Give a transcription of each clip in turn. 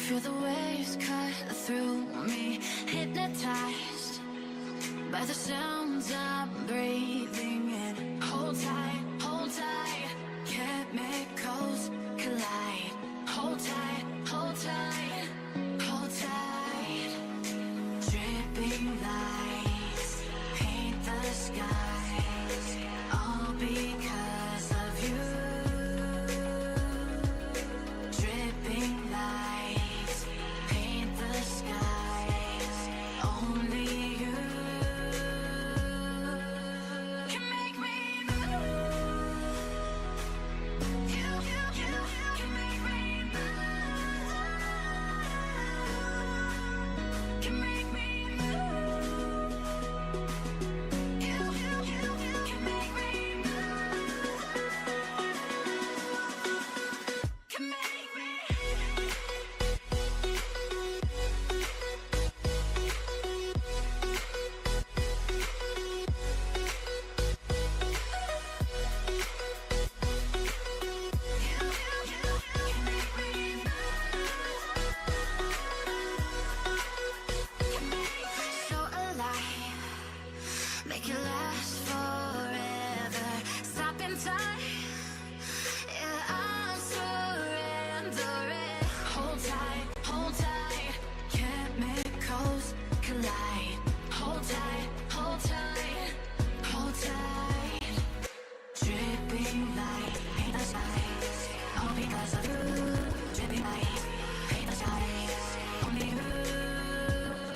Feel the waves cut through me, hypnotized by the sounds I'm breathing in. Hold tight, chemicals collide. Hold tight, hold tight, hold tight. Dripping lights paint the skies, all because of you. Dripping lights paint the skies, only you can make me move. You can make me move. Can make me move. You can make me move. Can make me. So alive, make it last forever. Stop in time, yeah, I'm surrendering. Hold tight, chemicals collide. Hold tight, hold tight, hold tight. Dripping light, paint the skies, all because of you. Dripping light, paint the skies, only you.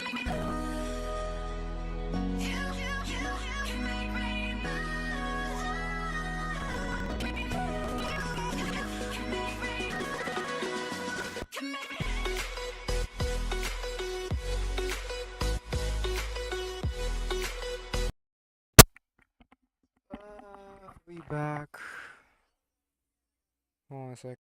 Make me move. You can make me move. Make me move. Can make me move. Can make me. We back. Hold on a sec.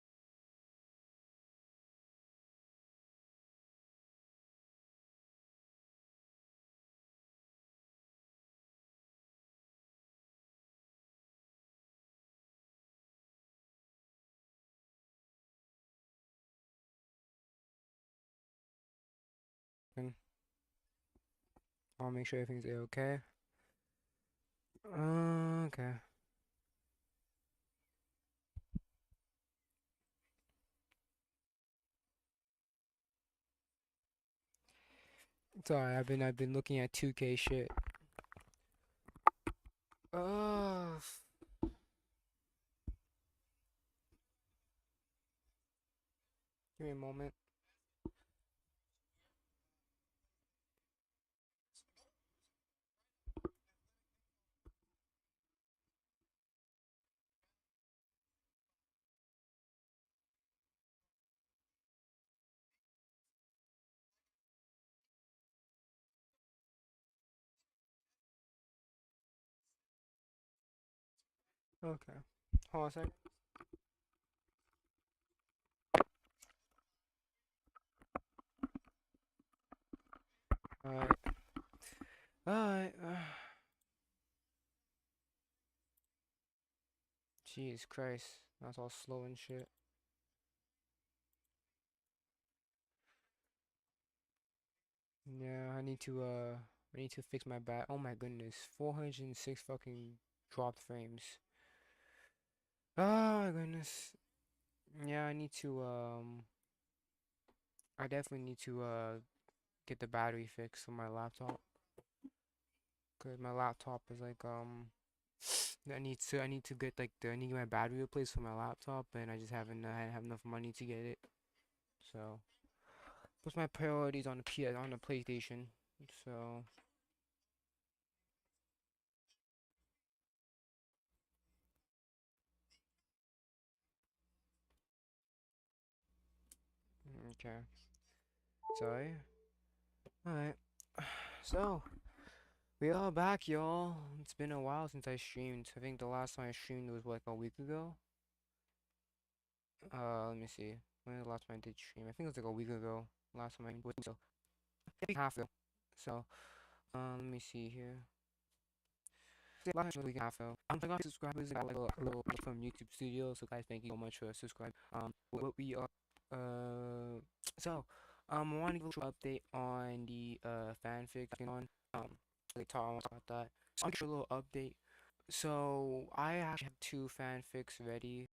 I'll make sure everything's okay. Okay. Sorry, I've been looking at 2K shit. Give me a moment. Okay. Hold on a sec. Alright. Alright. Jesus Christ. That's all slow and shit. Yeah, I need to fix my bat. Oh my goodness. 406 fucking dropped frames. Oh my goodness. Yeah, I definitely need to get the battery fixed on my laptop. Cause my laptop is like I need to get I need my battery replaced for my laptop, and I just haven't I have enough money to get it. So, what's my priorities on the on the PlayStation? So, okay. Sorry. Alright. So, we are back, y'all. It's been a while since I streamed. I think the last time I streamed was like a week ago. Let me see. When was the last time I did stream? I think it was like a week ago. Last time I was so half ago. So, let me see here. Last week and a half ago. I got subscribers. Got like a little from YouTube Studio. So guys, thank you so much for subscribing. What we are So, I want to give a little update on the fanfic on like talk about that. So I'll give you a little update. So I actually have two fanfics ready.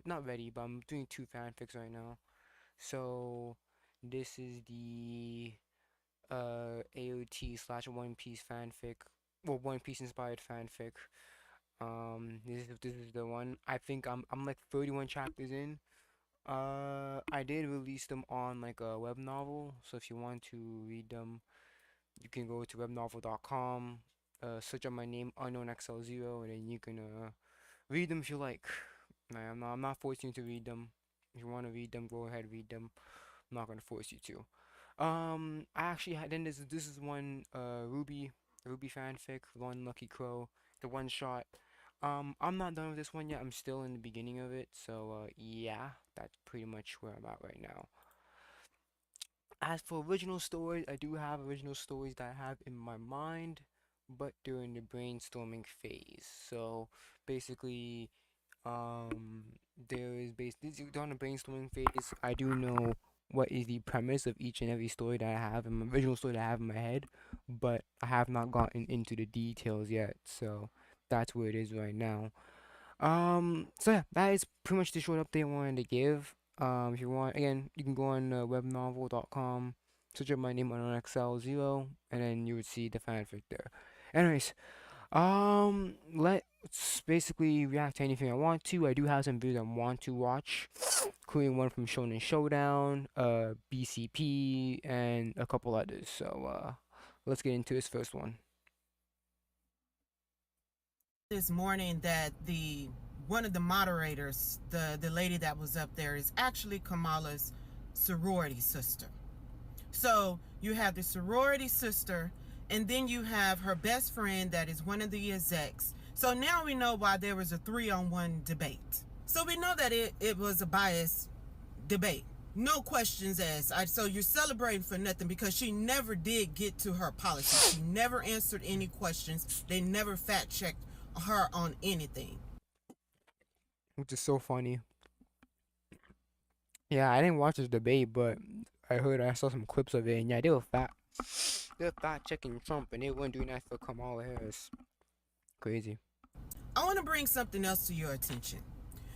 Not ready, but I'm doing two fanfics right now. So this is the AOT slash One Piece fanfic, well, One Piece inspired fanfic. This is the one. I think I'm like 31 chapters in. I did release them on like a web novel, so if you want to read them, you can go to webnovel.com, search up my name, UnknownXL0, and then you can read them if you like. Nah, I'm not forcing you to read them. If you want to read them, go ahead read them. I'm not gonna force you to. I actually had then this is one Ruby fanfic, one Lucky Crow, the one shot. I'm not done with this one yet. I'm still in the beginning of it, so yeah, that's pretty much where I'm at right now. As for original stories, I do have original stories that I have in my mind, but during the brainstorming phase. So basically, um, during the brainstorming phase, I do know what is the premise of each and every story that I have, and my original story that I have in my head, but I have not gotten into the details yet. So that's where it is right now. So yeah, that is pretty much the short update I wanted to give. If you want, again, you can go on webnovel.com, search up my name on Excel 0, and then you would see the fanfic there. Anyways, let's basically react to anything I want to. I do have some videos I want to watch, including one from Shonen Showdown, BCP, and a couple others. So, let's get into this first one. This morning that the one of the moderators, the lady that was up there, is actually Kamala's sorority sister. So you have the sorority sister, and then you have her best friend that is one of the execs. So now we know why there was a 3-on-1 debate. So we know that it was a biased debate. No questions asked. So you're celebrating for nothing because she never did get to her policy. She never answered any questions. They never fact checked her on anything. Which is so funny. Yeah, I didn't watch this debate, but I saw some clips of it, and yeah, they were fact checking Trump, and they weren't doing that for Kamala Harris. Crazy. I want to bring something else to your attention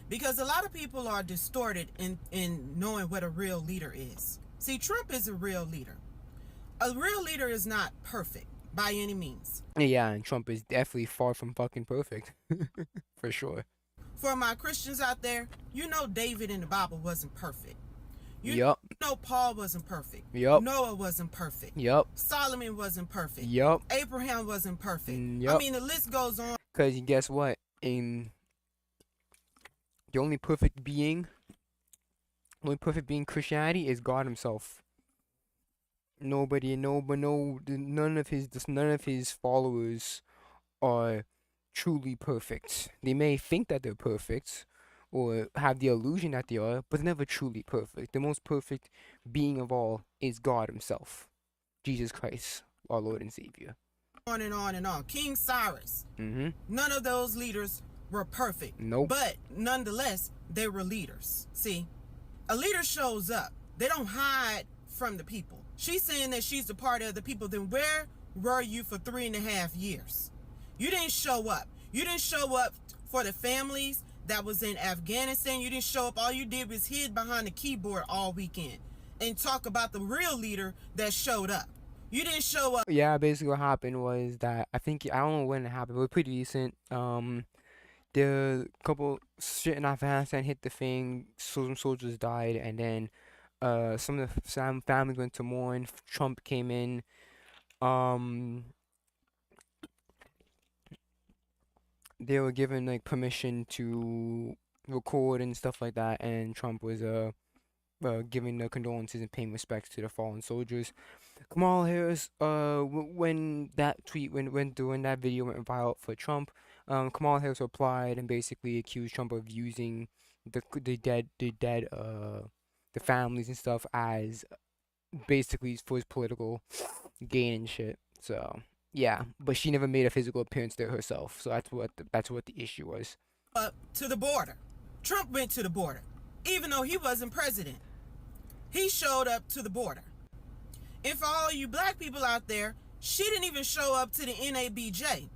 because a lot of people are distorted in knowing what a real leader is. See, Trump is a real leader. A real leader is not perfect by any means. Yeah, and Trump is definitely far from fucking perfect, for sure. For my Christians out there, you know David in the Bible wasn't perfect. You Yup, know Paul wasn't perfect. yup, Noah wasn't perfect. yup, Solomon wasn't perfect. yup, Abraham wasn't perfect. I yup. mean, the list goes on. Cause guess what? In the only perfect being Christianity is God Himself. Nobody, no, but no, none of His followers are truly perfect. They may think that they're perfect or have the illusion that they are, but they're never truly perfect. The most perfect being of all is God Himself, Jesus Christ, our Lord and Savior. On and on and on. King Cyrus. None of those leaders were perfect. Nope. But nonetheless, they were leaders. See, a leader shows up. They don't hide from the people. She's saying that she's a part of the people. Then where were you for 3.5 years? You didn't show up. You didn't show up for the families that was in Afghanistan. You didn't show up. All you did was hid behind the keyboard all weekend and talk about the real leader that showed up. You didn't show up. Yeah, basically what happened was that I don't know when it happened, but it was pretty recent. The couple shit in Afghanistan hit the thing, so some soldiers died, and then some families went to mourn. Trump came in. Um, they were given like permission to record and stuff like that, and Trump was giving the condolences and paying respects to the fallen soldiers. Kamala Harris, when that tweet, when that video went viral for Trump, Kamala Harris replied and basically accused Trump of using the dead the families and stuff as basically for his political gain and shit. So yeah, but she never made a physical appearance there herself. So that's what the issue was. Up to the border. Trump went to the border, even though he wasn't president. He showed up to the border. And for all you black people out there, she didn't even show up to the NABJ.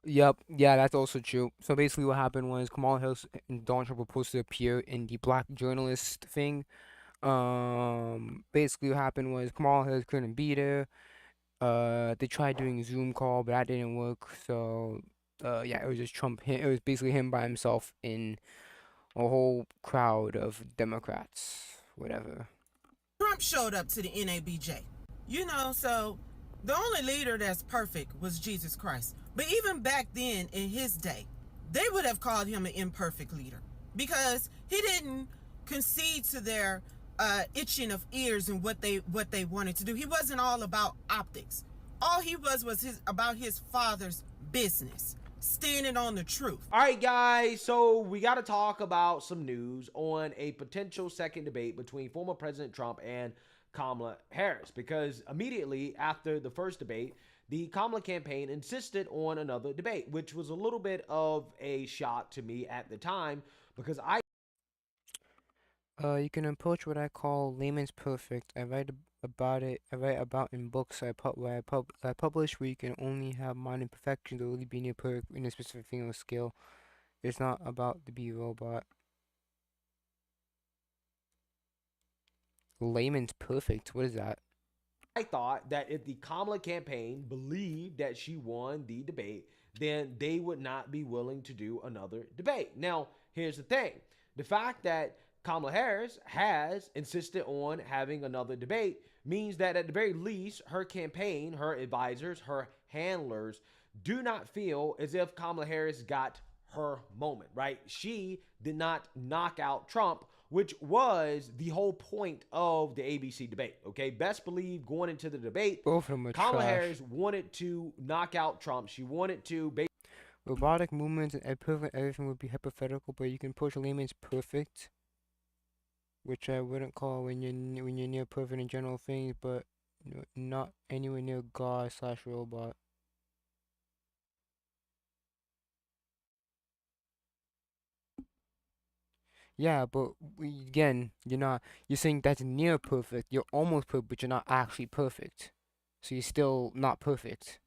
Yep, yeah, that's also true. So basically, what happened was Kamala Harris and Donald Trump were supposed to appear in the black journalist thing. Basically, what happened was Kamala Harris couldn't be there. They tried doing a Zoom call, but that didn't work. So, yeah, it was just Trump. It was basically him by himself in a whole crowd of Democrats, whatever. Trump showed up to the NABJ. You know, so the only leader that's perfect was Jesus Christ. But even back then, in his day, they would have called him an imperfect leader because he didn't concede to their itching of ears and what they wanted to do. He wasn't all about optics. All he was about his father's business, standing on the truth. All right, guys, so we got to talk about some news on a potential second debate between former President Trump and Kamala Harris, because immediately after the first debate, the Kamala campaign insisted on another debate, which was a little bit of a shock to me at the time, because You can approach what I call layman's perfect. I write about it. I write about in books I publish where you can only have minor imperfections or really be near perfect in a specific thing or skill. It's not about to be a robot. Layman's perfect. What is that? I thought that if the Kamala campaign believed that she won the debate, then they would not be willing to do another debate. Now, here's the thing. The fact that Kamala Harris has insisted on having another debate means that at the very least, her campaign, her advisors, her handlers do not feel as if Kamala Harris got her moment, right? She did not knock out Trump, which was the whole point of the ABC debate, okay? Best believe going into the debate, Both of them are Kamala trash. Harris wanted to knock out Trump. She wanted to Robotic movements and perfect everything would be hypothetical, but you can approach layman's perfect, which I wouldn't call when you're near perfect in general things, but not anywhere near God / robot. Yeah, but again, you're saying that's near perfect. You're almost perfect, but you're not actually perfect. So you're still not perfect.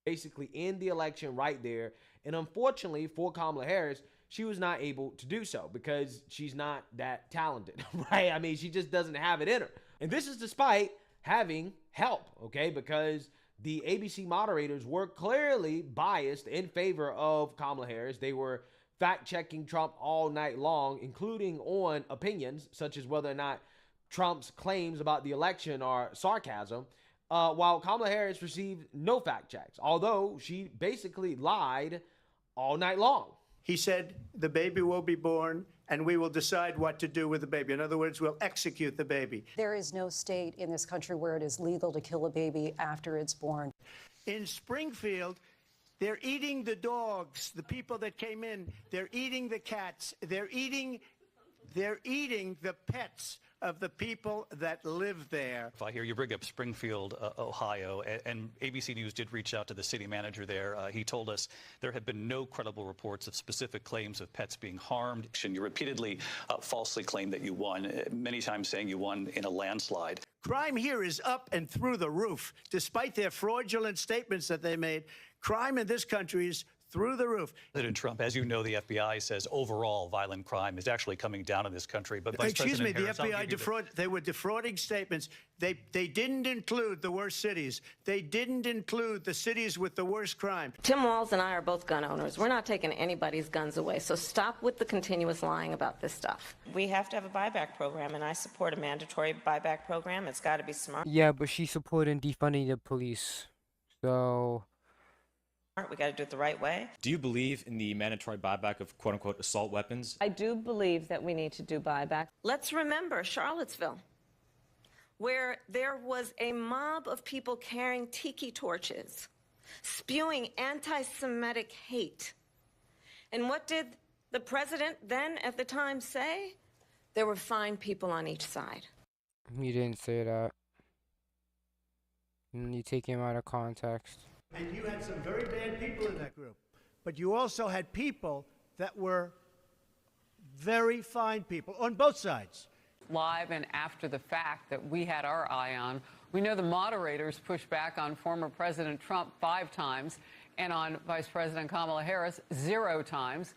basically end the election right there. And unfortunately for Kamala Harris, she was not able to do so because she's not that talented, right? I mean, she just doesn't have it in her. And this is despite having help, okay? Because the ABC moderators were clearly biased in favor of Kamala Harris. They were fact-checking Trump all night long, including on opinions such as whether or not Trump's claims about the election are sarcasm. While Kamala Harris received no fact checks, although she basically lied all night long. He said the baby will be born and we will decide what to do with the baby. In other words, we'll execute the baby. There is no state in this country where it is legal to kill a baby after it's born. In Springfield, they're eating the dogs, the people that came in. They're eating the cats. They're eating the pets of the people that live there. If I hear you bring up Springfield, Ohio, and ABC News did reach out to the city manager there. He told us there have been no credible reports of specific claims of pets being harmed. You repeatedly falsely claimed that you won, many times saying you won in a landslide. Crime here is up and through the roof. Despite their fraudulent statements that they made, crime in this country is through the roof. President Trump, as you know, the FBI says overall violent crime is actually coming down in this country. But Vice Excuse me, President the Harris, FBI they were defrauding statements. They didn't include the worst cities. They didn't include the cities with the worst crime. Tim Walz and I are both gun owners. We're not taking anybody's guns away. So stop with the continuous lying about this stuff. We have to have a buyback program, and I support a mandatory buyback program. It's got to be smart. Yeah, but she's supporting defunding the police. So We got to do it the right way. Do you believe in the mandatory buyback of quote-unquote assault weapons? I do believe that we need to do buyback. Let's remember Charlottesville, where there was a mob of people carrying tiki torches, spewing anti-Semitic hate. And what did the president then at the time say? There were fine people on each side. He didn't say that. And you take him out of context. And you had some very bad people in that group. But you also had people that were very fine people on both sides. Live and after the fact that we had our eye on, we know the moderators pushed back on former President Trump 5 times and on Vice President Kamala Harris 0 times.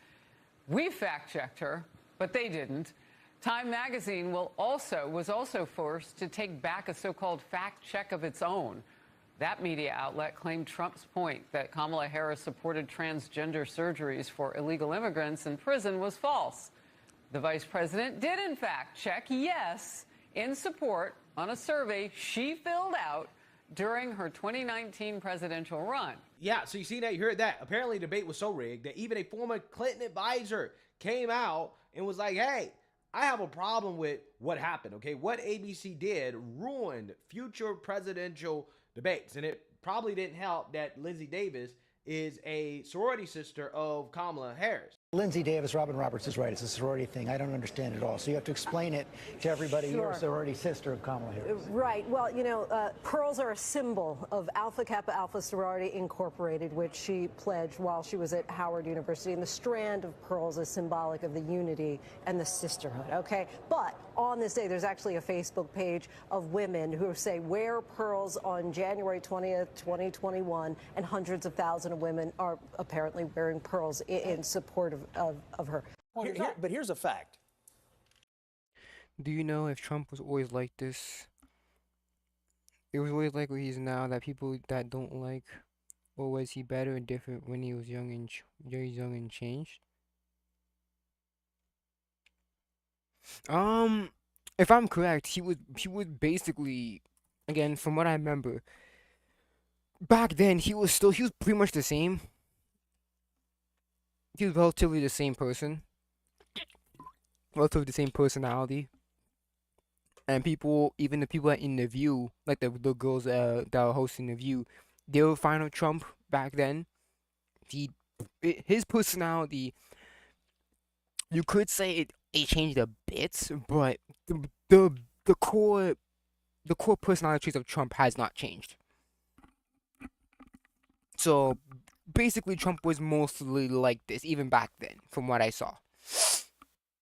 We fact-checked her, but they didn't. Time magazine was also forced to take back a so-called fact check of its own. That media outlet claimed Trump's point that Kamala Harris supported transgender surgeries for illegal immigrants in prison was false. The vice president did, in fact, check yes in support on a survey she filled out during her 2019 presidential run. Yeah, so you see that, you heard that. Apparently the debate was so rigged that even a former Clinton advisor came out and was like, hey, I have a problem with what happened, okay? What ABC did ruined future presidential debates. And it probably didn't help that Lindsay Davis is a sorority sister of Kamala Harris. Lindsay Davis, Robin Roberts is right. It's a sorority thing. I don't understand it all. So you have to explain it to everybody. Sure. You're a sorority sister of Kamala Harris. Right. Well, you know, pearls are a symbol of Alpha Kappa Alpha Sorority Incorporated, which she pledged while she was at Howard University. And the strand of pearls is symbolic of the unity and the sisterhood, okay? But on this day, there's actually a Facebook page of women who say, wear pearls on January 20th, 2021, and hundreds of thousands of women are apparently wearing pearls in support of her. But here's a fact. Do you know if Trump was always like this? It was always like what he is now, that people that don't like, or was he better and different when he was young and very young and changed? If I'm correct, he was basically, again, from what I remember, back then he was pretty much the same. He was relatively the same person, relatively the same personality, and people, even the people in the View, like the girls that were hosting the View, they were fine with Trump back then. His personality, you could say it changed a bit, but the core personality traits of Trump has not changed. So basically, Trump was mostly like this, even back then, from what I saw.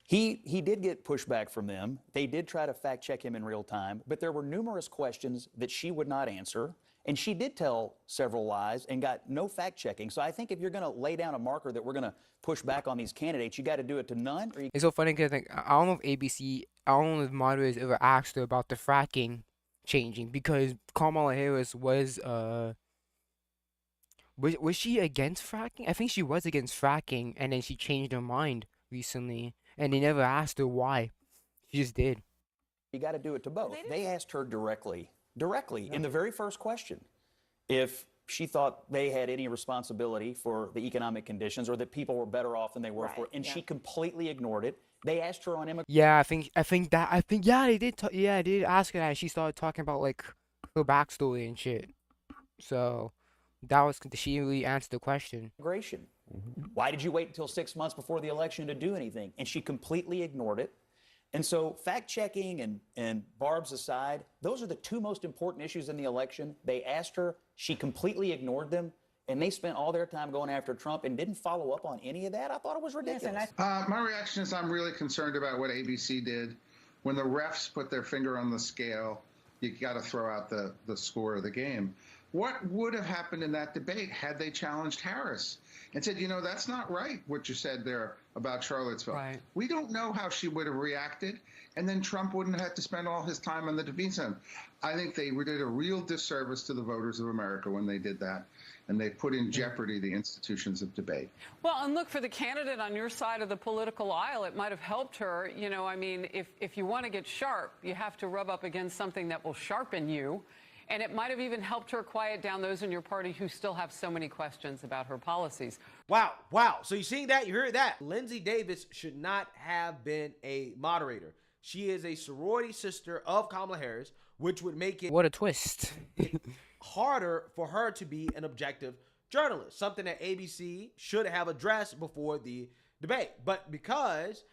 He did get pushback from them. They did try to fact check him in real time, but there were numerous questions that she would not answer. And she did tell several lies and got no fact checking. So I think if you're going to lay down a marker that we're going to push back on these candidates, you got to do it to none. It's so funny because I don't know if ABC, I don't know if moderators ever asked her about the fracking changing, because Kamala Harris was she against fracking? I think she was against fracking, and then she changed her mind recently, and they never asked her why. She just did. You got to do it to both. They asked her directly in the very first question if she thought they had any responsibility for the economic conditions or that people were better off than they were for, and she completely ignored it. They asked her on immigration. Yeah, they did. They did ask her that. And she started talking about like her backstory and shit. So that was, she really answered the question. Immigration. Why did you wait until 6 months before the election to do anything? And she completely ignored it. And so fact-checking and Barb's aside, those are the two most important issues in the election. They asked her, she completely ignored them, and they spent all their time going after Trump and didn't follow up on any of that. I thought it was ridiculous. My reaction is I'm really concerned about what ABC did. When the refs put their finger on the scale, you got to throw out the score of the game. What would have happened in that debate had they challenged Harris and said, you know, that's not right, what you said there about Charlottesville. Right. We don't know how she would have reacted, and then Trump wouldn't have had to spend all his time on the defense center. I think they did a real disservice to the voters of America when they did that, and they put in jeopardy the institutions of debate. Well, and look, for the candidate on your side of the political aisle, it might have helped her. You know, I mean, if you want to get sharp, you have to rub up against something that will sharpen you. And it might have even helped her quiet down those in your party who still have so many questions about her policies. Wow. So you see that? You heard that? Lindsay Davis should not have been a moderator. She is a sorority sister of Kamala Harris, which would make it... What a twist. harder for her to be an objective journalists, something that ABC should have addressed before the debate. But because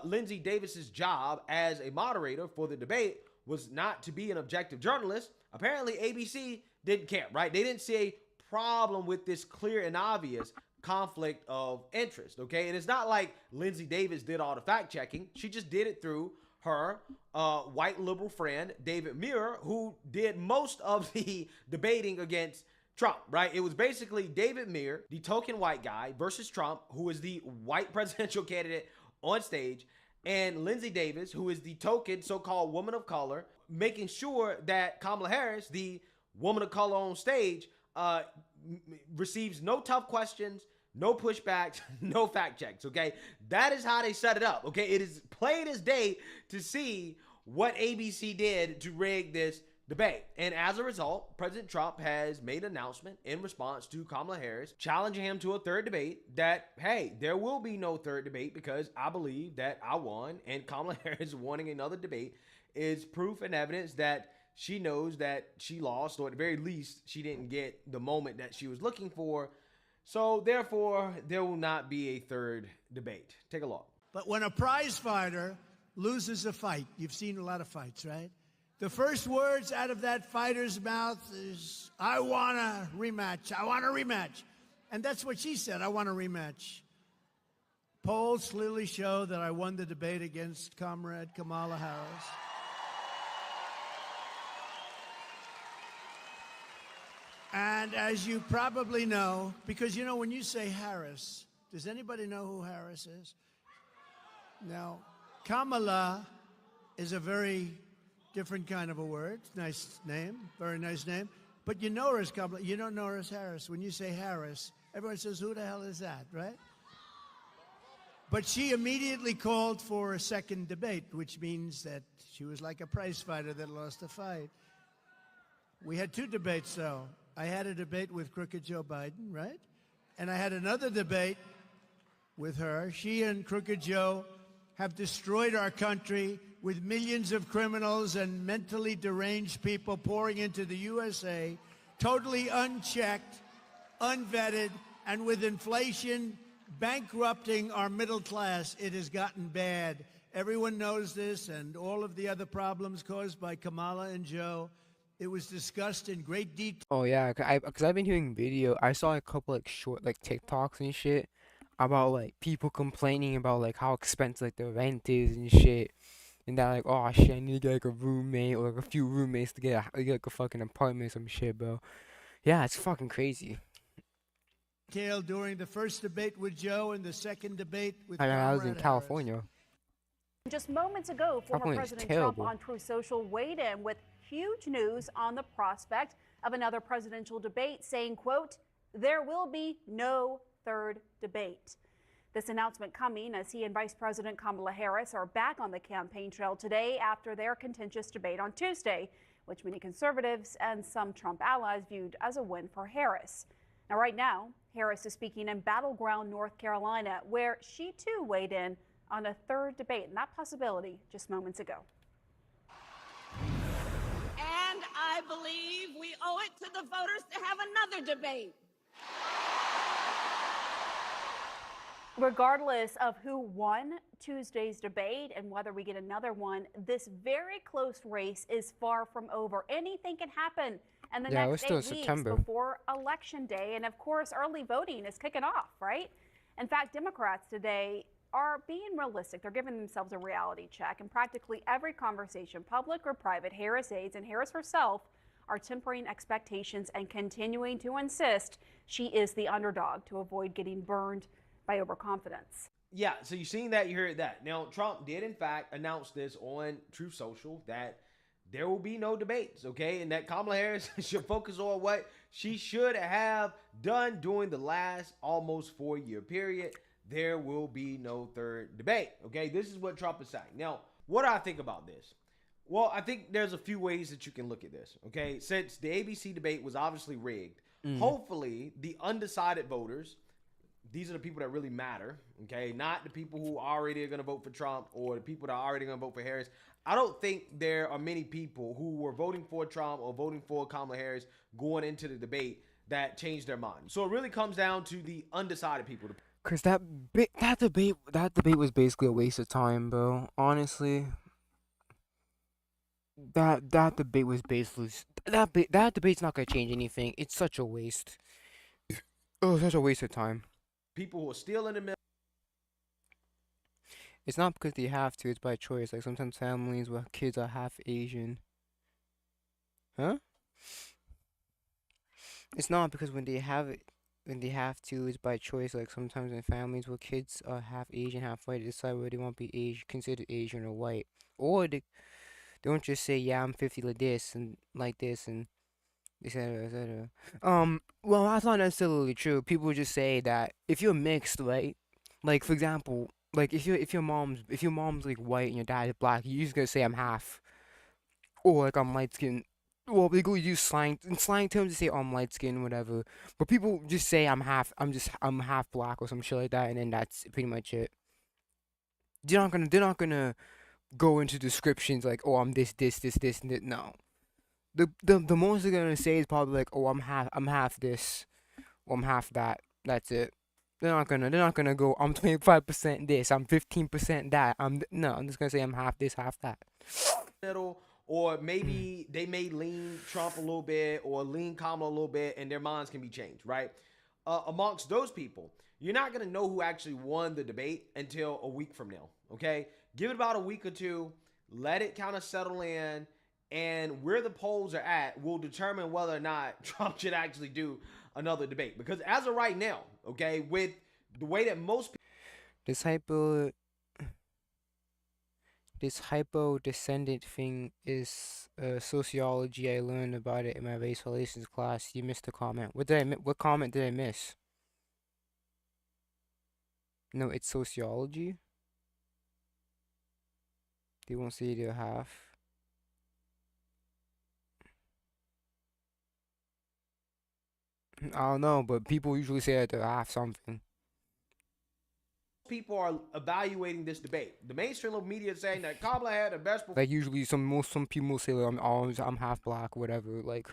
Lindsay Davis's job as a moderator for the debate was not to be an objective journalist, apparently ABC didn't care, right? They didn't see a problem with this clear and obvious conflict of interest, okay? And it's not like Lindsay Davis did all the fact checking. She just did it through her white liberal friend, David Muir, who did most of the debating against Trump, right? It was basically David Muir, the token white guy, versus Trump, who is the white presidential candidate on stage, and Lindsay Davis, who is the token so-called woman of color, making sure that Kamala Harris, the woman of color on stage, receives no tough questions, no pushbacks, no fact checks, okay? That is how they set it up, okay? It is plain as day to see what ABC did to rig this debate. And as a result, President Trump has made an announcement in response to Kamala Harris, challenging him to a third debate that, hey, there will be no third debate because I believe that I won, and Kamala Harris wanting another debate is proof and evidence that she knows that she lost, or at the very least, she didn't get the moment that she was looking for. So therefore, there will not be a third debate. Take a look. But when a prize fighter loses a fight, you've seen a lot of fights, right? The first words out of that fighter's mouth is, I want a rematch. I want a rematch. And that's what she said, I want a rematch. Polls clearly show that I won the debate against Comrade Kamala Harris. And as you probably know, because, you know, when you say Harris, does anybody know who Harris is? Now, Kamala is a very different kind of a word. Nice name, very nice name. But you know her as Kamala. You don't know her as Harris. When you say Harris, everyone says, who the hell is that, right? But she immediately called for a second debate, which means that she was like a prize fighter that lost a fight. We had two debates, though. I had a debate with crooked Joe Biden, right? And I had another debate with her. She and crooked Joe have destroyed our country with millions of criminals and mentally deranged people pouring into the USA, totally unchecked, unvetted, and with inflation bankrupting our middle class. It has gotten bad. Everyone knows this, and all of the other problems caused by Kamala and Joe. It was discussed in great detail. Oh yeah, because I've been hearing video. I saw a couple like short like TikToks and shit about like people complaining about like how expensive like the rent is and shit, and that like, oh shit, I need to get like a roommate or like a few roommates to get like a fucking apartment or some shit, bro. Yeah, it's fucking crazy. During the first debate with Joe and the second debate with I was in Comrade California. Just moments ago, former California is President Trump terrible. on Truth Social weighed in with huge news on the prospect of another presidential debate, saying, quote, there will be no third debate. This announcement coming as he and Vice President Kamala Harris are back on the campaign trail today after their contentious debate on Tuesday, which many conservatives and some Trump allies viewed as a win for Harris. Now, right now, Harris is speaking in battleground North Carolina, where she too weighed in on a third debate, and that possibility just moments ago. And I believe we owe it to the voters to have another debate. Regardless of who won Tuesday's debate and whether we get another one, this very close race is far from over. Anything can happen in the Yeah, we're next still 8 in weeks September. before Election Day. And of course, early voting is kicking off, right? In fact, Democrats today are being realistic. They're giving themselves a reality check. In practically every conversation, public or private, Harris aides and Harris herself are tempering expectations and continuing to insist she is the underdog to avoid getting burned by overconfidence. Yeah, so you've seen that, you heard that. Now, Trump did, in fact, announce this on Truth Social, that there will be no debates, okay? And that Kamala Harris should focus on what she should have done during the last almost 4-year period. There will be no third debate, okay? This is what Trump is saying. Now, what do I think about this? Well, I think there's a few ways that you can look at this, okay? Since the ABC debate was obviously rigged, hopefully the undecided voters, these are the people that really matter, okay? Not the people who already are going to vote for Trump or the people that are already going to vote for Harris. I don't think there are many people who were voting for Trump or voting for Kamala Harris going into the debate that changed their mind. So it really comes down to the undecided people. Cause that debate was basically a waste of time, bro. Honestly, that debate was basically that debate's not gonna change anything. It's such a waste. Oh, such a waste of time. People who are still in the middle. It's not because they have to. It's by choice. Like sometimes families where kids are half Asian. Huh? It's not because when they have to, it's by choice. Like sometimes in families where kids are half Asian, half white, they decide whether they want to be considered Asian or white, or they don't just say, yeah, I'm 50 like this and etc. etc. Well, that's not necessarily true. People just say that if you're mixed, right? Like for example, like if your mom's like white and your dad is black, you're just gonna say I'm half, or like I'm light skinned. Well, they go use slang in slang terms to say, oh, I'm light skinned, whatever. But people just say I'm half black or some shit like that, and then that's pretty much it. They're not gonna go into descriptions like, oh, I'm this, and this. No. The most they're gonna say is probably like, oh, I'm half this, or I'm half that. That's it. They're not gonna go, I'm 25% this, I'm 15% that. I'm just gonna say I'm half this, half that. Middle, or maybe they may lean Trump a little bit or lean Kamala a little bit, and their minds can be changed, right? Amongst those people, you're not gonna know who actually won the debate until a week from now. Okay, give it about a week or two, let it kind of settle in, and where the polls are at will determine whether or not Trump should actually do another debate. Because as of right now, okay, with the way that most people, this hypo descendant thing is sociology. I learned about it in my race relations class. You missed a comment. What comment did I miss? No, it's sociology. They won't say they're half. I don't know, but people usually say that they're half something. People are evaluating this debate. The mainstream media is saying that Kamala had the best. Like usually, some people say like, I'm half black, whatever. Like,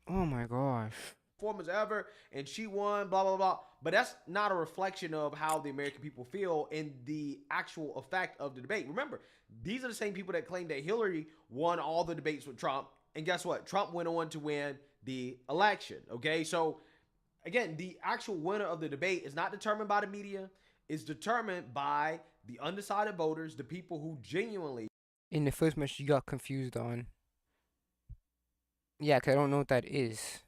oh my gosh. Performance ever, and she won, blah blah blah. But that's not a reflection of how the American people feel in the actual effect of the debate. Remember, these are the same people that claim that Hillary won all the debates with Trump, and guess what? Trump went on to win the election. Okay, so again, the actual winner of the debate is not determined by the media. It's determined by the undecided voters, the people who genuinely. In the first match, you got confused on. Yeah, 'cause I don't know what that is.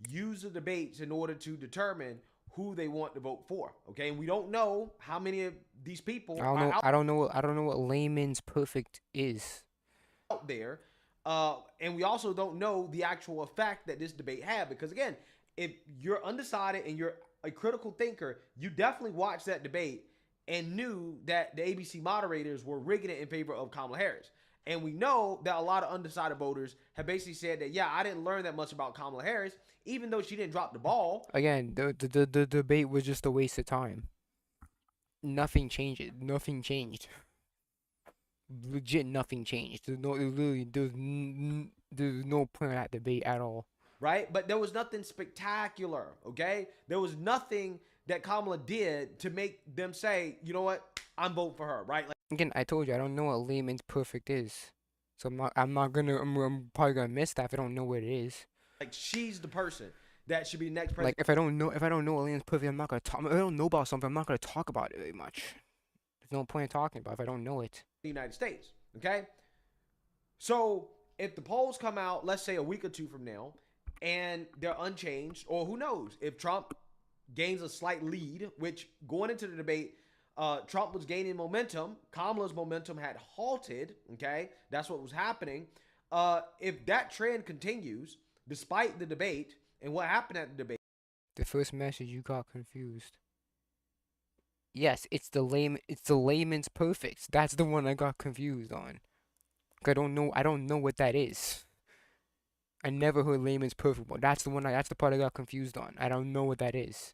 Use the debates in order to determine who they want to vote for. Okay, and we don't know how many of these people. I don't know what layman's perfect is out there, and we also don't know the actual effect that this debate had. Because again, if you're undecided and you're a critical thinker, you definitely watched that debate and knew that the ABC moderators were rigging it in favor of Kamala Harris. And we know that a lot of undecided voters have basically said that, yeah, I didn't learn that much about Kamala Harris, even though she didn't drop the ball. Again, the debate was just a waste of time. Nothing changed. Nothing changed. Legit, nothing changed. There's no point in that debate at all. Right? But there was nothing spectacular, okay? There was nothing that Kamala did to make them say, you know what, I'm voting for her, right? Like, again, I told you I don't know what layman's perfect is, so I'm probably gonna miss that if I don't know what it is. Like she's the person that should be the next president. Like if I don't know what layman's perfect, I'm not gonna talk. If I don't know about something, I'm not gonna talk about it very much. There's no point in talking about it if I don't know it. The United States, okay? So if the polls come out, let's say a week or two from now, and they're unchanged, or who knows, if Trump gains a slight lead, which going into the debate, Trump was gaining momentum. Kamala's momentum had halted, okay? That's what was happening. If that trend continues, despite the debate and what happened at the debate. The first message, you got confused. Yes, it's the layman's perfect. That's the one I got confused on. I don't know what that is. I never heard layman's perfect, but that's the part I got confused on. I don't know what that is.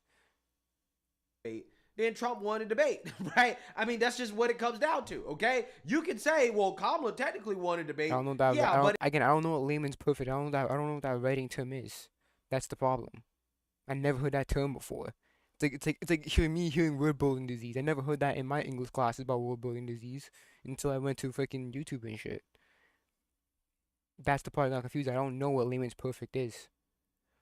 then Trump won the debate, right? I mean, that's just what it comes down to, okay? You can say, well, Kamala technically won a debate. I don't know that. Yeah, but I don't know what layman's perfect. I don't know what that writing term is. That's the problem. I never heard that term before. It's like hearing word building disease. I never heard that in my English classes about word building disease until I went to freaking YouTube and shit. That's the part I got confused. I don't know what layman's perfect is.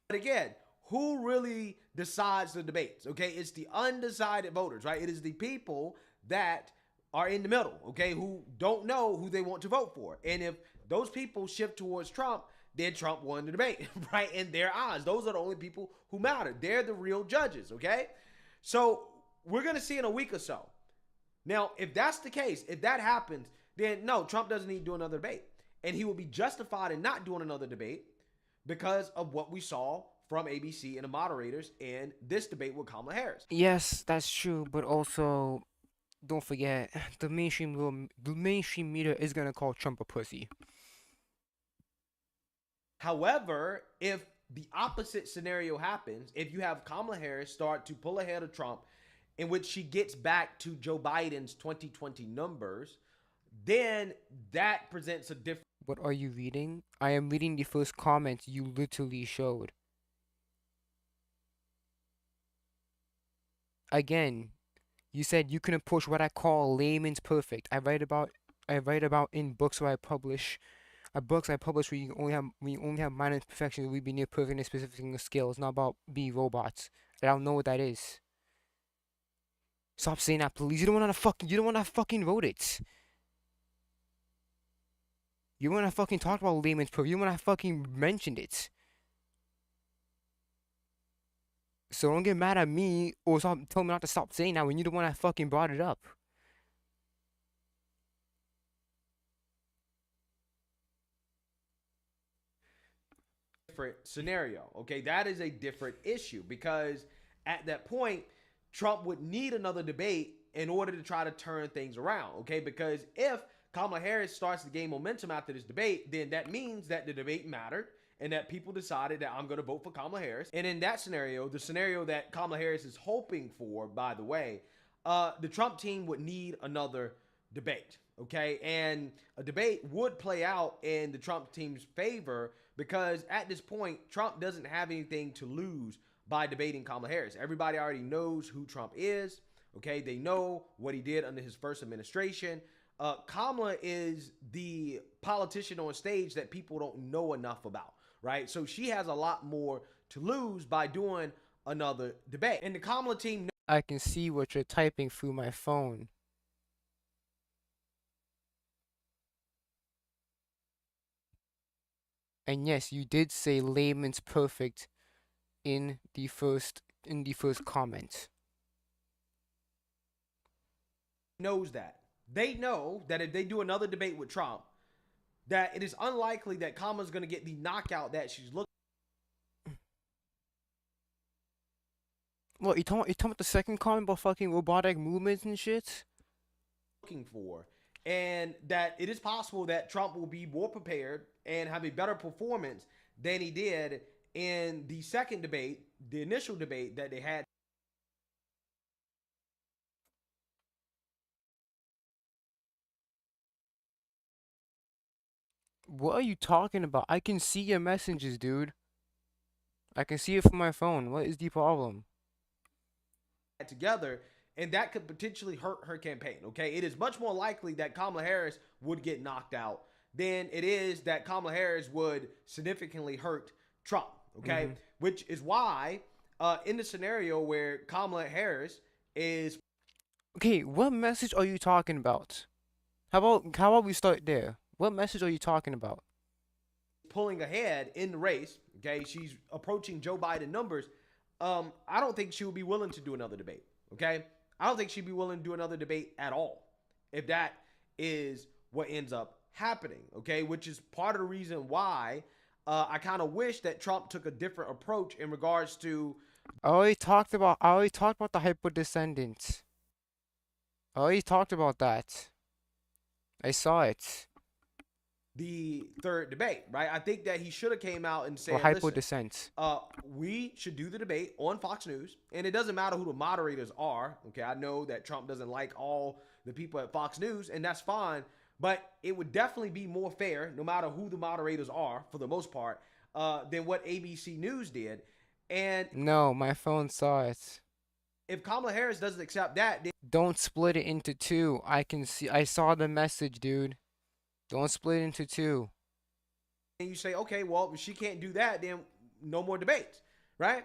But again, who really decides the debates? Okay, it's the undecided voters, right? It is the people that are in the middle, okay, who don't know who they want to vote for. And if those people shift towards Trump, then Trump won the debate, right? In their eyes, those are the only people who matter. They're the real judges, okay? So we're going to see in a week or so. Now, if that's the case, if that happens, then no, Trump doesn't need to do another debate. And he will be justified in not doing another debate because of what we saw from ABC and the moderators in this debate with Kamala Harris. Yes, that's true, but also don't forget the mainstream media is gonna call Trump a pussy. However, if the opposite scenario happens, if you have Kamala Harris start to pull ahead of Trump, in which she gets back to Joe Biden's 2020 numbers, then that presents a different. What are you reading? I am reading the first comment you literally showed. Again, you said you couldn't push what I call layman's perfect. I write about in books where I publish. Books I publish where you only have minor imperfections. We be near perfect in a specific skill. It's not about be robots. I don't know what that is. Stop saying that, please. You don't want to fucking wrote it. You want to fucking talk about layman's perfect. You want to fucking mentioned it. So don't get mad at me or tell me not to stop saying that when you the one that fucking brought it up. Different scenario, okay? That is a different issue because at that point, Trump would need another debate in order to try to turn things around, okay? Because if Kamala Harris starts to gain momentum after this debate, then that means that the debate mattered and that people decided that I'm going to vote for Kamala Harris. And in that scenario, the scenario that Kamala Harris is hoping for, by the way, the Trump team would need another debate, okay? And a debate would play out in the Trump team's favor because at this point, Trump doesn't have anything to lose by debating Kamala Harris. Everybody already knows who Trump is, okay? They know what he did under his first administration. Kamala is the politician on stage that people don't know enough about, right? So she has a lot more to lose by doing another debate. And the Kamala team... I can see what you're typing through my phone. And yes, you did say layman's perfect in the first comment. Knows that. They know that if they do another debate with Trump, that it is unlikely that Kamala's going to get the knockout that she's looking. What, you talking about the second comment about fucking robotic movements and shit? Looking for, and that it is possible that Trump will be more prepared and have a better performance than he did in the second debate, the initial debate that they had. What are you talking about? I can see your messages, dude. I can see it from my phone. What is the problem? Together, and that could potentially hurt her campaign, okay? It is much more likely that Kamala Harris would get knocked out than it is that Kamala Harris would significantly hurt Trump, okay? Which is why in the scenario where Kamala Harris is... Okay, what message are you talking about? How about we start there? What message are you talking about? Pulling ahead in the race, okay? She's approaching Joe Biden numbers. I don't think she would be willing to do another debate, okay? I don't think she'd be willing to do another debate at all if that is what ends up happening, okay? Which is part of the reason why I kind of wish that Trump took a different approach in regards to... I already talked about the hyperdescendants. I already talked about that. I saw it. the third debate, right? I think that he should have came out and said, Or hypo listen, dissent. we should do the debate on Fox News, and it doesn't matter who the moderators are. Okay, I know that Trump doesn't like all the people at Fox News, and that's fine, but it would definitely be more fair, no matter who the moderators are, for the most part, than what ABC News did. And No, my phone saw it. if Kamala Harris doesn't accept that, then Don't split it into two. I saw the message, dude. Don't split it into two. you say, okay, well, if she can't do that, then no more debates, right?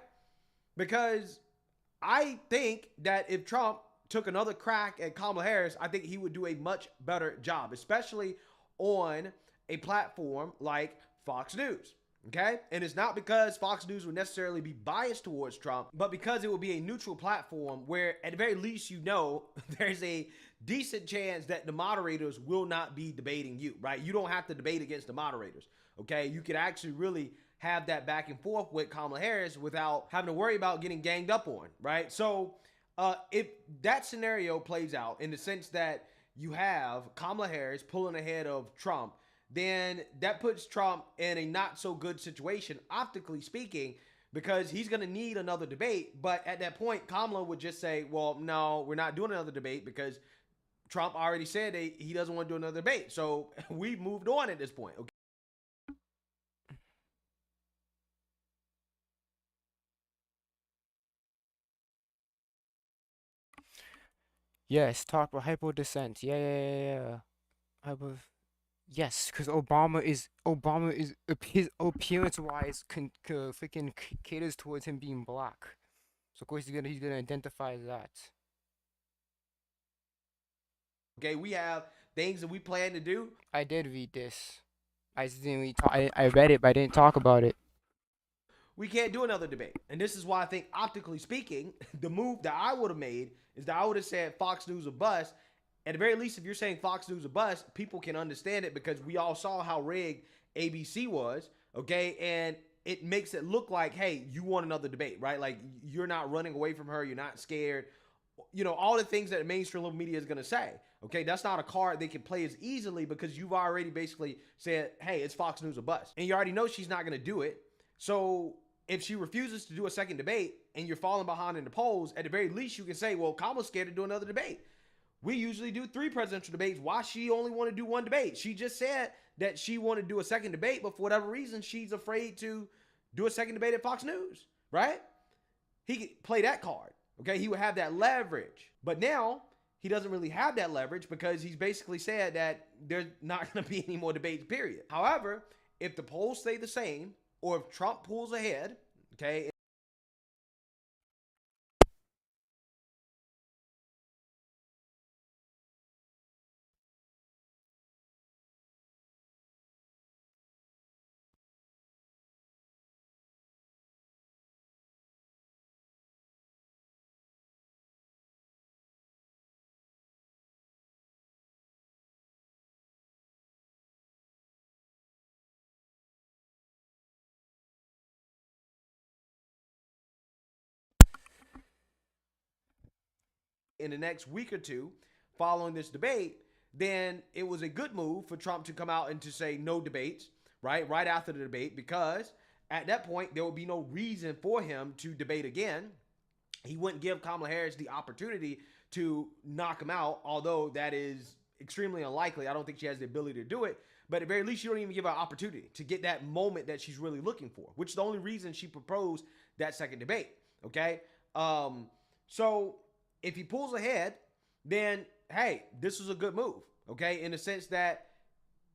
Because I think that if Trump took another crack at Kamala Harris, I think he would do a much better job, especially on a platform like Fox News. Okay? And it's not because Fox News would necessarily be biased towards Trump, but because it would be a neutral platform where, at the very least, you know, there's a decent chance that the moderators will not be debating you, right? You don't have to debate against the moderators. Okay? You could actually really have that back and forth with Kamala Harris without having to worry about getting ganged up on, right? So if that scenario plays out in the sense that you have Kamala Harris pulling ahead of Trump, then that puts Trump in a not so good situation, optically speaking, because he's going to need another debate. But at that point, Kamala would just say, well, no, we're not doing another debate because Trump already said that he doesn't want to do another debate. So we've moved on at this point. Okay. Yes, talk about hypo dissent. Yeah. Hypo. Yes, because Obama is his appearance wise freaking caters towards him being black. So of course he's gonna identify that. Okay, we have things that we plan to do. I did read this. I just didn't really talk. I read it, but I didn't talk about it. We can't do another debate. And this is why I think, optically speaking, the move that I would have made is that I would have said Fox News or bust. At the very least, if you're saying Fox News or bust, people can understand it because we all saw how rigged ABC was, okay? And it makes it look like, hey, you want another debate, right? Like, you're not running away from her. You're not scared. You know, all the things that the mainstream media is going to say, okay? That's not a card they can play as easily because you've already basically said, hey, it's Fox News or bust. And you already know she's not going to do it. So if she refuses to do a second debate and you're falling behind in the polls, at the very least you can say, well, Kamala's scared to do another debate. We usually do 3 presidential debates. Why she only want to do 1 debate? She just said that she wanted to do a second debate, but for whatever reason, she's afraid to do a second debate at Fox News, right? He could play that card, okay? He would have that leverage. But now he doesn't really have that leverage because he's basically said that there's not going to be any more debates, period. However, if the polls stay the same, or if Trump pulls ahead, okay, in the next week or two following this debate, then it was a good move for Trump to come out and to say no debates, right after the debate, because at that point, there would be no reason for him to debate again. He wouldn't give Kamala Harris the opportunity to knock him out, although that is extremely unlikely. I don't think she has the ability to do it. But at the very least, you don't even give her an opportunity to get that moment that she's really looking for, which is the only reason she proposed that second debate, okay? So if he pulls ahead, then, hey, this was a good move, okay? In the sense that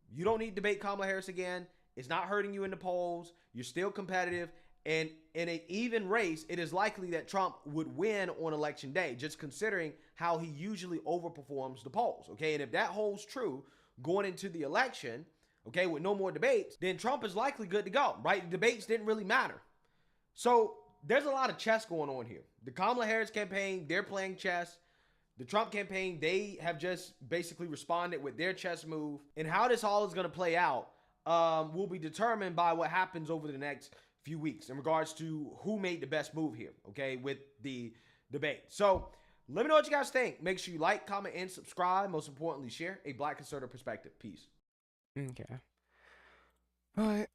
you don't need to debate Kamala Harris again. It's not hurting you in the polls. You're still competitive. And in an even race, it is likely that Trump would win on election day, just considering how he usually overperforms the polls, okay? And if that holds true going into the election, okay, with no more debates, then Trump is likely good to go, right? The debates didn't really matter. So there's a lot of chess going on here. The Kamala Harris campaign, they're playing chess. The Trump campaign, they have just basically responded with their chess move. And how this all is going to play out will be determined by what happens over the next few weeks in regards to who made the best move here, okay, with the debate. So let me know what you guys think. Make sure you like, comment, and subscribe. Most importantly, share a Black conservative perspective. Peace. Okay. Alright.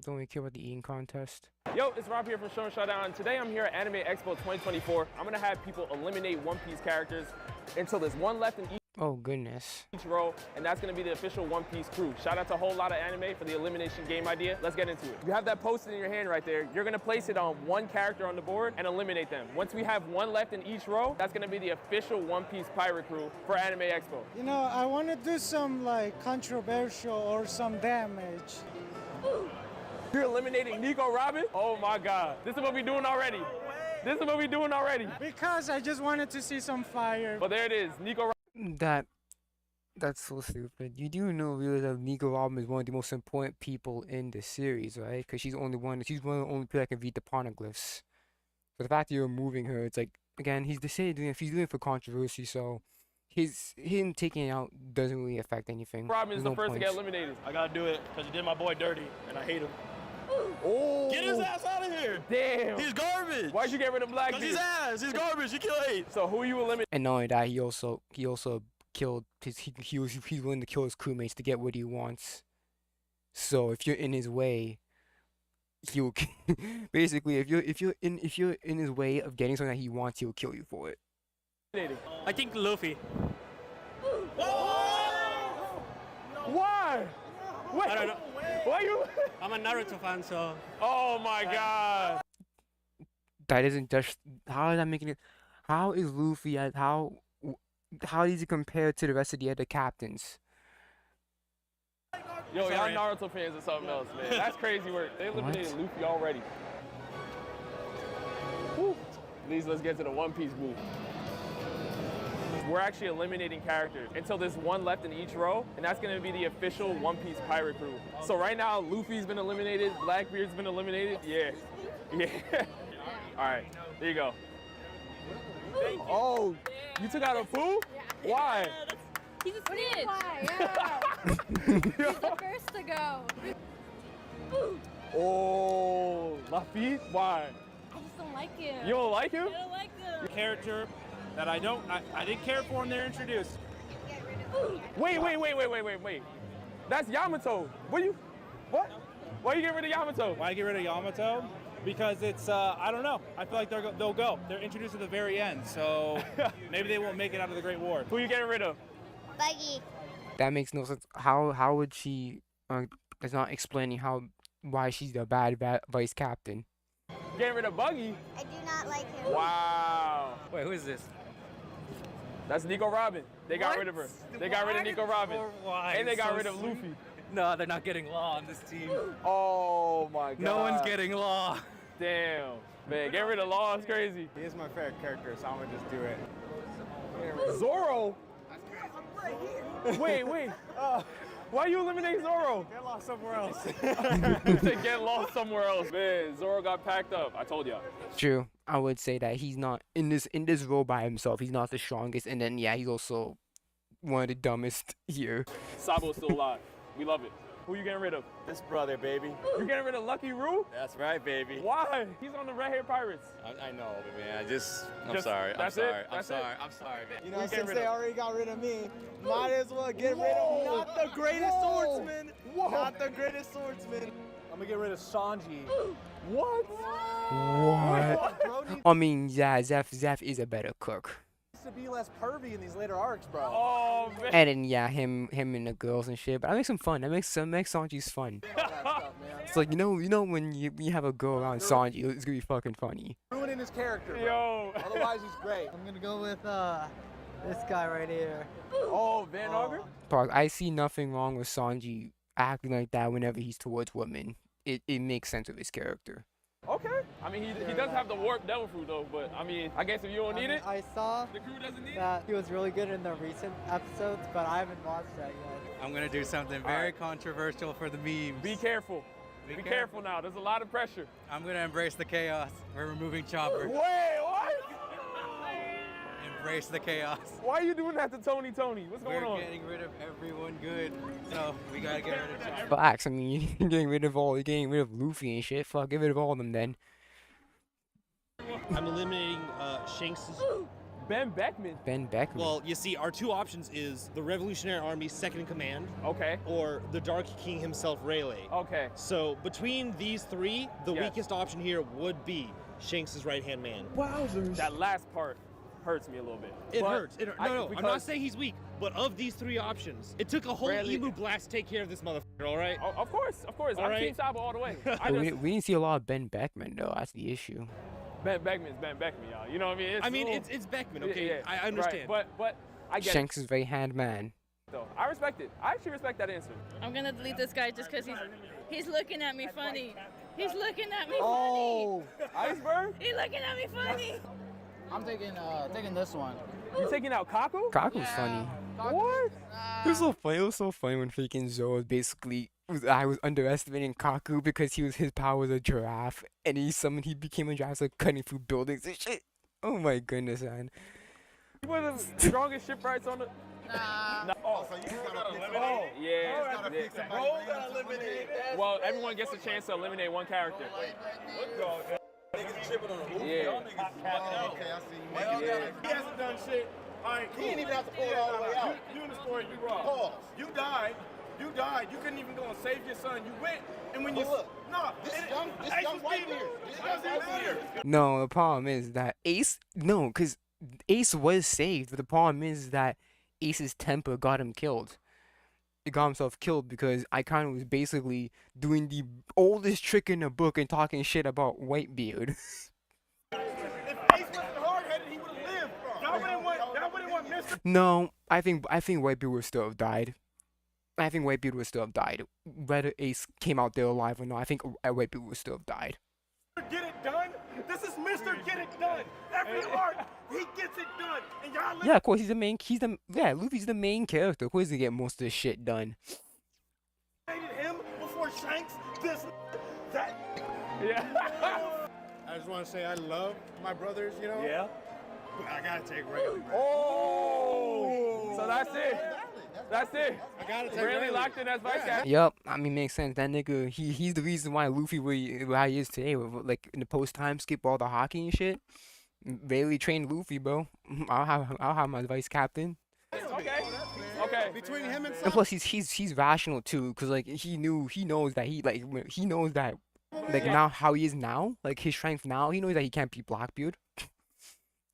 Don't really care about the eating contest. Yo, it's Rob here from Show and Showdown. Today I'm here at Anime Expo 2024. I'm gonna have people eliminate One Piece characters until there's one left in Oh goodness. each row, and that's gonna be the official One Piece crew. Shout out to a whole lot of anime for the elimination game idea. Let's get into it. You have that post-it in your hand right there. You're gonna place it on one character on the board and eliminate them. Once we have one left in each row, that's gonna be the official One Piece pirate crew for Anime Expo. You know, I want to do some like controversial or some damage. You're eliminating Nico Robin? Oh my God. This is what we're doing already. This is what we're doing already. Because I just wanted to see some fire. But there it is, Nico Robin. That's so stupid. You do realize that Nico Robin is one of the most important people in the series, right? Because she's one of the only people that can read the poneglyphs. So the fact that you're removing her, it's like, again, he's doing it for controversy, so him taking it out doesn't really affect anything. Robin is the first to get eliminated. I gotta do it because he did my boy dirty, and I hate him. Oh! Get his ass out of here! Damn! He's garbage! Why'd you get rid of Blackbeard? Because he's ass! He's garbage! He killed 8! So who you eliminating? And not only that, he also killed he's willing to kill his crewmates to get what he wants. So if you're in his way, he'll basically if you're in his way of getting something that he wants, he'll kill you for it. I think Luffy. Why? Wait, I don't know. Why you? I'm a Naruto fan, so. Oh my God. That isn't just how is that making it? How is Luffy how does he compare to the rest of the other captains? Yo, y'all Naruto fans or something else, man. That's crazy work. They eliminated Luffy already. Whew. Please, let's get to the One Piece booth. We're actually eliminating characters until there's one left in each row, and that's gonna be the official One Piece pirate crew. So right now, Luffy's been eliminated, Blackbeard's been eliminated. Yeah. All right, there you go. Oh, you took out a Pooh? Why? He's a snitch. Yeah. He's the first to go. Oh, Lafitte? Why? I just don't like him. You don't like him? I don't like him. Character that I didn't care for when they're introduced. Wait. That's Yamato. What? Why you get rid of Yamato? Why get rid of Yamato? Because it's, I don't know. I feel like they'll go. They're introduced at the very end, so maybe they won't make it out of the Great War. Who you getting rid of? Buggy. That makes no sense. How would she? That's not explaining why she's the bad vice captain. Getting rid of Buggy? I do not like him. Wow. Wait, who is this? That's Nico Robin. They got rid of her. They got rid of Nico Robin. Why? And they got rid of Luffy. No, they're not getting Law on this team. Oh my God. No one's getting Law. Damn. Man, get rid of Law is crazy. He is my favorite character, so I'm gonna just do it. Zoro? Wait. Why you eliminate Zoro? Get lost somewhere else. To get lost somewhere else. Man, Zoro got packed up. I told y'all. True. I would say that he's not in this role by himself. He's not the strongest, and then he's also one of the dumbest here. Sabo's still alive. We love it. Who you getting rid of? This brother, baby. You getting rid of Lucky Roo? That's right, baby. Why? He's on the Red Hair Pirates. I know, but man, I'm sorry. I'm sorry, man. You know, since they already got rid of me, might as well get rid of not the greatest swordsman. Not the greatest swordsman. I'm gonna get rid of Sanji. What? I mean, Zeph is a better cook. To be less pervy in these later arcs, bro. Oh man. And then him and the girls and shit. But that makes him fun. That makes Sanji's fun. It's like you know when you have a girl around Sanji, it's gonna be fucking funny. Ruining his character, Yo. Otherwise, he's great. I'm gonna go with this guy right here. Oh, Van Auger? I see nothing wrong with Sanji acting like that whenever he's towards women. It makes sense of his character. Okay. I mean, he does have the warped devil fruit though, but I mean, I guess if you don't need it, I saw the crew doesn't need that he was really good in the recent episodes, but I haven't watched that yet. I'm gonna do something very controversial for the memes. Be careful. Be careful now. There's a lot of pressure. I'm gonna embrace the chaos. We're removing Chopper. Wait, what? Embrace the chaos. Why are you doing that to Tony? What's going on? We're getting rid of everyone good, so we gotta get rid of Chopper. Facts. I mean, you're getting rid of Luffy and shit. Fuck, get rid of all of them then. I'm eliminating Shanks'. Ben Beckman. Ben Beckman. Well, you see, our two options is the Revolutionary Army's second in command. Okay. Or the Dark King himself, Rayleigh. Okay. So between these three, the weakest option here would be Shanks' right-hand man. Wowzers. That last part hurts me a little bit. It hurts. No, I'm not saying he's weak, but of these three options, it took a whole Rayleigh. emu blast to take care of this motherfucker, all right? Of course. All I'm right. Team Sabo all the way. We didn't see a lot of Ben Beckman though. That's the issue. Ben Beckman's Ben Beckman, y'all. You know what I mean? It's Beckman, okay? Yeah, I understand. Right. But I get Shanks' right-hand man. it. Though. I respect it. I actually respect that answer. I'm gonna delete this guy just because he's looking at me funny. He's looking at me Oh, Iceberg? funny. He's looking at me funny. I'm taking this one. You taking out Kaku? Kaku's funny. What? It was so funny. It was so funny when freaking Zoro I was underestimating Kaku because his power was a giraffe, and he became a giraffe, like cutting through buildings and shit. Oh my goodness, man. You one of the strongest shipwrights on the. Nah. Oh, so you gotta eliminate. Yeah. Bro got eliminated. Well, everyone gets a chance to eliminate one character. Niggas tripping on the roof. Yeah. Y'all niggas okay, I see you. He hasn't done shit. All right, cool. He didn't even have to pull it all the way out. You in the story, you wrong. Pause. You died. You couldn't even go and save your son. You went, and when you look, no, this young white here. No, the problem is that because Ace was saved, but the problem is that Ace's temper got him killed. He got himself killed because Icon was basically doing the oldest trick in the book and talking shit about Whitebeard. If Ace wasn't hard-headed, he would have lived. Y'all wouldn't want Mr. No, I think Whitebeard would still have died. I think Whitebeard would still have died. Whether Ace came out there alive or not, I think Whitebeard would still have died. Get it done. This is Mr. Get It Done. Every arc, he gets it done. And y'all Yeah, of course Luffy's the main character. Of course he get most of the shit done. eliminated him before Shanks. That. Yeah. I just want to say I love my brothers, you know? Yeah. But I gotta take Rayleigh. Oh! So that's it. That's it. I gotta take Rayleigh Rayleigh. locked in as vice captain. Yup, I mean, makes sense. That nigga, he's the reason why Luffy how he is today. Like in the post-time skip, all the hockey and shit. Rayleigh trained Luffy, bro. I'll have my vice captain. Okay. Between him and And plus, he's rational too, cause like he knows that now how he is now, like his strength now. He knows that he can't beat Blackbeard.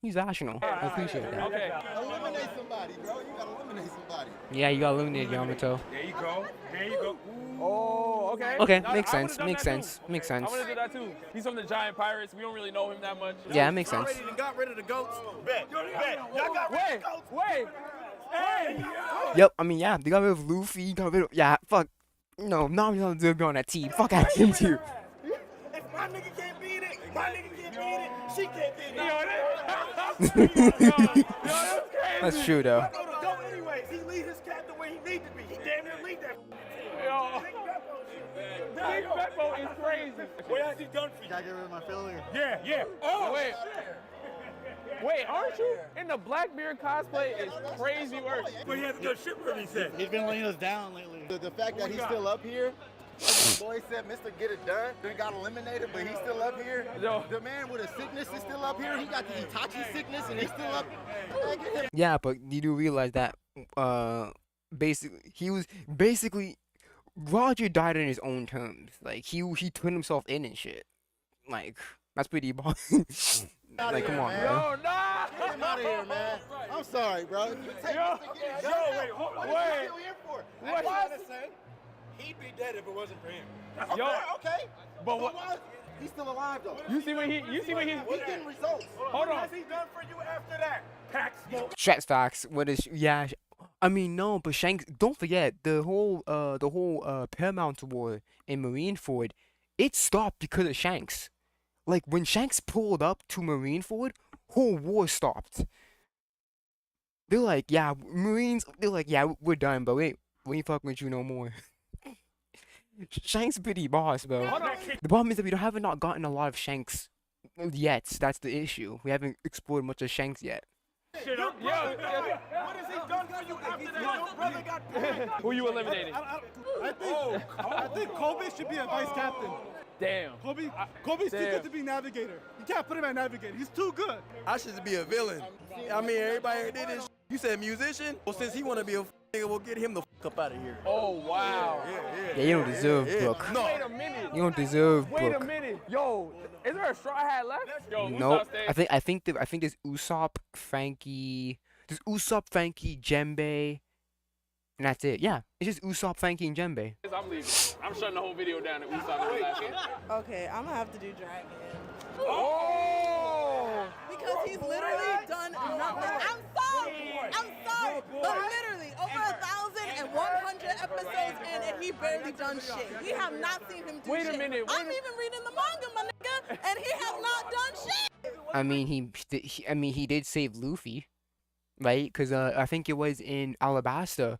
He's rational. I appreciate that. Okay. Eliminate somebody, bro. You gotta eliminate somebody. Yeah, you got eliminated, Yamato. There you go. There you go. Oh, okay. Okay, No, makes I would've sense. done Makes that sense. too. Makes I sense. would have did that too. He's from the Giant Pirates. We don't really know him that much. Yeah, it makes sense. Already done got rid of the goats. Bet. Y'all got rid of the goats. Wait. Hey. Yep, I mean, yeah, they got rid of Luffy, got rid of, fuck. No, Nami's not gonna be on that team. Fuck that team too. If my nigga can't beat it, my nigga can't beat it. She can't beat it. That's true, though. Go anyways. He lead his captain where he need to be. He damn near lead that. Big Beppo is crazy. What has he done for you? Gotta get rid of my failure. Yeah. Oh, wait, aren't you? In the Blackbeard cosplay is crazy work. But he hasn't done shit for me, he said. He's been laying us down lately. The fact that he's still up here, the boy said Mr. Get It Done, then got eliminated, but he's still up here. Yo. The man with a sickness is still up here. He got the Itachi sickness and he's still up. Yeah, but you do realize that, basically, Roger died on his own terms. Like, he turned himself in and shit. Like, that's pretty boss. Like, come on, bro. No, nah. Get him out of here, man. I'm sorry, bro. If you take Mr. Get It Done, what are you still here for? What? I to say, he'd be dead if it wasn't for him. Okay. But what? He's still alive, though. You see what he He's getting results. Hold on. What has he done for you after that? Pack smoke. Strat facts. What is? Yeah, I mean no, but Shanks. Don't forget the whole Paramount War in Marineford. It stopped because of Shanks. Like when Shanks pulled up to Marineford, whole war stopped. They're like, yeah, Marines. They're like, yeah, we're done, but we ain't fucking with you no more. Shanks pretty boss, bro. The problem is that we haven't not gotten a lot of Shanks yet. That's the issue. We haven't explored much of Shanks yet. What has he done for you after that? Your brother got Who you eliminating? I think Kobe should be a vice captain. Damn. Kobe's too good to be navigator. You can't put him at navigator. He's too good. I should be a villain. I mean, everybody did this. You said musician? Well, since he want to be a nigga, we'll get him the up out of here. Oh, wow. Yeah, you don't deserve Brooke. No. Wait a minute. You don't deserve Wait a Brooke. minute. Yo, is there a straw hat left? Yo, Nope. Usopp stays. I think there's Usopp, Frankie. There's Usopp, Frankie, Djembe, and that's it. Yeah, it's just Usopp, Frankie, and Djembe. I'm leaving. I'm shutting the whole video down at Usopp is laughing. Okay, I'm gonna have to do Dragon. Oh! Because he's literally done nothing. I'm sorry. But literally, over 1,100 episodes in, and he barely done shit. We have not seen him do Wait shit. a minute. I'm even reading the manga, my nigga, and he has not done shit. I mean, he did save Luffy, right? Because I think it was in Alabasta.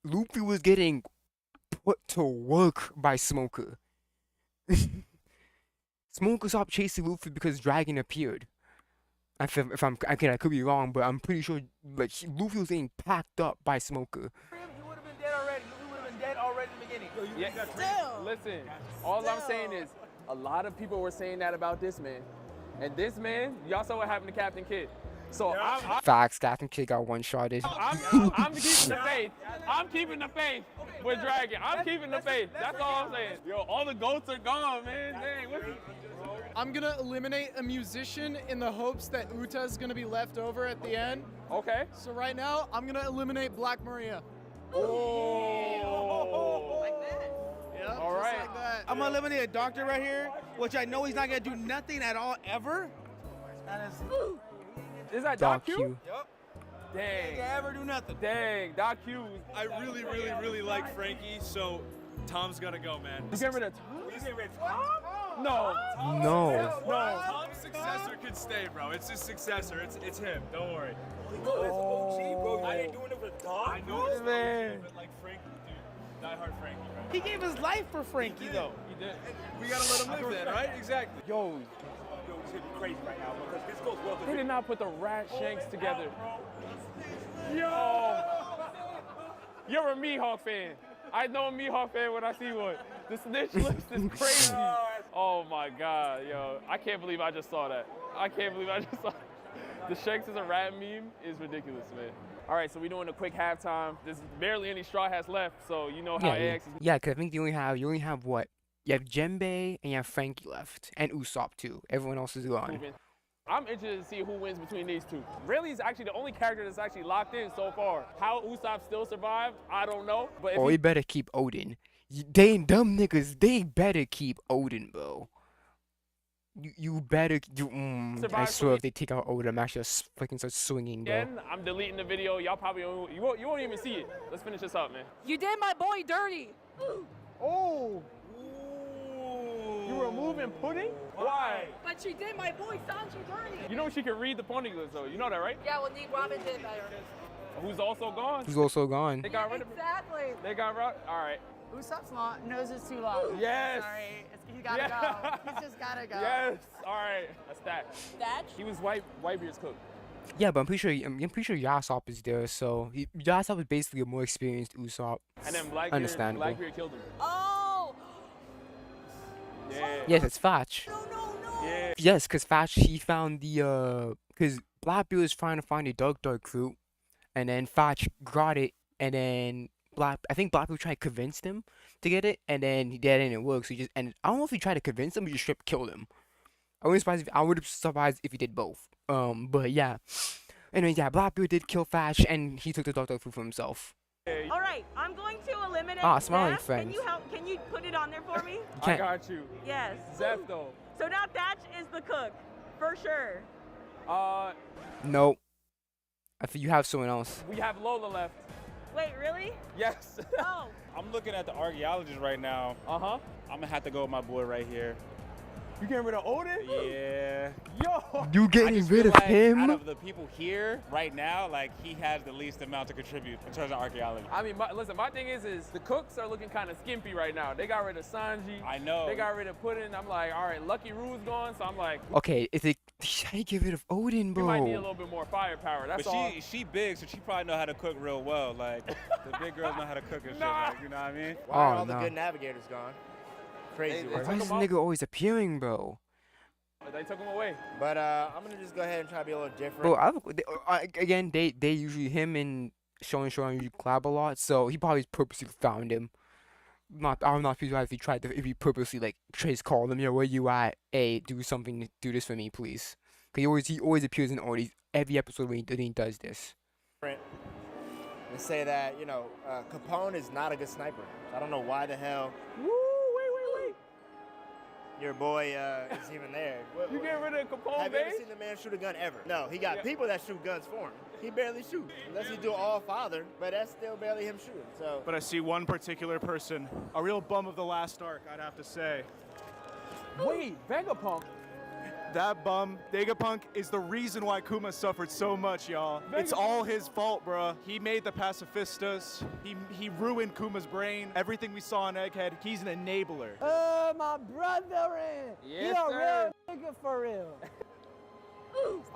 Luffy was getting put to work by Smoker. Smoker stopped chasing Luffy because Dragon appeared. I could be wrong, but I'm pretty sure like Luffy was getting packed up by Smoker. You would have been dead already. You would have been dead already in the beginning. Yeah. Still. Listen, all I'm saying is a lot of people were saying that about this man. And this man, y'all saw what happened to Captain Kidd. So Facts, Captain Kidd got one-shotted. I'm keeping the faith. I'm keeping the faith with Dragon. I'm keeping the faith. That's all I'm saying. Yo, all the goats are gone, man. Dang, what's I'm gonna eliminate a musician in the hopes that Uta's gonna be left over at the end. Okay. So right now, I'm gonna eliminate Black Maria. Oh. Like that. Yep, All right. Like that. I'm gonna eliminate a doctor right here, which I know he's not gonna do nothing at all ever. Is that Doc Doc Q? Q. Yep. Dang. He can ever do nothing. Dang, Doc Q. I really like Frankie, so Tom's gotta go, man. You get rid of Tom? You get rid of Tom? No. No. Tom's successor could stay, bro. It's his successor. It's him. Don't worry. Bro. I ain't doing it for Tom. I know it's man. But like Frankie, dude. Die hard Frankie, right? He gave his life for Frankie, though. He did. We gotta let him live then, right? Exactly. Yo, It's gonna be crazy right now because this goes well. they did not put the rat shanks together. Yo. You're a Mihawk fan. I know a Mihawk fan when I see one. The snitch list is crazy. Oh my God, yo. I can't believe I just saw that. I can't believe I just saw the Shanks is a rat meme is ridiculous, man. All right, so we're doing a quick halftime. There's barely any Straw Hats left, so you know how AX is. Yeah, because I think you only have what? You have Djembe and you have Frankie left, and Usopp too. Everyone else is gone. I'm interested to see who wins between these two. Really, is actually the only character that's actually locked in so far. How Usopp still survived, I don't know. But Or you better keep Odin. They dumb niggas. They better keep Odin, bro. You better. I swear, if they take out Odin, I'm actually fucking start swinging, bro. again, I'm deleting the video. Y'all probably you won't even see it. Let's finish this up, man. You did my boy dirty. Oh. You removing pudding? Why? But she did my boy Sanji dirty. You know she can read the poneglyphs, though. You know that, right? Yeah, well, Nick Robin did better. Who's also gone? Who's also gone? They got rid of Exactly. They got rid. All right. Usopp's long, nose is too long. Yes. Sorry, he gotta go. He's just gotta go. Yes. All right. That's that. That? He was Whitebeard's cook. Yeah, but I'm pretty sure Yasop is there, so Yasop is basically a more experienced Usopp. And then Understandable. Blackbeard killed him. Oh. Yeah. Yes, it's Fatch. Yeah. Yes, because Fatch, he found the, because Blackbeard was trying to find a dark fruit, and then Fatch got it, and then I think Blackbeard tried to convince him to get it, and then that didn't work, so he just, and I don't know if he tried to convince him, or just straight killed him. I would have surprised if he did both. But yeah. Anyway, yeah, Blackbeard did kill Fatch, and he took the dark fruit for himself. All right, I'm going to eliminate Smiling Zeph. friends. Can you put it on there for me? I got you. Yes. Zeph, though. So now Thatch is the cook, for sure. Nope. I think you have someone else. We have Lola left. Wait, really? Yes. Oh. I'm looking at the archaeologist right now. Uh-huh. I'm gonna have to go with my boy right here. You getting rid of Odin? Yeah. Yo. You getting rid of him? Out of the people here right now, like he has the least amount to contribute in terms of archaeology. I mean, listen, my thing is the cooks are looking kind of skimpy right now. They got rid of Sanji. I know. They got rid of Puddin. I'm like, all right, Lucky Rue's gone, so I'm like. Okay, if they get rid of Odin, bro. We might need a little bit more firepower. That's but all. she big, so she probably know how to cook real well. Like the big girls know how to cook and shit. Like, you know what I mean? Why are all the good navigators gone? crazy work. Why is this nigga always appearing, bro? They took him away. But I'm gonna just go ahead and try to be a little different. Bro, again, they usually him and Sean usually collab a lot, so he probably purposely found him. I'm not sure if he purposely like Trace called him, yo, where you at? Hey, do something, do this for me, please. Cause he always appears in every episode when he does this. And say that Capone is not a good sniper. I don't know why the hell. Wait. Your boy is even there. You getting rid of Capone, Have you ever seen the man shoot a gun ever? No, he got people that shoot guns for him. He barely shoots, unless he do all father, but that's still barely him shooting. So. But I see one particular person, a real bum of the last arc, I'd have to say. Wait, Vegapunk. That bum, Vegapunk, is the reason why Kuma suffered so much, y'all. It's all his fault, bruh. He made the pacifistas. He ruined Kuma's brain. Everything we saw in Egghead, he's an enabler. My brethren. Yes, you a sir. real nigga for real.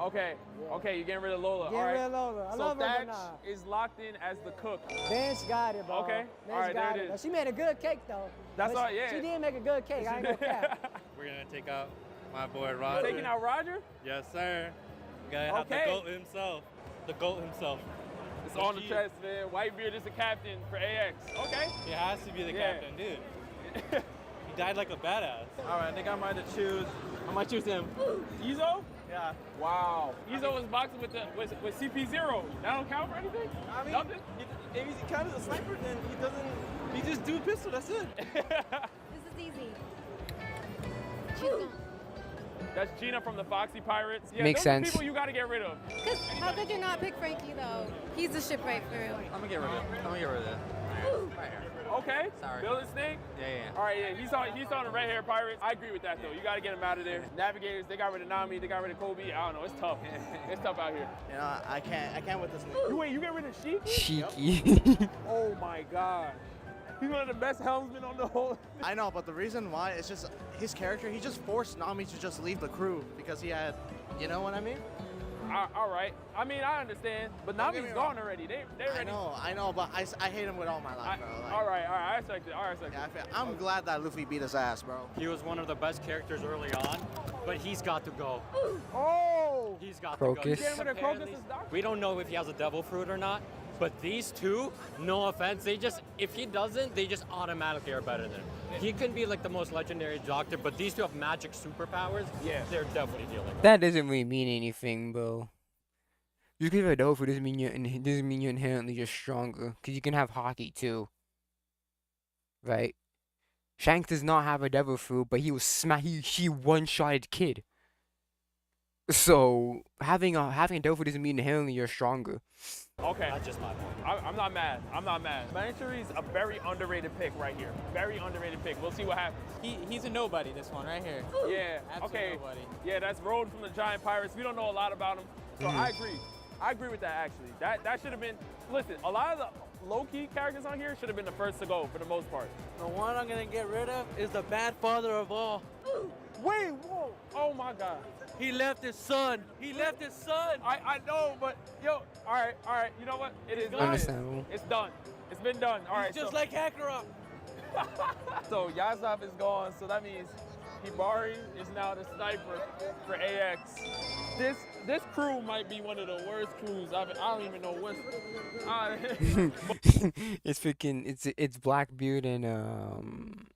Okay, you're getting rid of Lola. Get all right. rid of Lola. I love her, Thatch but nah. is locked in as the cook. Bench got it, bro. Okay, Bench all right, got there it is. She made a good cake, though. That's But all, yeah. She did make a good cake. I ain't gonna cap. We're gonna take out my boy Roger. Taking out Roger? Yes, sir. We gotta have the GOAT himself. The GOAT himself. It's on the chest, man. Whitebeard is the captain for AX. Okay. He has to be the captain, dude. He died like a badass. All right, I think I might have choose. I might choose him. Izo? Yeah. Wow. Izo was boxing with CP0. That don't count for anything? I mean, nothing? if he's kind of a sniper, then he doesn't. He just do pistol. That's it. This is easy. She's gone. That's Gina from the Foxy Pirates. Yeah, Makes those are sense. people you gotta get rid of. Cause how could you not pick Frankie though? He's the shipwright for real. I'm gonna get rid of it. I'm gonna get rid of it. Right here. Okay. Sorry. Building Snake? Yeah. All right, yeah. He's on the Red Hair Pirates. I agree with that, though. You got to get him out of there. Navigators, they got rid of Nami. They got rid of Kobe. I don't know. It's tough. It's tough out here. You know, I can't with this nigga. Wait, you get rid of Sheik? Sheiky. Oh, my God. He's one of the best helmsmen on the whole. I know, but the reason why it's just his character. He just forced Nami to just leave the crew because he had, you know what I mean? All right. I mean, I understand, but Nami's gone already. They already. I know, but I hate him with all my life, bro. Like, all right. I respect it. Yeah, I'm glad that Luffy beat his ass, bro. He was one of the best characters early on, but he's got to go. Oh! He's got Crocus. to go. We don't know if he has a devil fruit or not, but these two, no offense, if he doesn't, they just automatically are better than him. He can be like the most legendary doctor, but these two have magic superpowers. Yeah, they're definitely dealing with. That doesn't really mean anything, bro. Just because you have a devil fruit doesn't mean you're inherently just stronger. Cause you can have hockey too, right? Shanks does not have a devil fruit, but he was he one-shotted Kid. So having a devil fruit doesn't mean inherently you're stronger. Okay. That's just my point. I'm not mad. Manchuri's a very underrated pick right here. Very underrated pick. We'll see what happens. He's a nobody, this one right here. Yeah. Absolute okay. nobody. Yeah, that's Road from the Giant Pirates. We don't know a lot about him, so I agree. I agree with that actually. That should have been. Listen, a lot of the low-key characters on here should have been the first to go for the most part. The one I'm gonna get rid of is the bad father of all. Wait, whoa! Oh my God. He left his son. I know, but yo, all right. You know what? It is done. Understandable. It's done. It's been done. All right. Just like Kakarot. So Yazov is gone. So that means Hibari is now the sniper for AX. This crew might be one of the worst crews. I don't even know what. It's freaking. It's Blackbeard and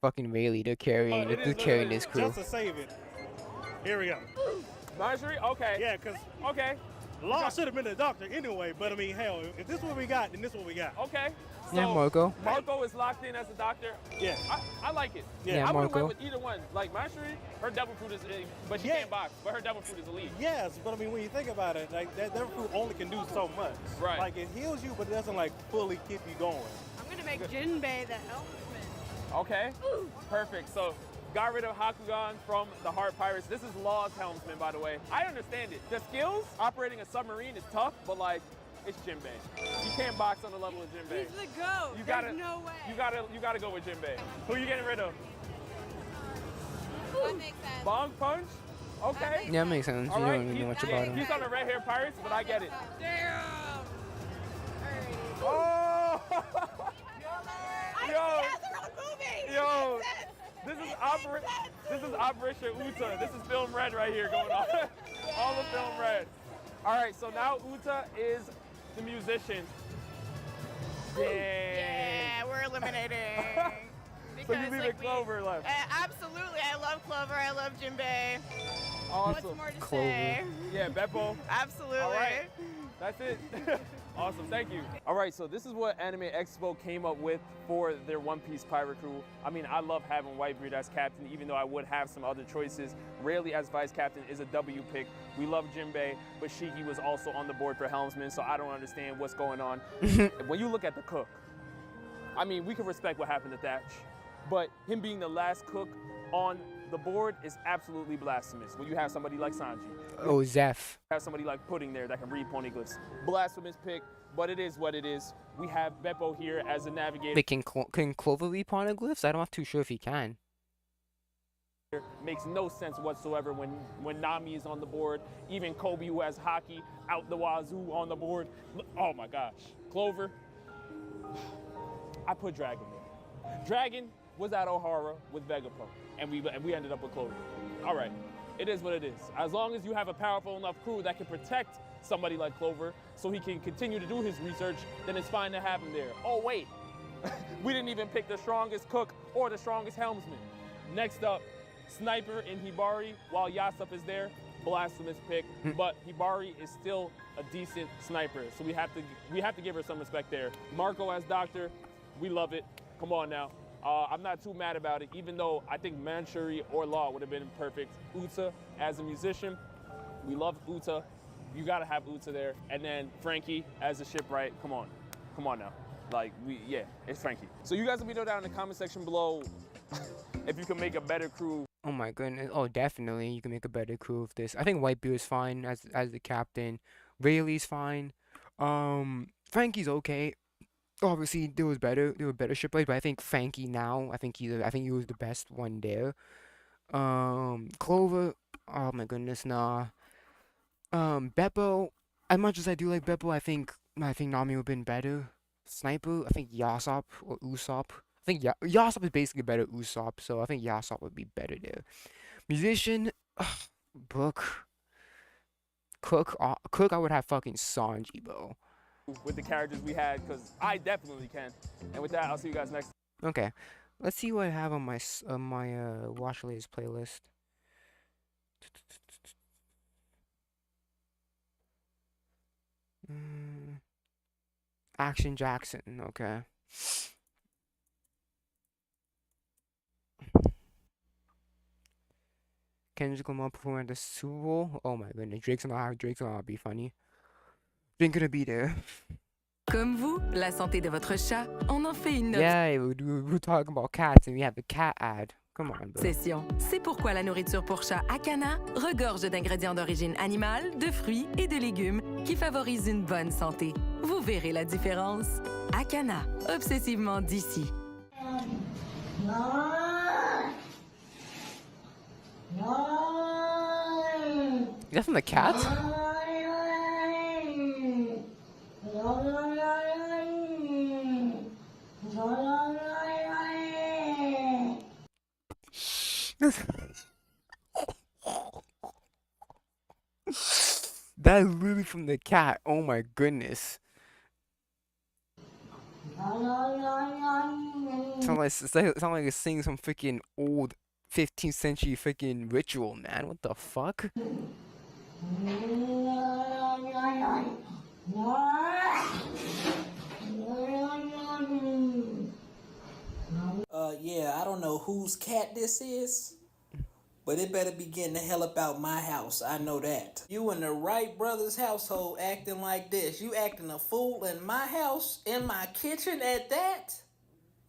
fucking Rayleigh. They're carrying this crew. Just to save it. Here we go. Marjorie? Okay. Yeah, because okay. Law should have been the doctor anyway, but I mean, hell, if this is what we got, then this is what we got. Okay. So Yeah, Marco. Marco is locked in as a doctor. Yeah. I like it. Yeah, I would have Marco. went with either one. Like Marjorie, her devil fruit is, but she can't box. But her devil fruit is elite. Yes, but I mean, when you think about it, like that fruit only can do so much. Right. Like it heals you, but it doesn't like fully keep you going. I'm gonna make Jinbei the helmsman. Okay. Perfect. So got rid of Hakugan from the Heart Pirates. This is Law's helmsman, by the way. I understand it. The skills operating a submarine is tough, but like it's Jinbei. You can't box on the level of Jinbei. He's the GOAT. There's no way. You gotta go with Jinbei. Who you getting rid of? That makes sense. Bong Punch? Okay. Yeah, that makes sense. All You right. don't really know much about him. He's on the Red Hair Pirates, but I get it. Damn. Oh! I Yo. He has their own movie. Yo, Patricia, Uta. This is film red right here going on. All the film red. All right, so now Uta is the musician. Yeah, we're eliminating. So you leaving Clover left. Absolutely, I love Clover. I love Jinbei. Awesome. What's more to say? Yeah, Beppo. Absolutely. All right. That's it. Awesome, thank you. All right, so this is what Anime Expo came up with for their One Piece pirate crew. I mean, I love having Whitebeard as captain, even though I would have some other choices. Rarely as vice captain is a W pick. We love Jinbei, but Shiki was also on the board for helmsman, so I don't understand what's going on. When you look at the cook, I mean, we can respect what happened to Thatch, but him being the last cook on the board is absolutely blasphemous. When you have somebody like Sanji. Oh, Zeph. Have somebody like Pudding there that can read poneglyphs. Blasphemous pick, but it is what it is. We have Beppo here as a navigator. Wait, can Clover read poneglyphs? I'm not too sure if he can. Makes no sense whatsoever when Nami is on the board. Even Kobe, who has hockey out the wazoo on the board. Oh my gosh. Clover, I put Dragon there. Dragon was at O'Hara with Vegapunk, and we ended up with Clover. All right, it is what it is. As long as you have a powerful enough crew that can protect somebody like Clover so he can continue to do his research, then it's fine to have him there. Oh wait, we didn't even pick the strongest cook or the strongest helmsman. Next up, Sniper in Hibari while Yasop is there. Blasphemous pick, but Hibari is still a decent sniper, so we have to give her some respect there. Marco as Doctor, we love it. Come on now. I'm not too mad about it, even though I think Manchuri or Law would have been perfect. Uta as a musician, we love Uta. You gotta have Uta there. And then Frankie as a shipwright. Come on now. Like, it's Frankie. So you guys let me know down in the comment section below if you can make a better crew. Oh my goodness. Oh, definitely. You can make a better crew of this. I think Whitebeard is fine as the captain. Rayleigh's fine. Frankie's okay. Obviously, there were better shipwrights, but I think Frankie now, I think he was the best one there. Clover, oh my goodness, nah. Beppo, as much as I do like Beppo, I think Nami would have been better. Sniper, I think Yasop or Usopp. I think Yasop is basically better Usopp, so I think Yasop would be better there. Musician, Book, Cook, I would have fucking Sanji, bro. With the characters we had, because I definitely can. And with that, I'll see you guys next. Okay, let's see what I have on my watch latest playlist. Action Jackson, okay. Kendrick Lamar performing at the Super Bowl. Oh my goodness, Drake's gonna be funny. Drake's gonna be there. Comme vous, la santé de votre chat, on en fait une Yeah, we're talking about cats and we have the cat ad. Come on, bro. obsession. C'est pourquoi la nourriture pour chat Akana regorge d'ingrédients d'origine animale, de fruits et de légumes qui favorisent une bonne santé. Vous verrez la différence. Akana, obsessivement d'ici. Is that from the cat? That's really from the cat. Oh my goodness. Sound like it's singing some freaking old 15th century freaking ritual, man. What the fuck? Yeah, I don't know whose cat this is, but it better be getting the hell up out my house. I know that. You in the Wright brothers' household acting like this. You acting a fool in my house, in my kitchen at that.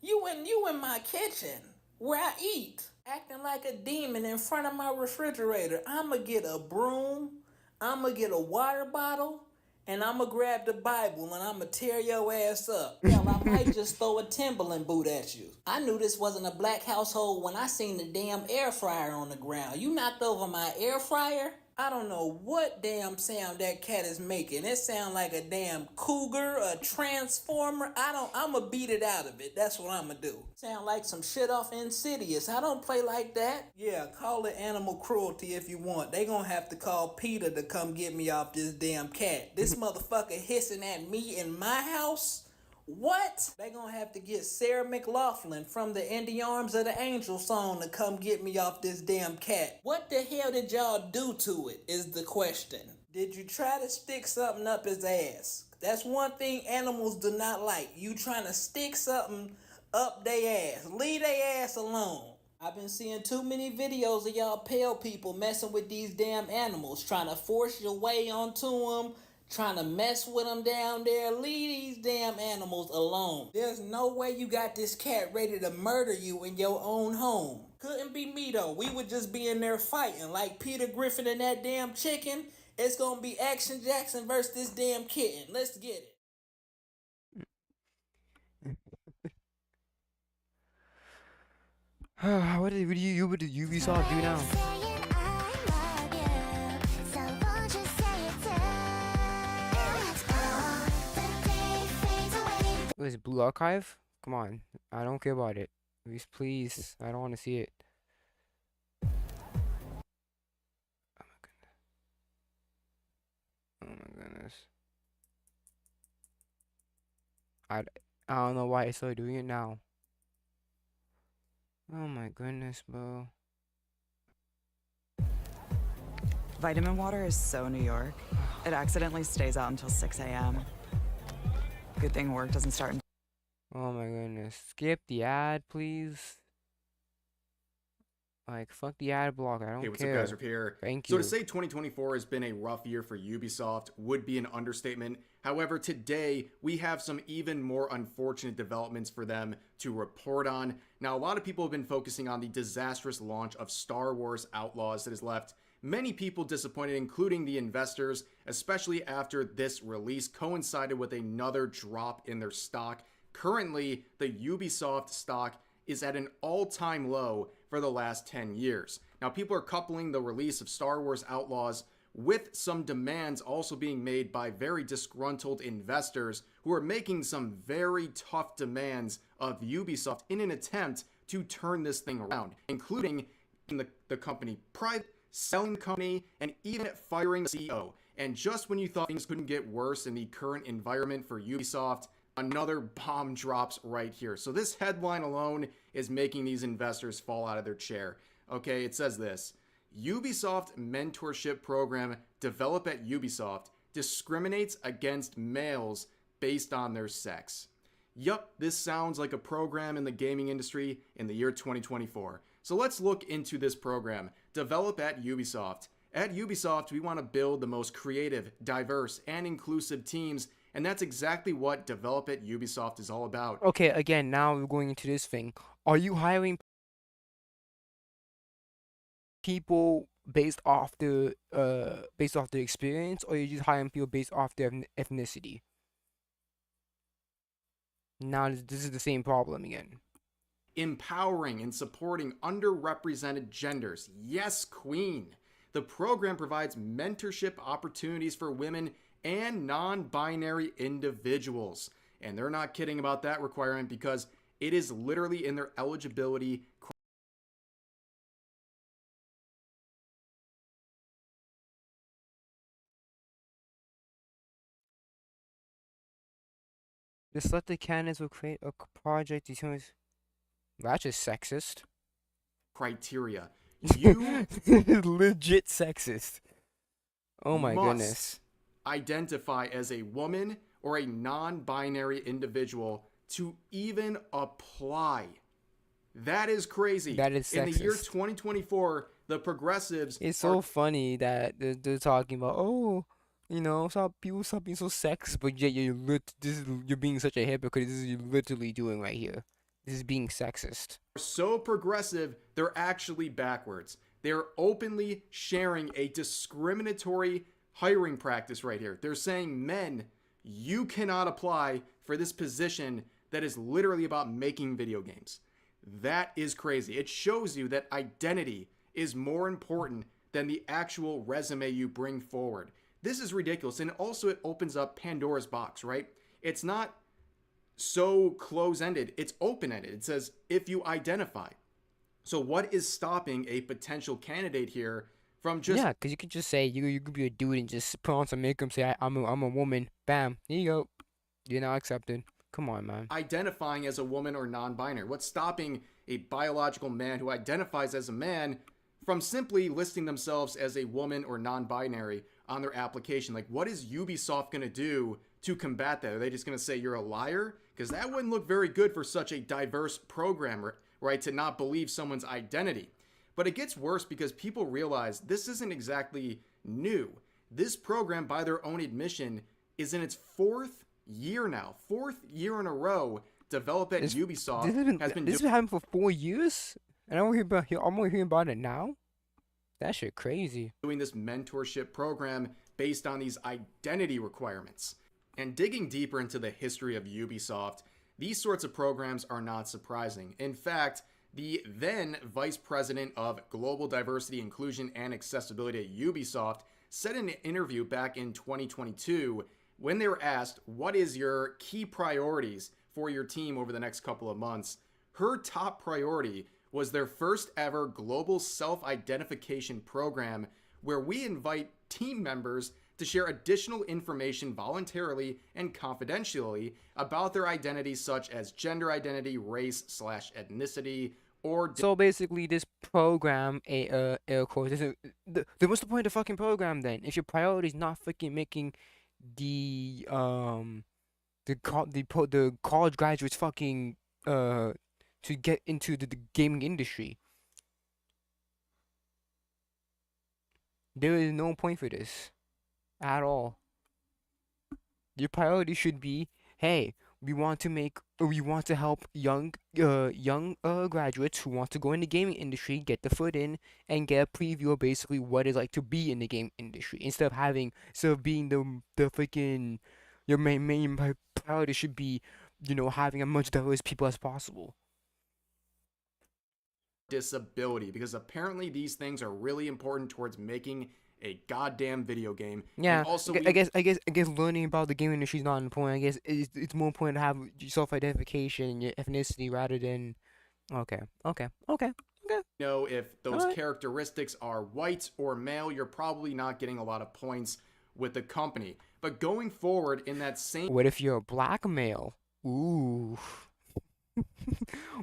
You in my kitchen where I eat, acting like a demon in front of my refrigerator. I'ma get a broom, I'ma get a water bottle, and I'ma grab the Bible and I'ma tear your ass up. Hell, I might just throw a Timberland boot at you. I knew this wasn't a black household when I seen the damn air fryer on the ground. You knocked over my air fryer? I don't know what damn sound that cat is making. It sound like a damn cougar, a transformer. I'ma beat it out of it. That's what I'ma do. Sound like some shit off Insidious. I don't play like that. Yeah, call it animal cruelty if you want. They gonna have to call Peter to come get me off this damn cat. This motherfucker hissing at me in my house? What? They gonna have to get Sarah McLaughlin from the In the Arms of the Angel song to come get me off this damn cat. What the hell did y'all do to it is the question. Did you try to stick something up his ass? That's one thing animals do not like. You trying to stick something up their ass. Leave their ass alone. I've been seeing too many videos of y'all pale people messing with these damn animals, trying to force your way onto them, trying to mess with them down there. Leave these damn animals alone. There's no way you got this cat ready to murder you in your own home. Couldn't be me though. We would just be in there fighting like Peter Griffin and that damn chicken. It's gonna be Action Jackson versus this damn kitten. Let's get it. What did Ubisoft do now? Was it Blue Archive? Come on, I don't care about it. Please, I don't want to see it. Oh my goodness. I don't know why I started doing it now. Oh my goodness, bro. Vitamin water is so New York. It accidentally stays out until 6 a.m. Good thing work doesn't start. Oh my goodness. Skip the ad, please. Like, fuck the ad block. I don't care. Hey, what's up, guys? Rip here. Thank So you. to say 2024 has been a rough year for Ubisoft would be an understatement. However, today we have some even more unfortunate developments for them to report on. Now, a lot of people have been focusing on the disastrous launch of Star Wars Outlaws that has left many people disappointed, including the investors, especially after this release coincided with another drop in their stock. Currently, the Ubisoft stock is at an all-time low for the last 10 years. Now, people are coupling the release of Star Wars Outlaws with some demands also being made by very disgruntled investors who are making some very tough demands of Ubisoft in an attempt to turn this thing around, including the company private, selling the company, and even firing the CEO. And just when you thought things couldn't get worse in the current environment for Ubisoft, another bomb drops right here. So this headline alone is making these investors fall out of their chair. Okay, it says this: Ubisoft mentorship program developed at Ubisoft discriminates against males based on their sex. Yup, this sounds like a program in the gaming industry in the year 2024. So let's look into this program. Develop at Ubisoft. At Ubisoft, we want to build the most creative, diverse, and inclusive teams, and that's exactly what Develop at Ubisoft is all about. Okay, again, now we're going into this thing. Are you hiring people based off the experience, or are you just hiring people based off their ethnicity? Now this is the same problem again. Empowering and supporting underrepresented genders. Yes, queen. The program provides mentorship opportunities for women and non-binary individuals. And they're not kidding about that requirement because it is literally in their eligibility. The selected candidates will create a project determines. That's just sexist. Criteria. You legit sexist. Oh my must goodness. identify as a woman or a non-binary individual to even apply. That is crazy. That is in the year sexist. 2024, the progressives It's so funny that they're talking about, oh, you know, stop being so sexist, but yet you're being such a hypocrite. This is you're literally doing right here. This is being sexist. So progressive, they're actually backwards. They're openly sharing a discriminatory hiring practice right here. They're saying, men, you cannot apply for this position that is literally about making video games. That is crazy. It shows you that identity is more important than the actual resume you bring forward. This is ridiculous. And also it opens up Pandora's box, right? It's not so close-ended. It's open-ended. It says, if you identify. So what is stopping a potential candidate here from just... Yeah, because you could just say, you could be a dude and just put on some makeup, say, I'm a woman. Bam. Here you go. You're not accepted. Come on, man. identifying as a woman or non-binary? What's stopping a biological man who identifies as a man from simply listing themselves as a woman or non-binary on their application? Like, what is Ubisoft going to do to combat that? Are they just going to say you're a liar? Because that wouldn't look very good for such a diverse programmer, right, to not believe someone's identity. But it gets worse because people realize this isn't exactly new. This program, by their own admission, is in its fourth year now. Fourth year in a row developed at Ubisoft. This has been happening for 4 years? And I'm only hearing about it now? That shit crazy. Doing this mentorship program based on these identity requirements. And digging deeper into the history of Ubisoft, these sorts of programs are not surprising. In fact, the then Vice President of Global Diversity, Inclusion, and Accessibility at Ubisoft said in an interview back in 2022, when they were asked, what is your key priorities for your team over the next couple of months, her top priority was their first ever global self-identification program where we invite team members to share additional information voluntarily and confidentially about their identities such as gender identity, race/ethnicity, or... So basically this program, of course, then what's the point of the fucking program then? If your priority is not fucking making the college graduates fucking to get into the gaming industry. There is no point for this at all. Your priority should be, hey, we want to help young graduates who want to go in the gaming industry get the foot in and get a preview of basically what it's like to be in the game industry instead of being the freaking your main priority should be, having as much diverse people as possible. Disability, because apparently these things are really important towards making a goddamn video game. Yeah, and also I guess learning about the game industry is not important. I guess it's more important to have self-identification and your ethnicity rather than. Okay. If those characteristics are white or male, you're probably not getting a lot of points with the company. But going forward in that same... What if you're a black male? Ooh.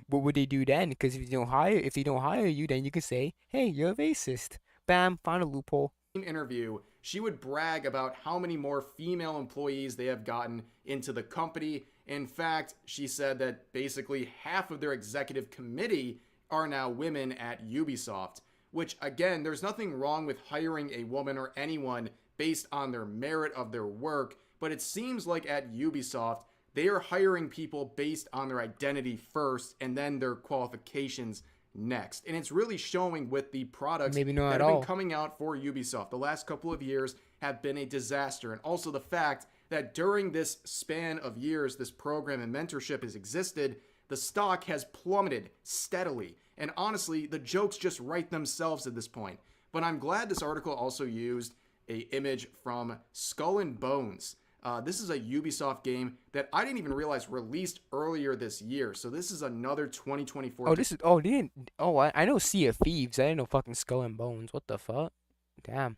What would they do then? Because if they don't hire you, then you can say, hey, you're a racist. Bam, find a loophole. Interview, she would brag about how many more female employees they have gotten into the company. In fact, she said that basically half of their executive committee are now women at Ubisoft, which again, there's nothing wrong with hiring a woman or anyone based on their merit of their work, but it seems like at Ubisoft, they are hiring people based on their identity first and then their qualifications next. And it's really showing with the products that have been coming out for Ubisoft. The last couple of years have been a disaster. And also the fact that during this span of years, this program and mentorship has existed, the stock has plummeted steadily. And honestly, the jokes just write themselves at this point. But I'm glad this article also used an image from Skull and Bones. This is a Ubisoft game that I didn't even realize released earlier this year. So this is another 2024. I know Sea of Thieves. I didn't know fucking Skull and Bones. What the fuck? Damn.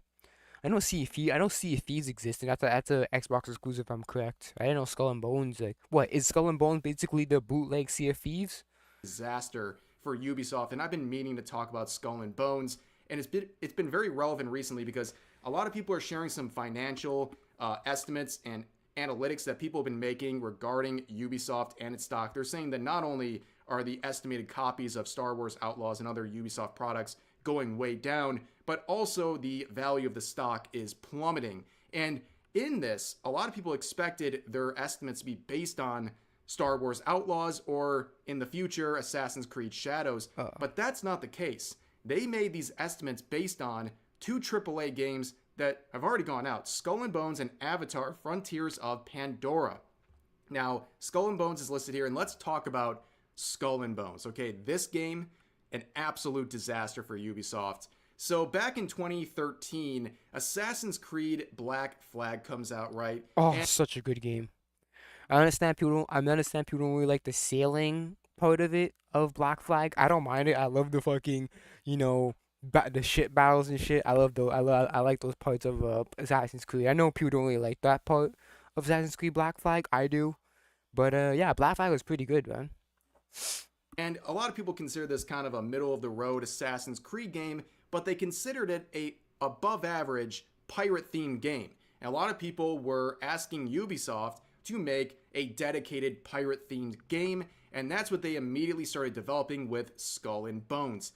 I know Sea of Thieves existed. That's a Xbox exclusive if I'm correct. I didn't know Skull and Bones. Like, what is Skull and Bones basically the bootleg Sea of Thieves? Disaster for Ubisoft, and I've been meaning to talk about Skull and Bones, and it's been very relevant recently because a lot of people are sharing some financial estimates and analytics that people have been making regarding Ubisoft and its stock. They're saying that not only are the estimated copies of Star Wars Outlaws and other Ubisoft products going way down, but also the value of the stock is plummeting. And in this, a lot of people expected their estimates to be based on Star Wars Outlaws or, in the future, Assassin's Creed Shadows. But that's not the case. They made these estimates based on two AAA games that have already gone out, Skull and Bones and Avatar: Frontiers of Pandora. Now, Skull and Bones is listed here, and let's talk about Skull and Bones. Okay, this game, an absolute disaster for Ubisoft. So back in 2013, Assassin's Creed Black Flag comes out, right? Oh, such a good game. I understand people don't really like the sailing part of it of Black Flag. I don't mind it. I love the fucking, the ship battles and shit. I like those parts of Assassin's Creed. I know people don't really like that part of Assassin's Creed Black Flag. I do. But yeah, Black Flag was pretty good, man. And a lot of people consider this kind of a middle-of-the-road Assassin's Creed game, but they considered it a above-average pirate-themed game. And a lot of people were asking Ubisoft to make a dedicated pirate-themed game, and that's what they immediately started developing with Skull and Bones.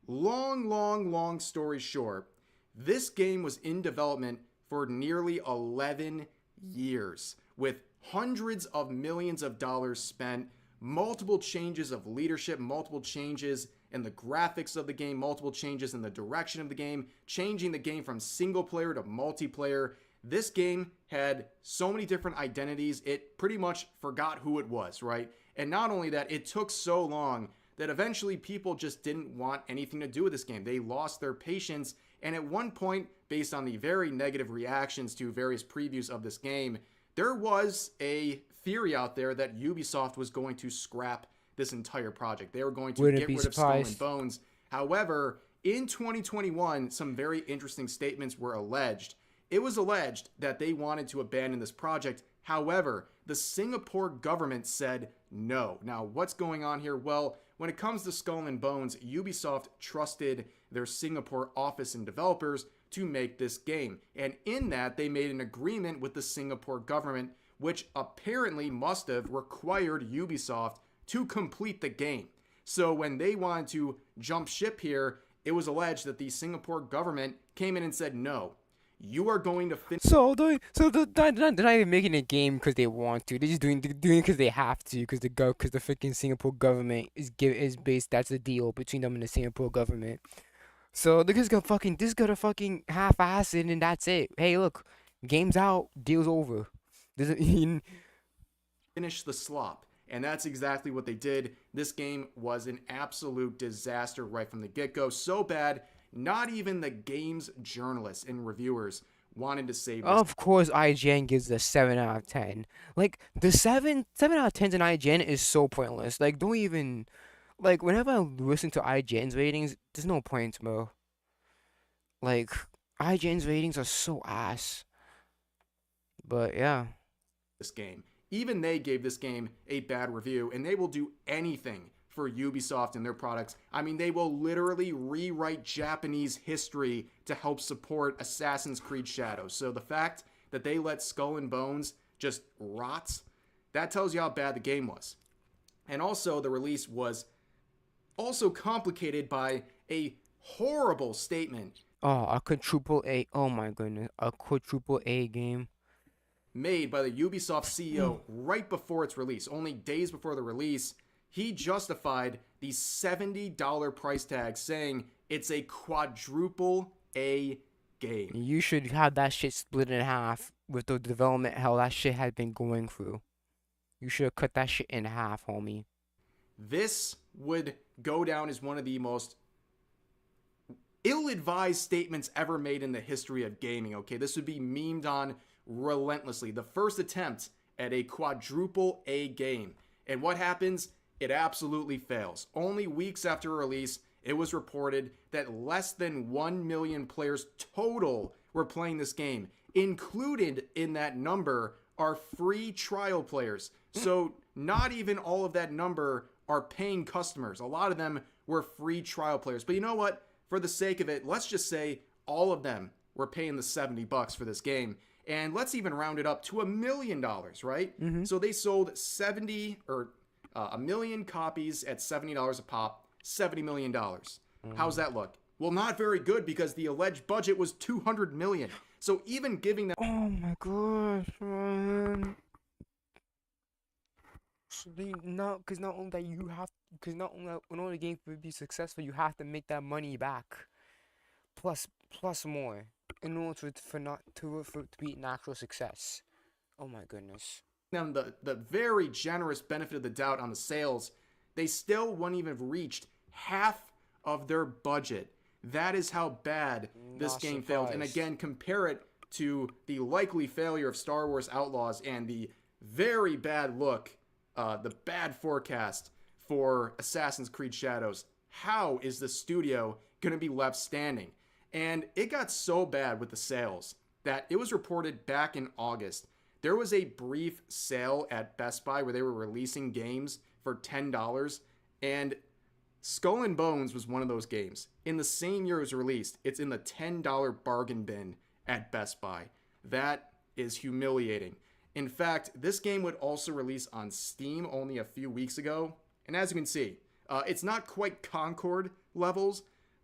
Long story short, this game was in development for nearly 11 years, with hundreds of millions of dollars spent, multiple changes of leadership, multiple changes in the graphics of the game, multiple changes in the direction of the game, changing the game from single player to multiplayer. This game had so many different identities, it pretty much forgot who it was, right? And not only that, it took so long that eventually people just didn't want anything to do with this game. They lost their patience, and at one point, based on the very negative reactions to various previews of this game, there was a theory out there that Ubisoft was going to scrap this entire project. They were going to get rid of Skull and Bones. However, in 2021, some very interesting statements were alleged. It was alleged that they wanted to abandon this project. However, the Singapore government said no. Now, what's going on here? Well, when it comes to Skull and Bones, Ubisoft trusted their Singapore office and developers to make this game. And in that, they made an agreement with the Singapore government, which apparently must have required Ubisoft to complete the game. So when they wanted to jump ship here, it was alleged that the Singapore government came in and said, no, you are going to finish. So they're not even making a game because they want to. They're just doing it because they have to. Because the freaking Singapore government is based. That's the deal between them and the Singapore government. So they're just gonna fucking half-ass it and that's it. Hey, look, game's out, deal's over. Finish the slop. And that's exactly what they did. This game was an absolute disaster right from the get-go. So bad, not even the game's journalists and reviewers wanted to save this. Of course, IGN gives it a 7 out of 10. Like, the 7 out of 10s in IGN is so pointless. Like, don't even... Like, whenever I listen to IGN's ratings, there's no point, bro. Like, IGN's ratings are so ass. But, yeah. This game. Even they gave this game a bad review, and they will do anything for Ubisoft and their products. I mean, they will literally rewrite Japanese history to help support Assassin's Creed Shadows. So the fact that they let Skull and Bones just rot, that tells you how bad the game was. And also, the release was also complicated by a horrible statement. Oh, a quadruple A. Oh my goodness. A quadruple A game. Made by the Ubisoft CEO right before its release, only days before the release. He justified the $70 price tag, saying it's a quadruple A game. You should have that shit split in half with the development hell that shit had been going through. You should have cut that shit in half, homie. This would go down as one of the most ill-advised statements ever made in the history of gaming, okay? This would be memed on relentlessly. The first attempt at a quadruple A game. And what happens? It absolutely fails. Only weeks after release, it was reported that less than 1 million players total were playing this game. Included in that number are free trial players. So not even all of that number are paying customers. A lot of them were free trial players. But you know what? For the sake of it, let's just say all of them were paying the $70 for this game. And let's even round it up to $1 million, right? Mm-hmm. So they sold 1 million copies at $70 a pop, $70 million. How's that look? Well, not very good because the alleged budget was $200 million. So even giving them... Oh my gosh, man. So because not only that you have, because not only in order the game to be successful, you have to make that money back, plus more, in order to be an actual success. Oh my goodness. Them the very generous benefit of the doubt on the sales, they still wouldn't even have reached half of their budget. That is how bad this Not game failed. And surprised. again, compare it to the likely failure of Star Wars Outlaws and the very bad look, the bad forecast for Assassin's Creed Shadows. How is the studio going to be left standing? And it got so bad with the sales that it was reported back in August. There was a brief sale at Best Buy where they were releasing games for $10, and Skull and Bones was one of those games. In the same year it was released, it's in the $10 bargain bin at Best Buy. That is humiliating. In fact, this game would also release on Steam only a few weeks ago, and as you can see, it's not quite Concord levels,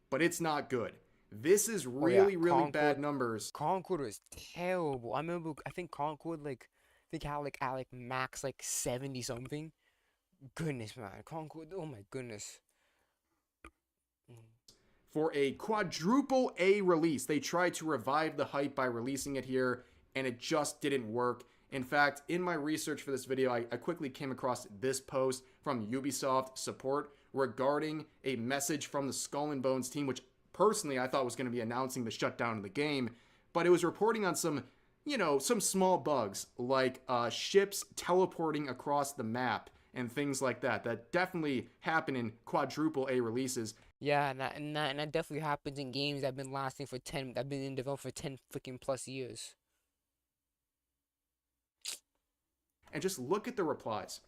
but it's not good. This is really bad numbers. Concord was terrible. I think Concord had like max like 70 something. Goodness, man. Concord, oh my goodness. For a quadruple A release, they tried to revive the hype by releasing it here, and it just didn't work. In fact, in my research for this video, I quickly came across this post from Ubisoft support regarding a message from the Skull and Bones team, which personally I thought was going to be announcing the shutdown of the game, but it was reporting on some, some small bugs like ships teleporting across the map and things like that. That definitely happen in quadruple A releases. Yeah, and that definitely happens in games that have been in development for 10 freaking plus years. And just look at the replies.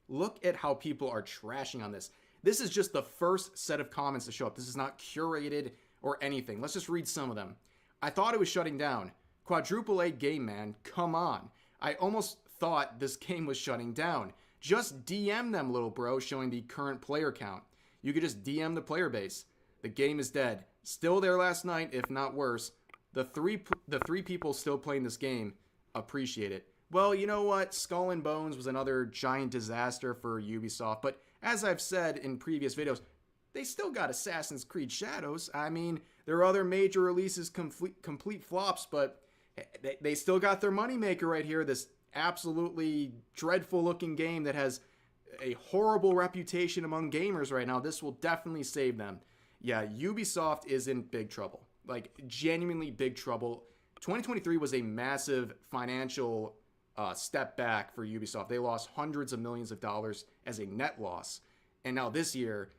Look at how people are trashing on this. This is just the first set of comments to show up. This is not curated or anything. Let's just read some of them. I thought it was shutting down. Quadruple A game, man. Come on. I almost thought this game was shutting down. Just DM them, little bro, showing the current player count. You could just DM the player base. The game is dead. Still there last night, if not worse. The three people still playing this game appreciate it. Well, you know what? Skull and Bones was another giant disaster for Ubisoft, but as I've said in previous videos, they still got Assassin's Creed Shadows. I mean, their other major releases complete flops, but they still got their moneymaker right here, this absolutely dreadful looking game that has a horrible reputation among gamers right now. This will definitely save them. Yeah, Ubisoft is in big trouble, like genuinely big trouble. 2023 was a massive financial step back for Ubisoft. They lost hundreds of millions of dollars as a net loss. And now this year,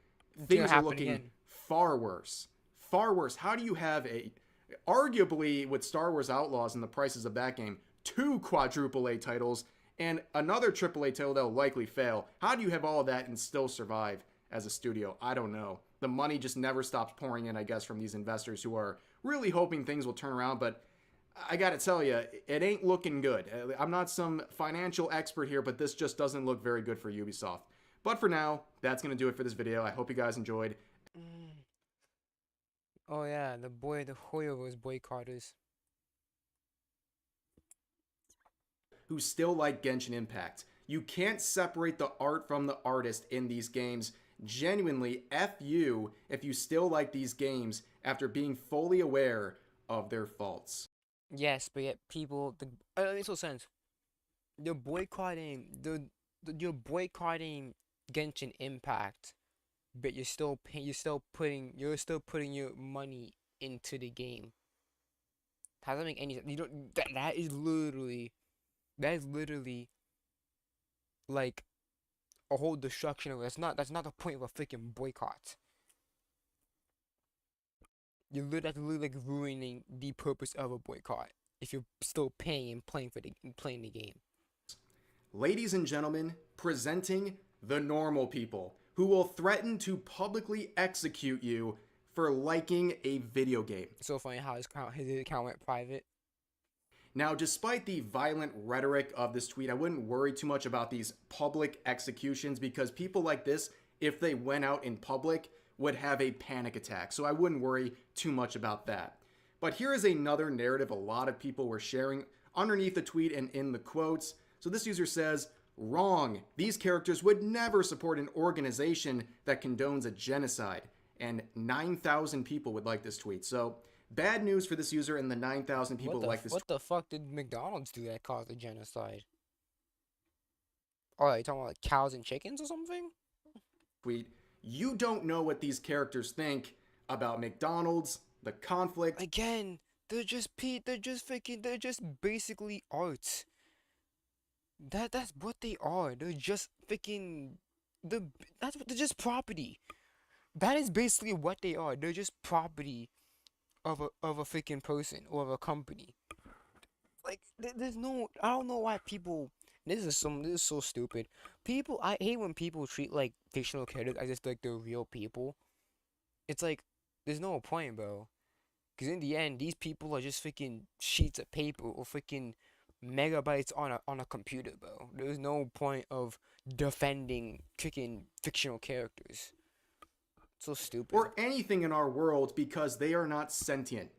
things are looking far worse. Far worse. How do you have arguably with Star Wars Outlaws and the prices of that game, 2 quadruple A titles and another triple A title that will likely fail? How do you have all of that and still survive as a studio? I don't know. The money just never stops pouring in, I guess, from these investors who are really hoping things will turn around, but I gotta tell you, it ain't looking good. I'm not some financial expert here, but this just doesn't look very good for Ubisoft. But for now, that's gonna do it for this video. I hope you guys enjoyed. Oh yeah, the Hoyos boycotters. Who still like Genshin Impact. You can't separate the art from the artist in these games. Genuinely, F you if you still like these games after being fully aware of their faults. Yes, but yet people, it makes no sense. You're boycotting Genshin Impact, but you're still putting your money into the game. How does that make any sense? You don't. That is literally like a whole destruction of it. That's not the point of a freaking boycott. That's literally like ruining the purpose of a boycott if you're still paying and playing the game. Ladies and gentlemen, presenting the normal people who will threaten to publicly execute you for liking a video game. It's so funny how his account went private. Now, despite the violent rhetoric of this tweet, I wouldn't worry too much about these public executions because people like this, if they went out in public, would have a panic attack. So I wouldn't worry too much about that. But here is another narrative a lot of people were sharing underneath the tweet and in the quotes. So this user says, wrong. These characters would never support an organization that condones a genocide. And 9,000 people would like this tweet. So bad news for this user and the 9,000 people who like this tweet. What the fuck did McDonald's do that caused a genocide? Oh, you talking about like cows and chickens or something? Tweet. You don't know what these characters think. about McDonald's, the conflict. Again, they're just basically art. That's what they are. They're just freaking they're just property. That is basically what they are. They're just property of a freaking person or of a company. Like there's no, I don't know why people, this is so stupid. People, I hate when people treat like fictional characters as if like they're real people. It's like there's no point, bro. Because in the end, these people are just freaking sheets of paper or freaking megabytes on a computer, bro. There's no point of defending freaking fictional characters. So stupid. Or anything in our world, because they are not sentient.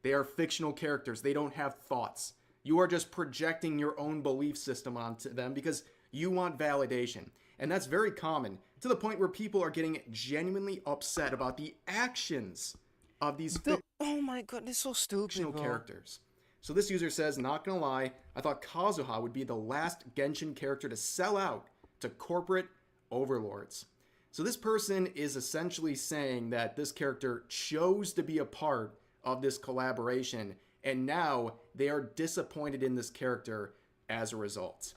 They are fictional characters. They don't have thoughts. You are just projecting your own belief system onto them because you want validation. And that's very common, to the point where people are getting genuinely upset about the actions of these oh my god, this is so stupid, fictional bro. characters. So this user says, not gonna lie, I thought Kazuha would be the last Genshin character to sell out to corporate overlords. So this person is essentially saying that this character chose to be a part of this collaboration, and now they are disappointed in this character as a result.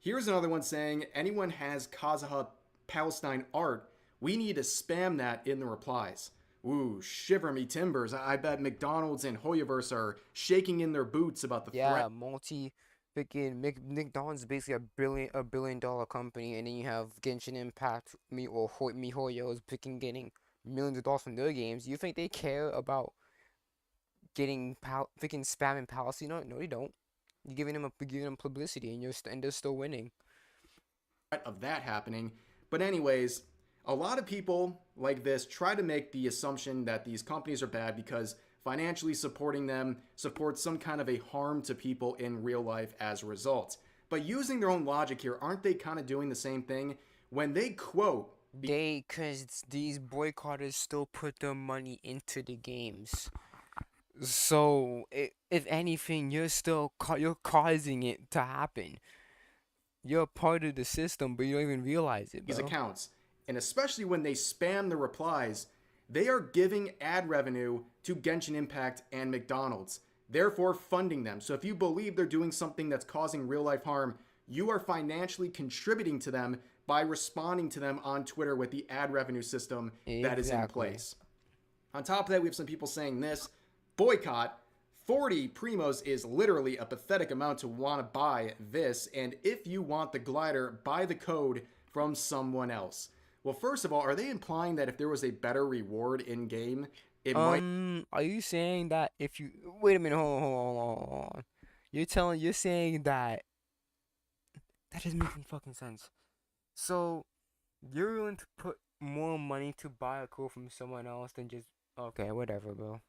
Here's another one saying, anyone has Kazuha Palestine art, we need to spam that in the replies. Ooh, shiver me timbers. I bet McDonald's and Hoyoverse are shaking in their boots about the threat. Freaking McDonald's is basically a billion dollar company, and then you have Genshin Impact, MiHoYo is getting millions of dollars from their games. You think they care about getting freaking spamming Palestine? No, they don't. You're giving them publicity, and they're still winning. Of that happening, but anyways, a lot of people like this try to make the assumption that these companies are bad because financially supporting them supports some kind of a harm to people in real life as a result. But using their own logic here, aren't they kind of doing the same thing? When they quote... Because these boycotters still put their money into the games. So, if anything, you're causing it to happen. You're part of the system, but you don't even realize it, bro. These accounts, and especially when they spam the replies, they are giving ad revenue to Genshin Impact and McDonald's, therefore funding them. So if you believe they're doing something that's causing real life harm, you are financially contributing to them by responding to them on Twitter with the ad revenue system that is in place. On top of that, we have some people saying this, boycott, 40 primos is literally a pathetic amount to want to buy this, and if you want the glider, buy the code from someone else. Well, first of all, are they implying that if there was a better reward in-game, it might... Are you saying that if you... Wait a minute, hold on. You're saying that... That doesn't make any fucking sense. So, you're willing to put more money to buy a code from someone else than just... Okay, whatever, bro.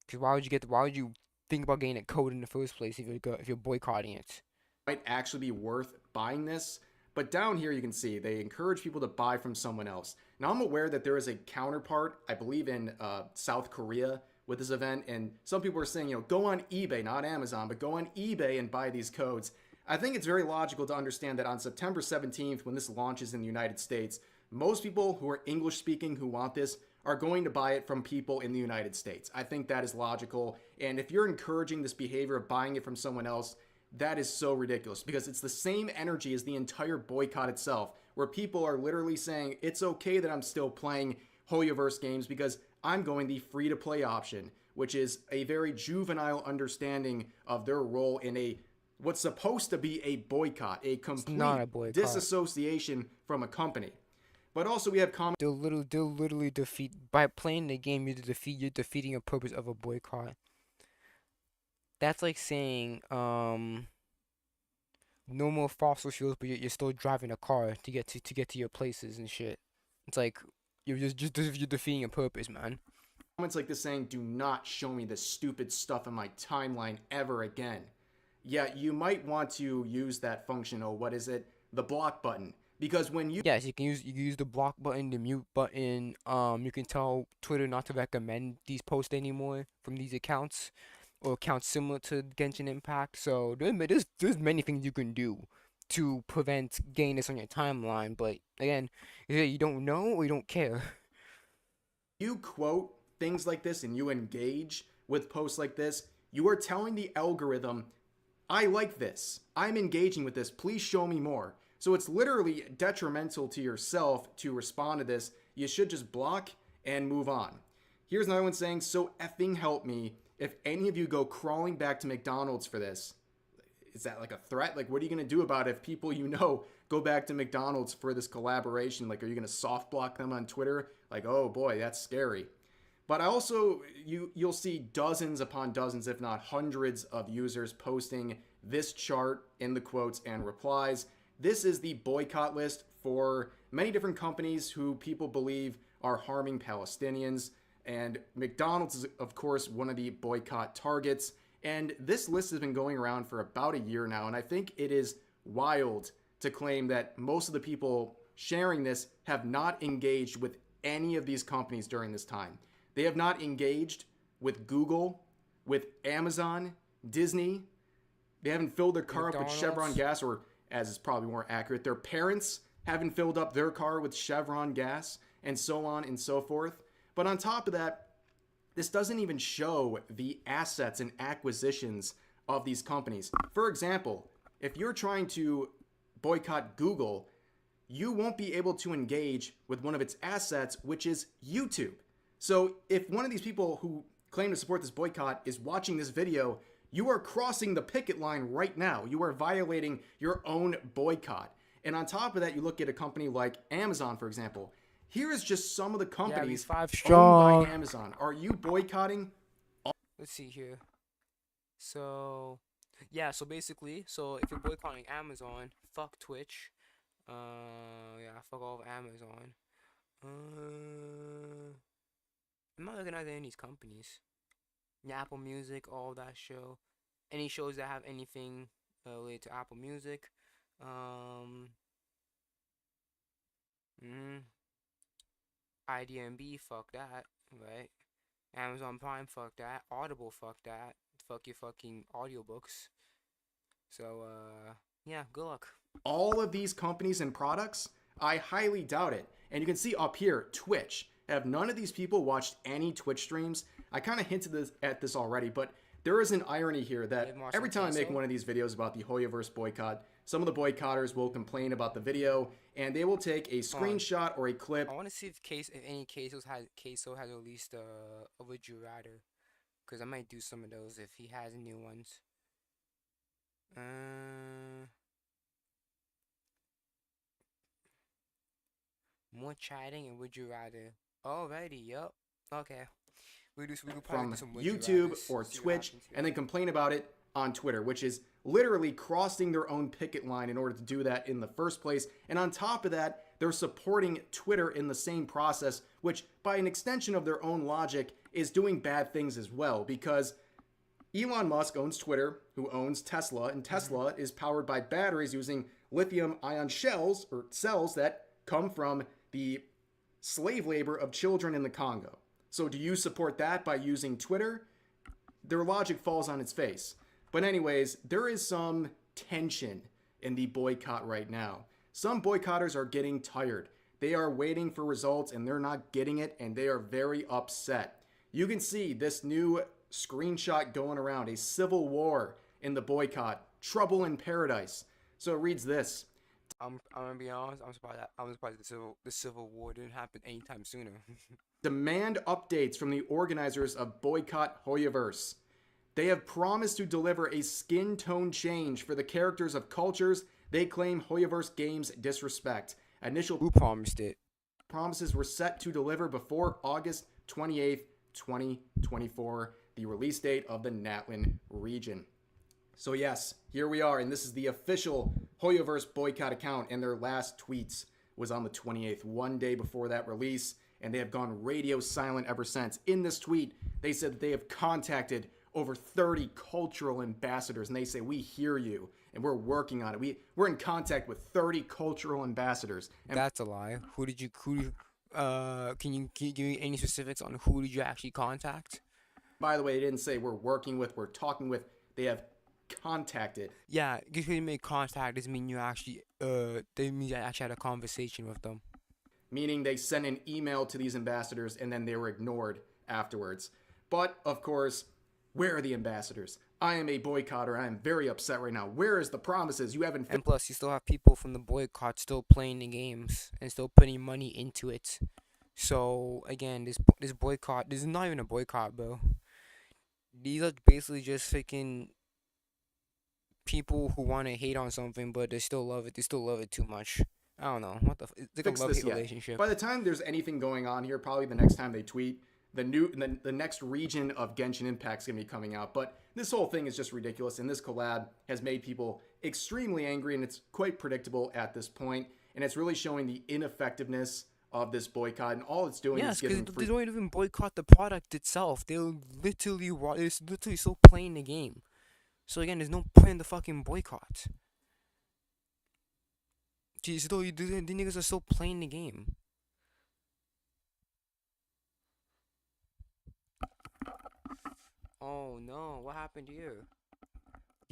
Because why would you think about getting a code in the first place if you're boycotting it? Might actually be worth buying this. But down here you can see they encourage people to buy from someone else. Now I'm aware that there is a counterpart, I believe in South Korea with this event, and some people are saying, go on eBay, not Amazon, but go on eBay and buy these codes. I think it's very logical to understand that on September 17th, when this launches in the United States, most people who are English speaking who want this are going to buy it from people in the United States. I think that is logical, and if you're encouraging this behavior of buying it from someone else, that is so ridiculous because it's the same energy as the entire boycott itself, where people are literally saying it's okay that I'm still playing Hoyoverse games because I'm going the free-to-play option, which is a very juvenile understanding of their role in what's supposed to be a boycott, a complete disassociation from a company. But also we have comments. They'll literally defeat, by playing the game, you're defeating a purpose of a boycott. That's like saying, no more fossil fuels, but you're still driving a car to get to your places and shit. It's like you're defeating a purpose, man. Comments like this saying, "Do not show me this stupid stuff in my timeline ever again." Yeah, you might want to use that function. Oh, what is it? The block button. Because when you you can use the block button, the mute button. You can tell Twitter not to recommend these posts anymore from these accounts. Or accounts similar to Genshin Impact, so there's many things you can do to prevent getting this on your timeline. But again, you don't know or you don't care. You quote things like this and you engage with posts like this, you are telling the algorithm, I like this. I'm engaging with this. Please show me more. So it's literally detrimental to yourself to respond to this. You should just block and move on. Here's another one saying, so effing help me. If any of you go crawling back to McDonald's for this, is that like a threat? Like, what are you going to do about it if people you know go back to McDonald's for this collaboration? Like, are you going to soft block them on Twitter? Like, oh boy, that's scary. But I also, you'll see dozens upon dozens, if not hundreds of users posting this chart in the quotes and replies. This is the boycott list for many different companies who people believe are harming Palestinians. And McDonald's is, of course, one of the boycott targets. And this list has been going around for about a year now. And I think it is wild to claim that most of the people sharing this have not engaged with any of these companies during this time. They have not engaged with Google, with Amazon, Disney. They haven't filled their car up with Chevron gas, or as is probably more accurate, their parents haven't filled up their car with Chevron gas, and so on and so forth. But on top of that, this doesn't even show the assets and acquisitions of these companies. For example, if you're trying to boycott Google, you won't be able to engage with one of its assets, which is YouTube. So if one of these people who claim to support this boycott is watching this video, you are crossing the picket line right now. You are violating your own boycott. And on top of that, you look at a company like Amazon, for example. Here is just some of the companies owned by Amazon. Are you boycotting? Let's see here. So, yeah, so basically, so if you're boycotting Amazon, fuck Twitch. Yeah, fuck all of Amazon. I'm not looking at any of these companies. Yeah, Apple Music, all that show. Any shows that have anything related to Apple Music. IDMB, fuck that, right? Amazon Prime, fuck that. Audible, fuck that. Fuck your fucking audiobooks. So, yeah, good luck. All of these companies and products? I highly doubt it. And you can see up here, Twitch. Have none of these people watched any Twitch streams? I kind of hinted at this already, but there is an irony here that every time I make one of these videos about the Hoyoverse boycott, some of the boycotters will complain about the video, and they will take a screenshot or a clip. I want to see if any Queso has released a Would You Rather, because I might do some of those if he has new ones. More chatting and Would You Rather. Alrighty, yup. Okay. We could probably From do some Would You YouTube Rathers, or see what Twitch, happens here. and then complain about it on Twitter, which is literally crossing their own picket line in order to do that in the first place. And on top of that, they're supporting Twitter in the same process, which by an extension of their own logic is doing bad things as well, because Elon Musk owns Twitter, who owns Tesla, and Tesla is powered by batteries using lithium-ion cells that come from the slave labor of children in the Congo. So do you support that by using Twitter? Their logic falls on its face. But anyways, there is some tension in the boycott right now. Some boycotters are getting tired. They are waiting for results and they're not getting it, and they are very upset. You can see this new screenshot going around, a civil war in the boycott, trouble in paradise. So it reads this. I'm gonna be honest, I'm surprised the civil war didn't happen anytime sooner. Demand updates from the organizers of Boycott Hoyoverse. They have promised to deliver a skin tone change for the characters of cultures they claim Hoyoverse games disrespect. Who promised it? Promises were set to deliver before August 28th, 2024, the release date of the Natlin region. So yes, here we are, and this is the official Hoyoverse boycott account, and their last tweets was on the 28th, one day before that release, and they have gone radio silent ever since. In this tweet, they said that they have contacted over 30 cultural ambassadors, and they say, we hear you, and we're working on it. We're in contact with 30 cultural ambassadors. And that's a lie. Can you give me any specifics on who did you actually contact? By the way, they didn't say we're working with, we're talking with. They have contacted. Yeah, because you made contact doesn't mean you actually, they mean you actually had a conversation with them. meaning they sent an email to these ambassadors and then they were ignored afterwards. But, of course, where are the ambassadors? I am a boycotter. I am very upset right now. Where is the promises? You haven't... And plus, you still have people from the boycott still playing the games and still putting money into it. So, again, this boycott, this is not even a boycott, bro. These are basically just freaking people who want to hate on something, but they still love it. They still love it too much. I don't know. What the it's like a love-hate relationship. By the time there's anything going on here, probably the next time they tweet, the next region of Genshin Impact's gonna be coming out. But this whole thing is just ridiculous, and this collab has made people extremely angry, and it's quite predictable at this point. And it's really showing the ineffectiveness of this boycott, and all it's doing is giving they don't even boycott the product itself. They're literally still playing the game. So again, there's no point in the fucking boycott. Jeez, though, the niggas are still playing the game. Oh no, what happened here?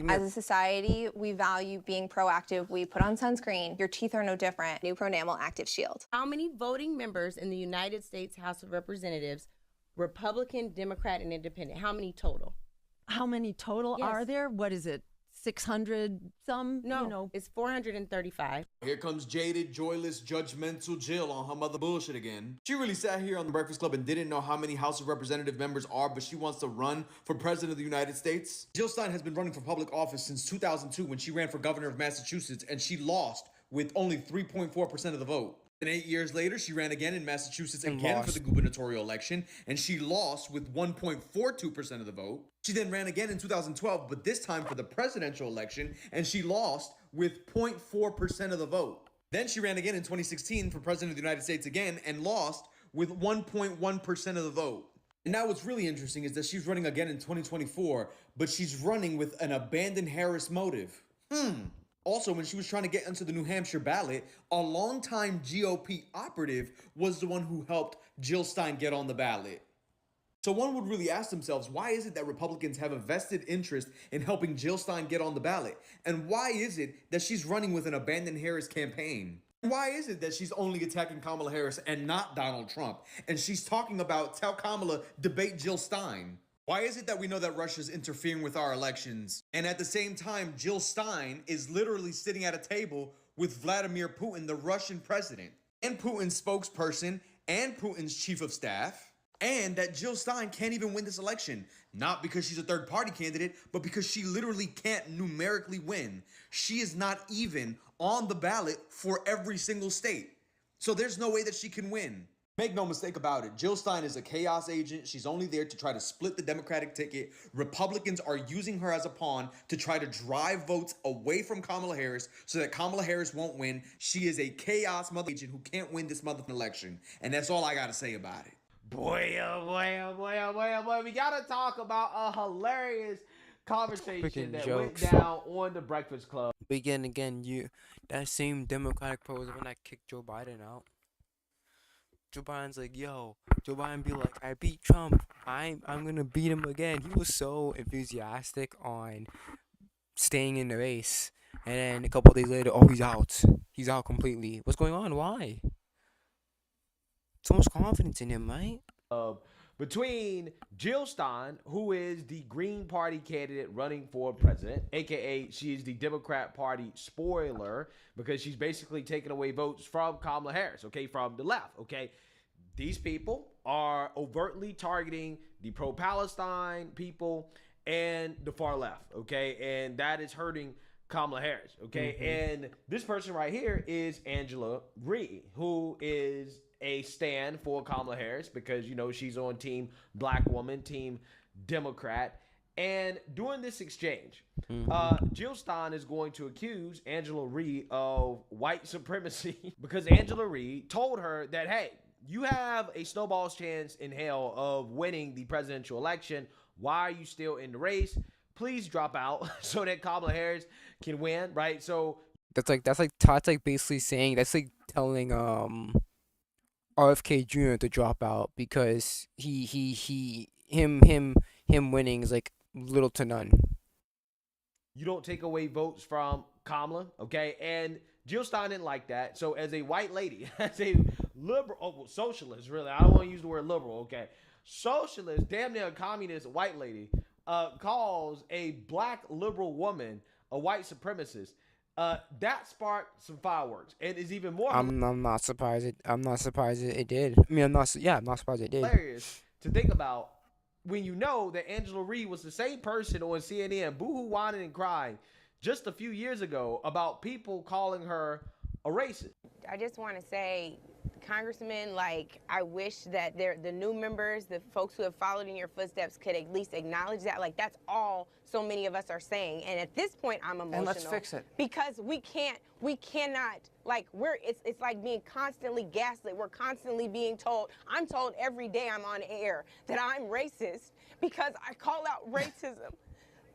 As a society, we value being proactive. We put on sunscreen. Your teeth are no different. New Pronamel Active Shield. How many voting members in the United States House of Representatives, Republican, Democrat, and Independent? How many total? How many total Yes. are there? What is it? 600 some? No, You know. it's 435. Here comes jaded, joyless, judgmental Jill on her mother bullshit again. She really sat here on the Breakfast Club and didn't know how many House of Representative members are, but she wants to run for president of the United States. Jill Stein has been running for public office since 2002 when she ran for governor of Massachusetts, and she lost with only 3.4% of the vote. And 8 years later, she ran again in Massachusetts again for the gubernatorial election, and she lost with 1.42% of the vote. She then ran again in 2012, but this time for the presidential election, and she lost with 0.4% of the vote. Then she ran again in 2016 for president of the United States again, and lost with 1.1% of the vote. And now what's really interesting is that she's running again in 2024, but she's running with an abandoned Harris motive. Also, when she was trying to get into the New Hampshire ballot, a longtime GOP operative was the one who helped Jill Stein get on the ballot. So one would really ask themselves, why is it that Republicans have a vested interest in helping Jill Stein get on the ballot? And why is it that she's running with an abandoned Harris campaign? And why is it that she's only attacking Kamala Harris and not Donald Trump? And she's talking about tell Kamala, debate Jill Stein. Why is it that we know that Russia's interfering with our elections? And at the same time, Jill Stein is literally sitting at a table with Vladimir Putin, the Russian president, and Putin's spokesperson, and Putin's chief of staff, and that Jill Stein can't even win this election. Not because she's a third-party candidate, but because she literally can't numerically win. She is not even on the ballot for every single state. So there's no way that she can win. Make no mistake about it, Jill Stein is a chaos agent. She's only there to try to split the Democratic ticket. Republicans are using her as a pawn to try to drive votes away from Kamala Harris so that Kamala Harris won't win. She is a chaos mother agent who can't win this motherfucking election. And that's all I gotta say about it. Boy, oh boy, oh boy, oh boy, oh boy. We gotta talk about a hilarious conversation Freaking that jokes. went down on the Breakfast Club. But again, that same Democratic president that kicked Joe Biden out. Joe Biden's like, yo, Joe Biden be like, I beat Trump. I'm gonna beat him again. He was so enthusiastic on staying in the race. And then a couple days later, oh, he's out. He's out completely. What's going on? Why? So much confidence in him, right? Between Jill Stein, who is the Green Party candidate running for president, aka she is the Democrat Party spoiler, because she's basically taking away votes from Kamala Harris, okay, from the left, okay? These people are overtly targeting the pro-Palestine people and the far left, okay? And that is hurting Kamala Harris, okay? And this person right here is Angela Ree, who is a stand for Kamala Harris because, you know, she's on team black woman, team Democrat. And during this exchange, Jill Stein is going to accuse Angela Ree of white supremacy because Angela Ree told her that, hey, you have a snowball's chance in hell of winning the presidential election. Why are you still in the race? Please drop out so that Kamala Harris can win, right? So That's like basically saying, that's like telling RFK Jr. to drop out because him winning is like little to none. you don't take away votes from Kamala, okay? And Jill Stein didn't like that. So as a white lady, as a liberal, socialist, really. I don't want to use the word liberal, okay? Socialist, damn near communist white lady, calls a black liberal woman a white supremacist. That sparked some fireworks, and is even more. I'm not surprised. I'm not surprised it did. I mean, I'm not surprised it did. Hilarious to think about when you know that Angela Reed was the same person on CNN, boohoo, whining, and crying just a few years ago about people calling her a racist. I just want to say, Congressman, like, I wish that the new members, the folks who have followed in your footsteps could at least acknowledge that. Like, that's all so many of us are saying. And at this point, I'm emotional. And let's fix it. Because we cannot, like, it's like being constantly gaslit. We're constantly being told, I'm told every day I'm on air that I'm racist because I call out racism.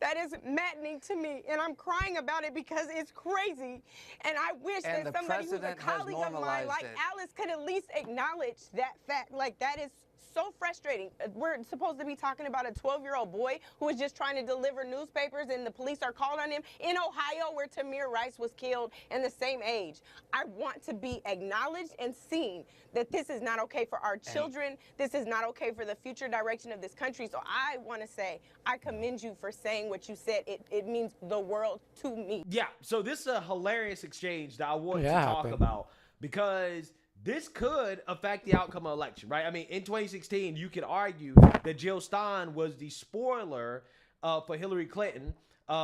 That is maddening to me, and I'm crying about it because it's crazy. And I wish that somebody who's a colleague of mine, like Alice, could at least acknowledge that fact. Like, that is so frustrating. We're supposed to be talking about a 12-year-old boy who was just trying to deliver newspapers, and the police are called on him in Ohio, where Tamir Rice was killed, and the same age. I want to be acknowledged and seen that this is not okay for our children. This is not okay for the future direction of this country. So I want to say, I commend you for saying what you said. It means the world to me. Yeah, so this is a hilarious exchange that I want to talk about, because this could affect the outcome of the election, right? I mean, in 2016, you could argue that Jill Stein was the spoiler for Hillary Clinton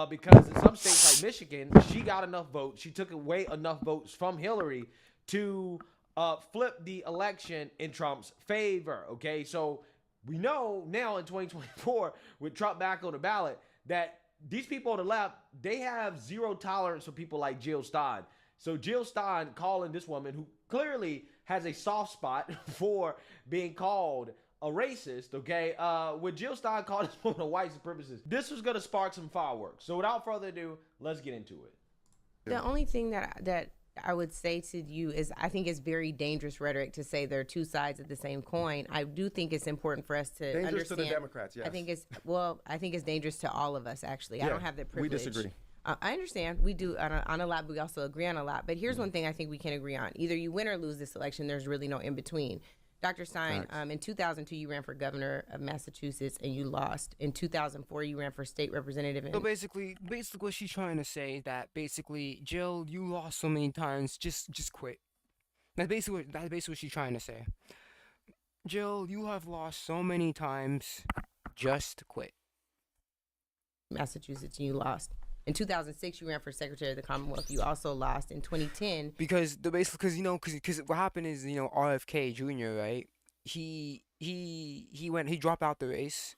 because in some states like Michigan, she got enough votes. She took away enough votes from Hillary to flip the election in Trump's favor, okay? So we know now in 2024, with Trump back on the ballot, that these people on the left, they have zero tolerance for people like Jill Stein. So Jill Stein calling this woman, who clearly has a soft spot for being called a racist, okay? With Jill Stein calling this woman a white supremacist, this was going to spark some fireworks. So without further ado, let's get into it. The only thing that I would say to you is, I think it's very dangerous rhetoric to say there are two sides of the same coin. I do think it's important for us to dangerous understand. to the Democrats, yes. I think it's dangerous to all of us, actually. Yeah, I don't have that privilege. we disagree. I understand. We do on a lot, but we also agree on a lot. But here's one thing I think we can agree on. Either you win or lose this election. There's really no in between. Dr. Stein, in 2002, you ran for governor of Massachusetts and you lost. In 2004, you ran for state representative. So basically what she's trying to say is that basically, Jill, you lost so many times, just quit. That's basically what she's trying to say. Jill, you have lost so many times, just quit. Massachusetts, and you lost. In 2006, you ran for Secretary of the Commonwealth. You also lost. In 2010, because what happened is, RFK Jr., right? He dropped out the race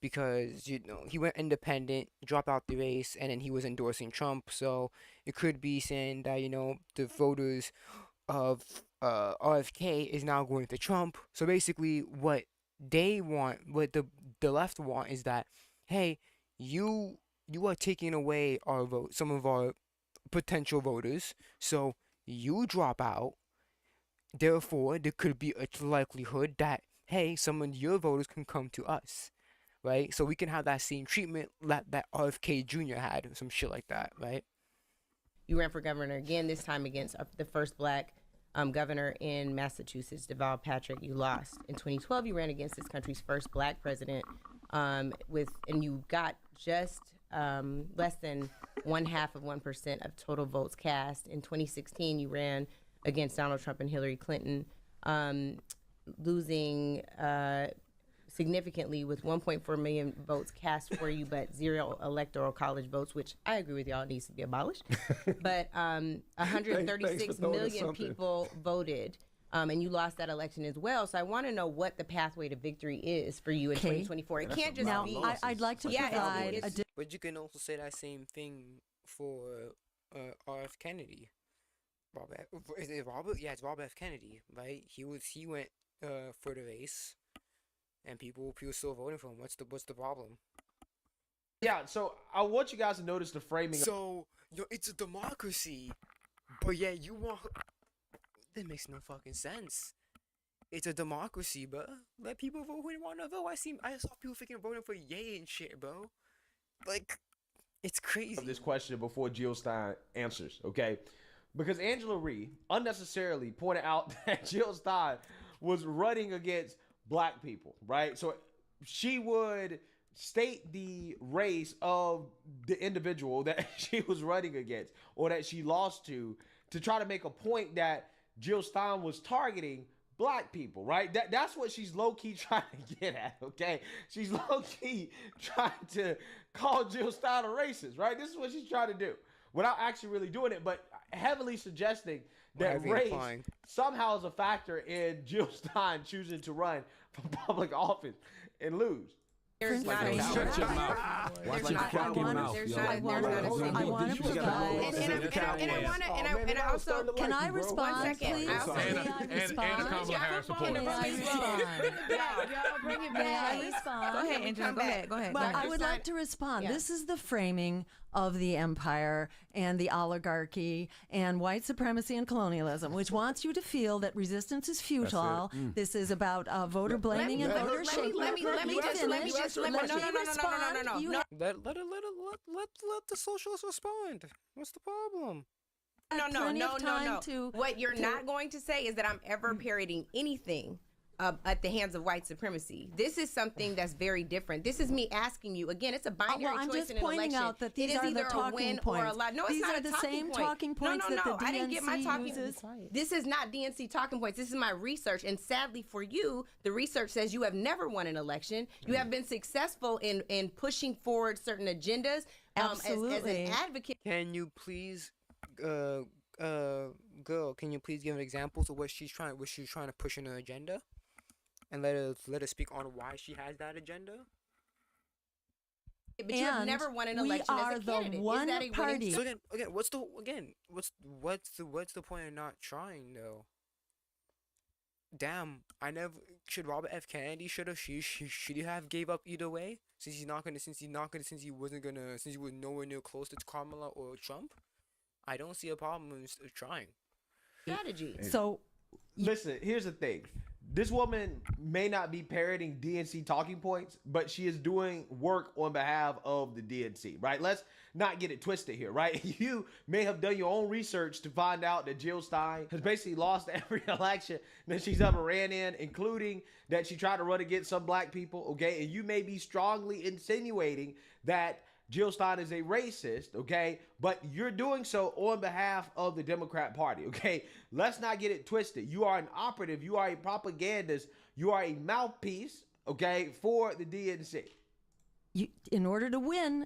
because he went independent, dropped out the race, and then he was endorsing Trump. So it could be saying that the voters of RFK is now going to Trump. So basically, what they want, what the left want, is that, hey, you are taking away our vote, some of our potential voters, so you drop out. Therefore, there could be a likelihood that, hey, some of your voters can come to us, right? So we can have that same treatment that RFK Jr. had, or some shit like that, right? you ran for governor again, this time against the first black governor in Massachusetts, Deval Patrick. You lost. In 2012, you ran against this country's first black president, and you got just less than 0.5% of total votes cast. In 2016, you ran against Donald Trump and Hillary Clinton, losing significantly with 1.4 million votes cast for you, but 0 electoral college votes, which I agree with y'all needs to be abolished. But 136 million people voted. And you lost that election as well. So I want to know what the pathway to victory is for you in 2024. It can't just be. I'd like to provide. But you can also say that same thing for R.F. Kennedy. Is it Robert? Yeah, it's Robert F. Kennedy, right? He went for the race, and people still voting for him. What's the problem? Yeah, so I want you guys to notice the framing. So it's a democracy, but yeah, you want. That makes no fucking sense. It's a democracy, bro. Let people vote who they want to vote. I saw people freaking voting for Ye and shit, bro. Like, it's crazy. This question before Jill Stein answers, okay? because Angela Ree unnecessarily pointed out that Jill Stein was running against black people, right? So she would state the race of the individual that she was running against or that she lost to try to make a point that Jill Stein was targeting black people, right? That's what she's low-key trying to get at, okay? She's low-key trying to call Jill Stein a racist, right? This is what she's trying to do without actually really doing it, but heavily suggesting that race somehow is a factor in Jill Stein choosing to run for public office and lose. There's not a Shut your mouth. There's not a mouth. I want to provide. And I also. Can I respond, 1 second. please? And Kamala Harris supporters. May I respond? Go ahead, Angela. Go ahead. Well, I would like to respond. This is the framing of the empire and the oligarchy and white supremacy and colonialism, which wants you to feel that resistance is futile. This is about voter blaming and voter shaming. Let me just Let the socialists respond. What's the problem? No. What you're not going to say is that I'm ever parodying anything at the hands of white supremacy. This is something that's very different. This is me asking you again. It's a binary I'm choice just in an pointing election. out that these it is are either the a talking win points. or a lie. No, it's These not are a the talking same point. talking points that the I didn't get my DNC talking. uses. This is not DNC talking points. This is my research, and sadly for you, the research says you have never won an election. You have been successful in pushing forward certain agendas as an advocate. Can you please, girl? Can you please give examples of what she's trying to push in her agenda, and let her speak on why she has that agenda? But you have never won an election as a candidate. One is that a party. So again, what's the point of not trying though? Damn, should Robert F. Kennedy should he have gave up either way since he was nowhere near close to Kamala or Trump? I don't see a problem with trying. Strategy. So listen, here's the thing. This woman may not be parroting DNC talking points, but she is doing work on behalf of the DNC, right? Let's not get it twisted here, right? You may have done your own research to find out that Jill Stein has basically lost every election that she's ever ran in, including that she tried to run against some black people, okay? And you may be strongly insinuating that Jill Stein is a racist, okay? But you're doing so on behalf of the Democrat Party, okay? Let's not get it twisted. You are an operative. You are a propagandist. You are a mouthpiece, okay, for the DNC. In order to win,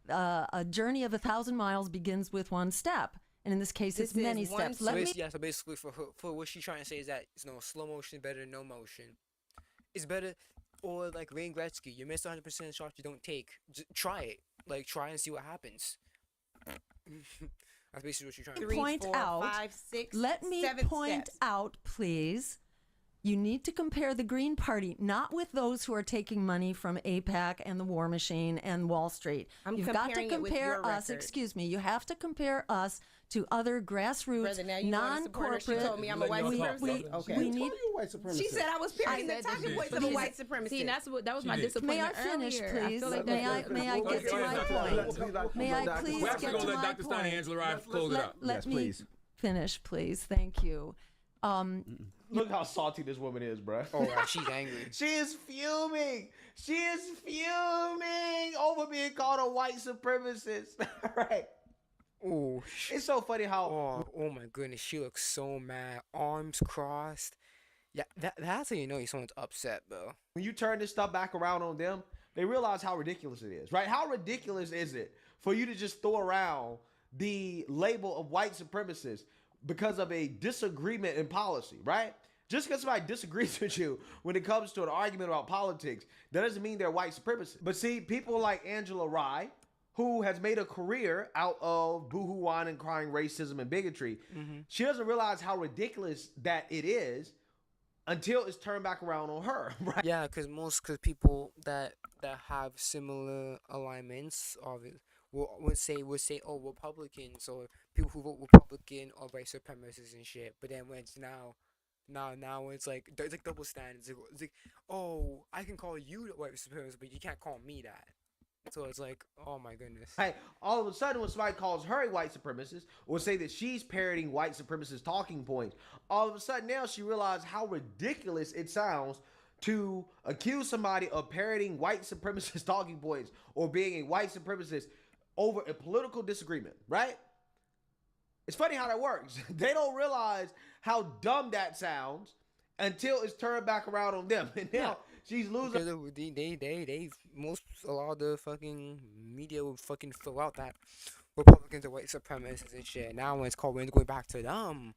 a journey of 1,000 miles begins with one step. And in this case, it's many steps. So basically for what she's trying to say is that slow motion is better than no motion. It's better. Or like Wayne Gretzky, you miss 100% shots you don't take. Just try it. Try and see what happens. That's basically what you're trying to do. Let me point out, please. You need to compare the Green Party, not with those who are taking money from AIPAC and the War Machine and Wall Street. You've got to compare us, you have to compare us to other grassroots, non-corporate. She told me I'm a white supremacist. Okay. We need. She said I was parroting the talking points of a white supremacist. See, that was my disappointment. May I finish, please? May I get to my point? May I please We're actually get going to to let my Dr. Stein and point? Angela Rye close it up. Let me finish, please. Thank you. Look how salty this woman is, bro. Oh, she's angry. She is fuming. She is fuming over being called a white supremacist. Right. Oh, it's so funny how. Oh my goodness, she looks so mad, arms crossed. Yeah, that's how you know someone's upset, bro. When you turn this stuff back around on them, they realize how ridiculous it is, right? How ridiculous is it for you to just throw around the label of white supremacist because of a disagreement in policy, right? Just because somebody disagrees with you when it comes to an argument about politics, that doesn't mean they're white supremacists. But see, people like Angela Rye, who has made a career out of boohoo-wine and crying racism and bigotry, she doesn't realize how ridiculous that it is until it's turned back around on her, right? Yeah, because people that have similar alignments would say, oh, Republicans or people who vote Republican or white supremacists and shit. But then when it's now it's like there's like double standards. It's like, oh, I can call you the white supremacist, but you can't call me that. So it's like, oh my goodness. Hey, all of a sudden, when somebody calls her a white supremacist or say that she's parroting white supremacist talking points, all of a sudden now she realized how ridiculous it sounds to accuse somebody of parroting white supremacist talking points or being a white supremacist over a political disagreement, right? It's funny how that works. They don't realize how dumb that sounds until it's turned back around on them. And now she's losing. Because a lot of the fucking media will fucking fill out that Republicans are white supremacists and shit. Now when it's going back to them,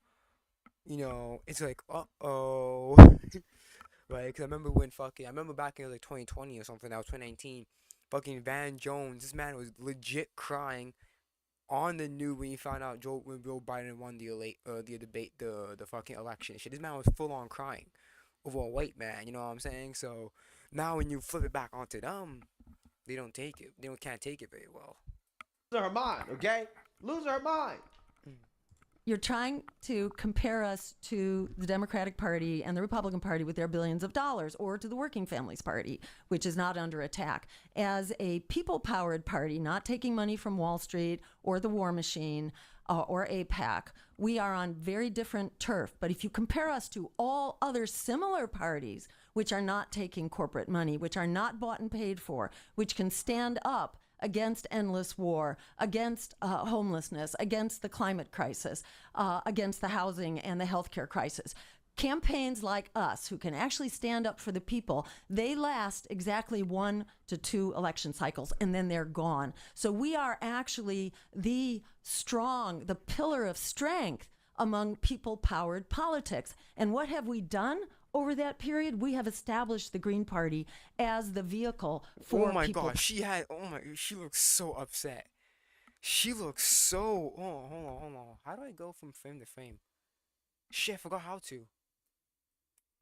you know, it's like, uh-oh. Right? Because I remember back in like 2020 or something, that was 2019, fucking Van Jones, this man was legit crying on the news when he found out when Joe Biden won the fucking election shit. This man was full on crying over a white man, you know what I'm saying? So now when you flip it back onto them, they don't take it. Can't take it very well. Losing her mind, okay? Losing her mind. You're trying to compare us to the Democratic Party and the Republican Party with their billions of dollars, or to the Working Families Party, which is not under attack. As a people-powered party, not taking money from Wall Street or the war machine or AIPAC, we are on very different turf. But if you compare us to all other similar parties, which are not taking corporate money, which are not bought and paid for, which can stand up against endless war, against homelessness, against the climate crisis, against the housing and the healthcare crisis. Campaigns like us, who can actually stand up for the people, they last exactly 1 to 2 election cycles, and then they're gone. So we are actually the pillar of strength among people-powered politics. And what have we done? Over that period, we have established the Green Party as the vehicle for people. Oh my gosh, she looks so upset. She looks so, hold on. How do I go from frame to frame? Shit, I forgot how to.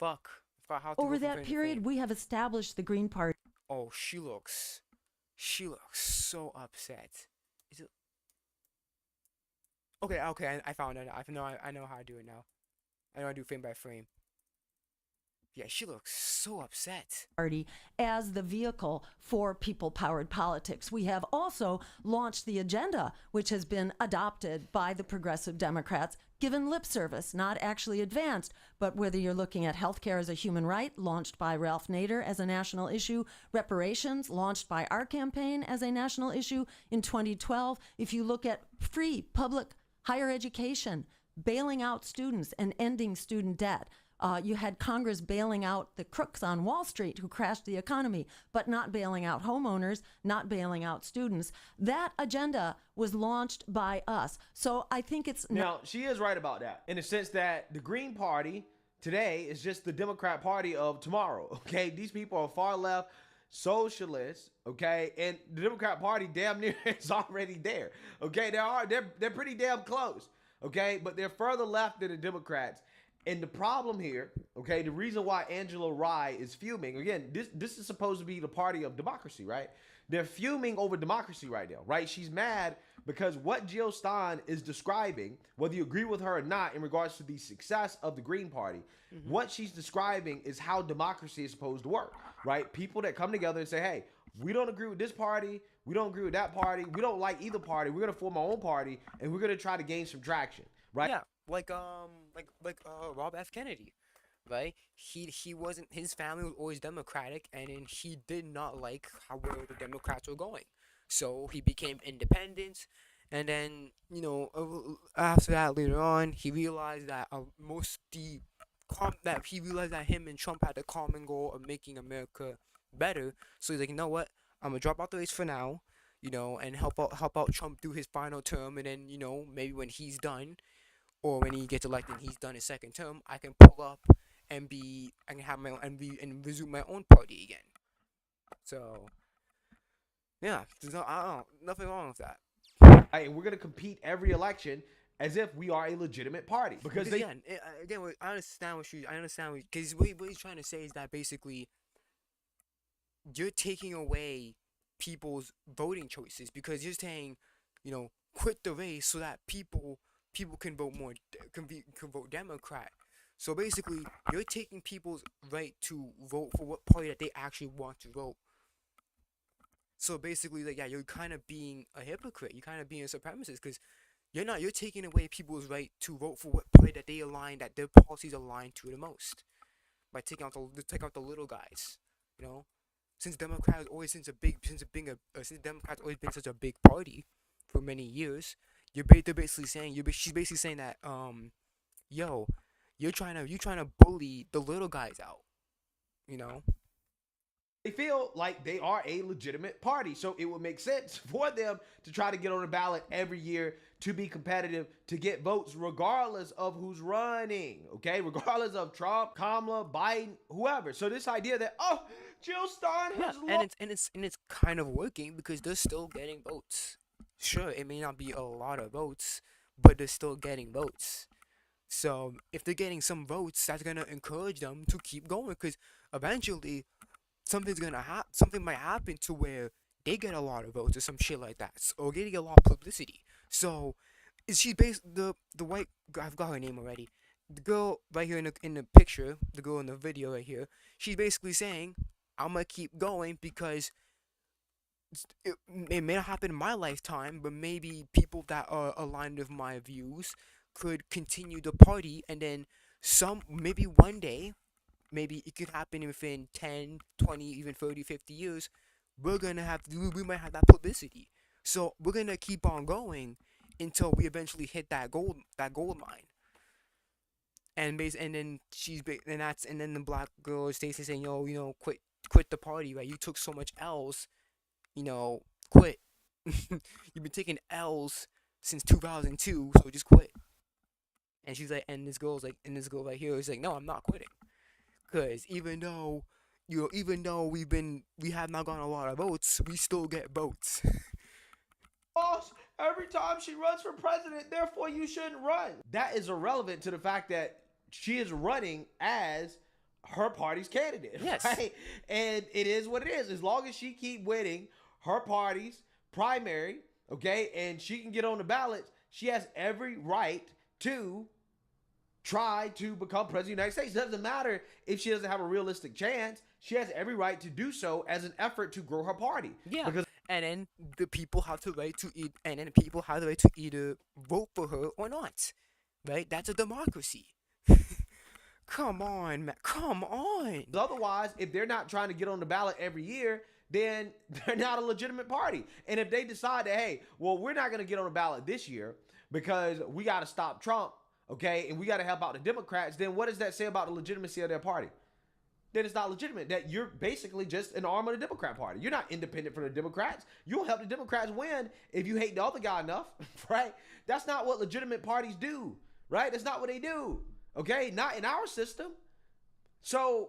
Fuck. I forgot how to Over go from that frame to period, frame. we have established the Green Party. Oh, she looks so upset. Is it? Okay, I found it. I know how to do it now. I know how to do frame by frame. Yeah, she looks so upset. Party as the vehicle for people-powered politics. We have also launched the agenda, which has been adopted by the progressive Democrats, given lip service, not actually advanced. But whether you're looking at healthcare as a human right, launched by Ralph Nader as a national issue, reparations, launched by our campaign as a national issue in 2012. If you look at free public higher education, bailing out students and ending student debt. You had Congress bailing out the crooks on Wall Street who crashed the economy, but not bailing out homeowners, not bailing out students. That agenda was launched by us. So I think it's... Now, she is right about that, in the sense that the Green Party today is just the Democrat Party of tomorrow, okay? These people are far left socialists, okay? And the Democrat Party damn near is already there, okay? They're pretty damn close, okay? But they're further left than the Democrats. And the problem here, okay, the reason why Angela Rye is fuming, again, this is supposed to be the party of democracy, right? They're fuming over democracy right now, right? She's mad because what Jill Stein is describing, whether you agree with her or not in regards to the success of the Green Party, what she's describing is how democracy is supposed to work, right? People that come together and say, hey, we don't agree with this party, we don't agree with that party, we don't like either party, we're going to form our own party, and we're going to try to gain some traction, right? Yeah. Like Rob F. Kennedy, right? He wasn't, his family was always Democratic, and then he did not like where the Democrats were going, so he became independent. And then, you know, after that, later on, he realized that he realized that him and Trump had the common goal of making America better. So he's like, you know what? I'm gonna drop out the race for now, you know, and help out Trump do his final term, and then, you know, maybe when he's done, or when he gets elected and he's done his second term, I can pull up and I can have my own and resume my own party again. So, yeah, there's nothing wrong with that. Right, and we're gonna compete every election as if we are a legitimate party because they. Again, I understand because what he's trying to say is that basically you're taking away people's voting choices because you're saying, you know, quit the race so that people can vote can vote Democrat. So basically, you're taking people's right to vote for what party that they actually want to vote. So basically, like, yeah, you're kind of being a hypocrite. You're kind of being a supremacist because you're taking away people's right to vote for what party that that their policies align to the most by taking out the little guys. You know, since Democrats always since Democrats always been such a big party for many years, they're basically saying she's basically saying that yo, you're trying to bully the little guys out. You know. They feel like they are a legitimate party. So it would make sense for them to try to get on the ballot every year to be competitive, to get votes regardless of who's running, okay? Regardless of Trump, Kamala, Biden, whoever. So this idea that, oh, Jill Stein has lost. And it's kind of working because they're still getting votes. Sure, it may not be a lot of votes, but they're still getting votes. So if they're getting some votes, that's gonna encourage them to keep going because eventually something might happen to where they get a lot of votes or some shit like that, or getting a lot of publicity. So, is she the white? I've got her name already. The girl right here in the picture, the girl in the video right here. She's basically saying, "I'm gonna keep going because it may not happen in my lifetime, but maybe people that are aligned with my views could continue the party, and then maybe one day." Maybe it could happen within 10, 20, even 30, 50 years. We might have that publicity. So we're gonna keep on going until we eventually hit that gold line. And then the black girl is Stacey saying, yo, quit the party, right? You took so much L's, quit. You've been taking L's since 2002, so just quit. And she's like, and this girl right here is like, no, I'm not quitting. Because even though we have not gotten a lot of votes, we still get votes. Boss, every time she runs for president, therefore you shouldn't run. That is irrelevant to the fact that she is running as her party's candidate. Yes. Right? And it is what it is. As long as she keep winning her party's primary, okay, and she can get on the ballot, she has every right to try to become president of the United States. It doesn't matter if she doesn't have a realistic chance. She has every right to do so as an effort to grow her party. Yeah. Because and then the people have the right to either vote for her or not. Right? That's a democracy. Come on, man. Come on. Otherwise, if they're not trying to get on the ballot every year, then they're not a legitimate party. And if they decide that, hey, well, we're not going to get on the ballot this year because we got to stop Trump, okay, and we got to help out the Democrats, then what does that say about the legitimacy of their party? Then it's not legitimate. That you're basically just an arm of the Democrat Party. You're not independent from the Democrats. You'll help the Democrats win if you hate the other guy enough, right? That's not what legitimate parties do, right? That's not what they do, okay? Not in our system. So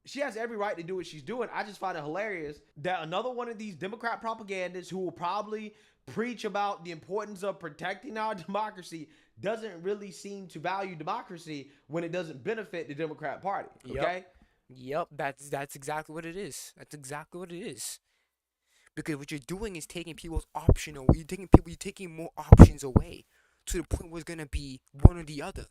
she has every right to do what she's doing. I just find it hilarious that another one of these Democrat propagandists who will probably preach about the importance of protecting our democracy doesn't really seem to value democracy when it doesn't benefit the Democrat Party. Okay? Yep, that's exactly what it is. That's exactly what it is. Because what you're doing is taking people's option away. You're taking more options away to the point where it's gonna be one or the other.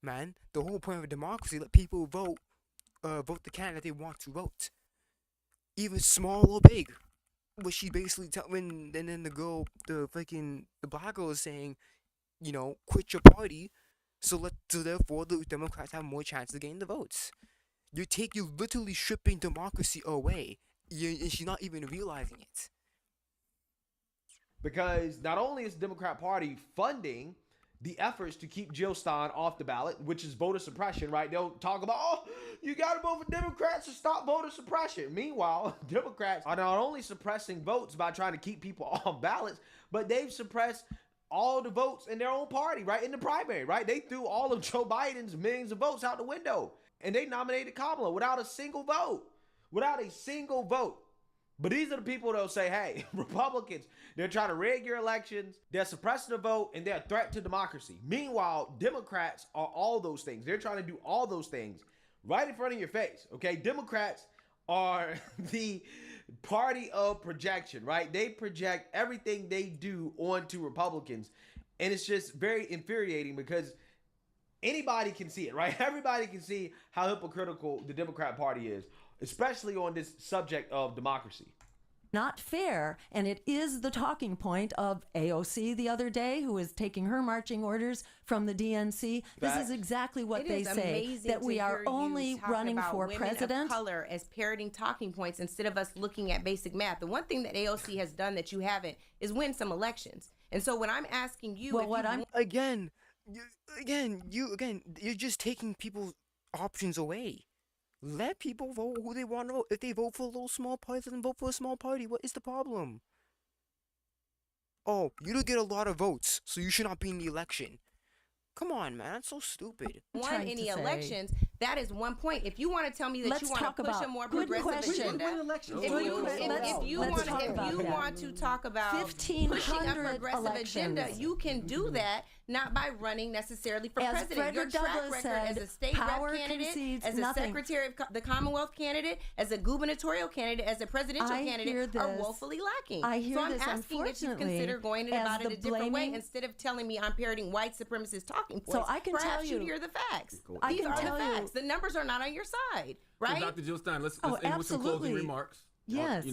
Man, the whole point of a democracy, let people vote the candidate they want to vote, even small or big. What she basically and then the black girl is saying, quit your party, so therefore the Democrats have more chance to gain the votes. You're literally stripping democracy away, and she's not even realizing it. Because not only is the Democrat Party funding the efforts to keep Jill Stein off the ballot, which is voter suppression, right? They'll talk about, oh, you got to vote for Democrats to stop voter suppression. Meanwhile, Democrats are not only suppressing votes by trying to keep people on ballots, but they've suppressed all the votes in their own party, right? In the primary, right? They threw all of Joe Biden's millions of votes out the window, and they nominated Kamala without a single vote. Without a single vote. But these are the people that'll say, hey, Republicans, they're trying to rig your elections, they're suppressing the vote, and they're a threat to democracy. Meanwhile, Democrats are all those things. They're trying to do all those things right in front of your face, okay? Democrats are the party of projection, right? They project everything they do onto Republicans, and it's just very infuriating because anybody can see it, right? Everybody can see how hypocritical the Democrat Party is. especially on this subject of democracy. Not fair, and it is the talking point of AOC the other day, who is taking her marching orders from the DNC. This is exactly what they say, that we are only running for president. Of color as parroting talking points instead of us looking at basic math. The one thing that AOC has done that you haven't is win some elections. And so when I'm asking you, you're just taking people's options away. Let people vote who they want to vote. If they vote for a little small party, then vote for a small party. What is the problem? Oh, you don't get a lot of votes, so you should not be in the election. Come on, man. That's so stupid. Won any elections, that is one point. If you want to tell me that you want to push a more progressive agenda, if you want to talk about pushing a progressive agenda, you can do that, not by running necessarily for president. Your track record as a state rep candidate, as a secretary of the Commonwealth candidate, as a gubernatorial candidate, as a presidential candidate are woefully lacking. So I'm asking if you consider going about it a different way instead of telling me I'm parroting white supremacist talking points. So I can tell you hear the facts. I These can are tell the facts. The numbers are not on your side, right? So Dr. Jill Stein, let's end with some closing remarks. Yes.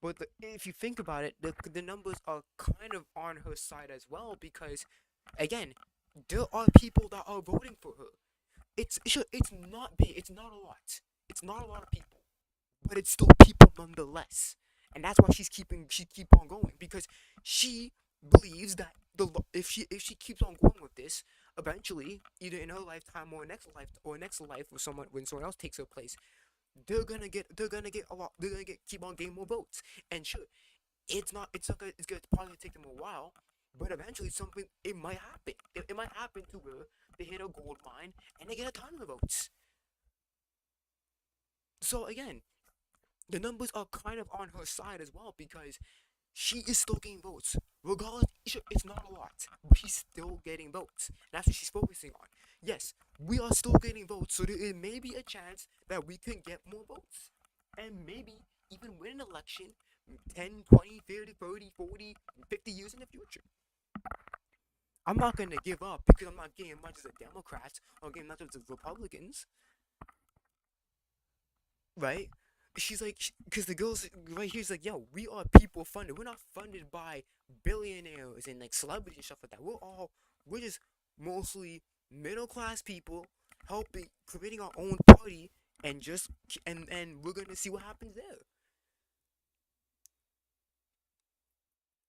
But if you think about it, the numbers are kind of on her side as well, because, again, there are people that are voting for her. It's not big. It's not a lot. It's not a lot of people, but it's still people nonetheless. And that's why she keep on going, because she believes that if she keeps on going with this, eventually, either in her lifetime or next life when someone else takes her place, they're gonna keep on getting more votes. And sure, it's gonna probably take them a while, but eventually it might happen. It might happen to where they hit a gold mine and they get a ton of votes. So again, the numbers are kind of on her side as well, because she is still getting votes. Regardless, it's not a lot, but she's still getting votes. And that's what she's focusing on. Yes, we are still getting votes, so there may be a chance that we can get more votes. And maybe even win an election 10, 20, 30, 30, 40, 50 years in the future. I'm not going to give up because I'm not getting as much as the Democrats or getting as much as the Republicans. Right? She's like, because the girl's right here's like, yo, we are people funded. We're not funded by billionaires and like celebrities and stuff like that. We're just mostly middle class people creating our own party, and we're gonna see what happens there.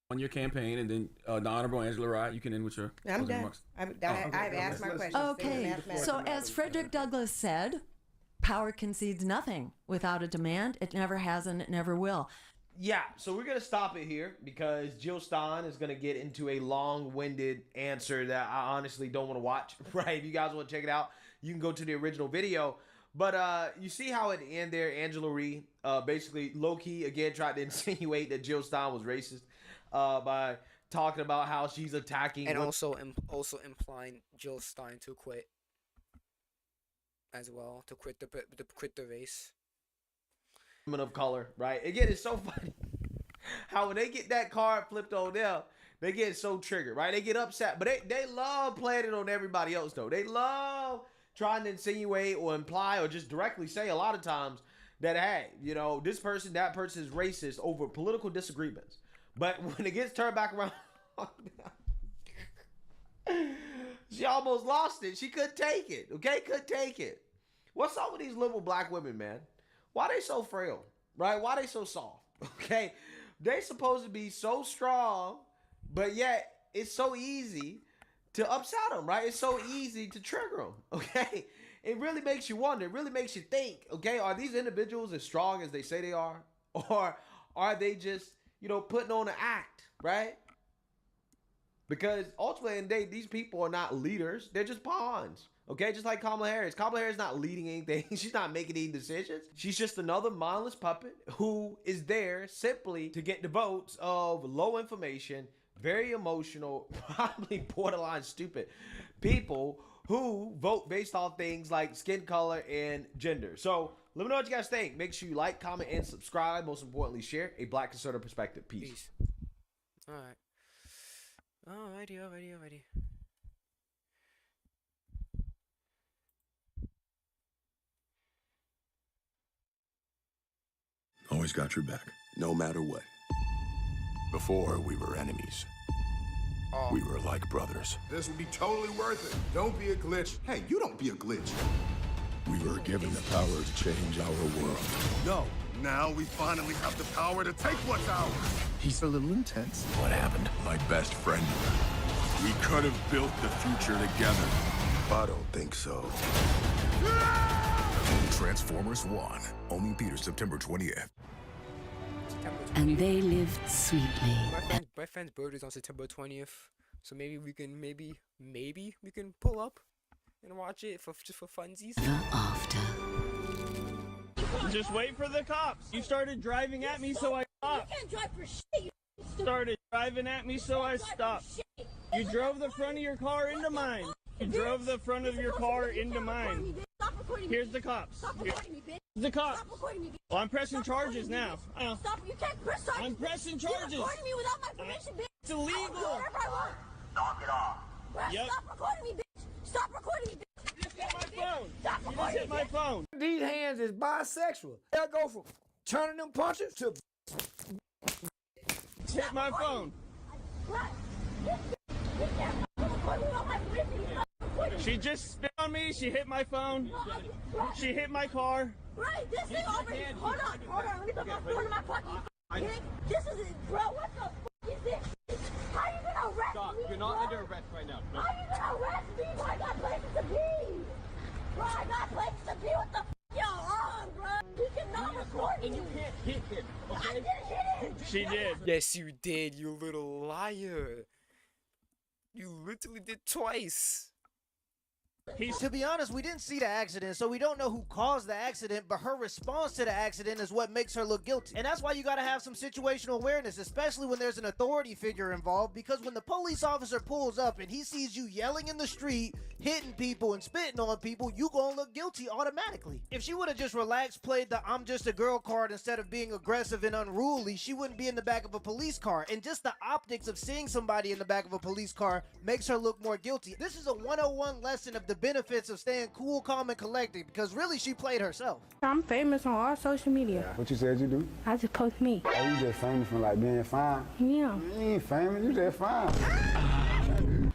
On your campaign, and then the Honorable Angela Rye, you can end with your I'm done. remarks. I've asked my question. Okay, so as Frederick Douglass said, power concedes nothing. Without a demand, it never has and it never will. Yeah, so we're going to stop it here because Jill Stein is going to get into a long-winded answer that I honestly don't want to watch, right? If you guys want to check it out, you can go to the original video. But you see how at the end there, Angela Ree basically low-key, again, tried to insinuate that Jill Stein was racist by talking about how she's attacking... And also implying Jill Stein to quit as well, to quit the race. Women of color, right? Again, it's so funny how when they get that card flipped on them, they get so triggered, right? They get upset, but they love playing it on everybody else, though. They love trying to insinuate or imply or just directly say a lot of times that, hey, this person, that person is racist over political disagreements. But when it gets turned back around, she almost lost it. She couldn't take it, okay? Couldn't take it. What's up with these liberal black women, man? Why they so frail, right? Why they so soft, okay? They supposed to be so strong, but yet it's so easy to upset them, right? It's so easy to trigger them, okay? It really makes you wonder. It really makes you think, okay? Are these individuals as strong as they say they are? Or are they just, putting on an act, right? Because ultimately, in the day, these people are not leaders. They're just pawns. Okay, just like Kamala Harris. Kamala Harris is not leading anything. She's not making any decisions. She's just another mindless puppet who is there simply to get the votes of low information, very emotional, probably borderline stupid people who vote based on things like skin color and gender. So let me know what you guys think. Make sure you like, comment, and subscribe. Most importantly, share a Black conservative perspective. Peace. All right. Alrighty. always got your back, no matter what. Before we were enemies. We were like brothers. This will be totally worth it. Don't be a glitch. Hey, you don't be a glitch. We were given the power to change our world. No, now we finally have the power to take what's ours. He's a little intense. What happened? My best friend. We could have built the future together. I don't think so. Transformers 1. Only in theaters September 20th. And they lived sweetly. My friend's birthday is on September 20th, so maybe we can we can pull up and watch it just for funsies. After. Just wait for the cops. You started driving at me, so I stopped. You can't drive for shit. Started driving at me, so I stopped. You drove the front of your car into mine. You drove the front of your car into mine. Here's the cops. Here's the cops. Well, I'm pressing charges now. Stop! You can't press charges. I'm pressing charges. You're recording me without my permission, bitch. It's illegal. I'll do whatever I want. Knock it off. Yep. Stop recording me, bitch. Stop recording me, bitch. You just hit my phone. Stop You just recording hit me, my bitch. phone. These hands is bisexual. They'll go from turning them punches to hit my phone. She just spit on me. She hit my phone. She hit my car. Right, this thing over here. Hold on. Let me put my phone in my pocket. This is it, bro. What the fuck is this? How you gonna arrest me? You're not under arrest right now. How you gonna arrest me? Bro, I got places to be. Bro, I got places to be. What the fuck y'all on, bro? You cannot record me. And you can't hit him, okay? I didn't hit him. She did. Yes, you did, you little liar. You literally did twice. To be honest, we didn't see the accident, so we don't know who caused the accident, but her response to the accident is what makes her look guilty. And that's why you gotta have some situational awareness, especially when there's an authority figure involved, because when the police officer pulls up and he sees you yelling in the street, hitting people and spitting on people, you gonna look guilty automatically. If she would have just relaxed, played the I'm just a girl card instead of being aggressive and unruly, she wouldn't be in the back of a police car. And just the optics of seeing somebody in the back of a police car makes her look more guilty. This is a 101 lesson of the benefits of staying cool, calm, and collected, because really she played herself. I'm famous on all social media. What you said you do? I just post me. Oh, you just famous from like being fine? Yeah. You ain't famous, you just fine.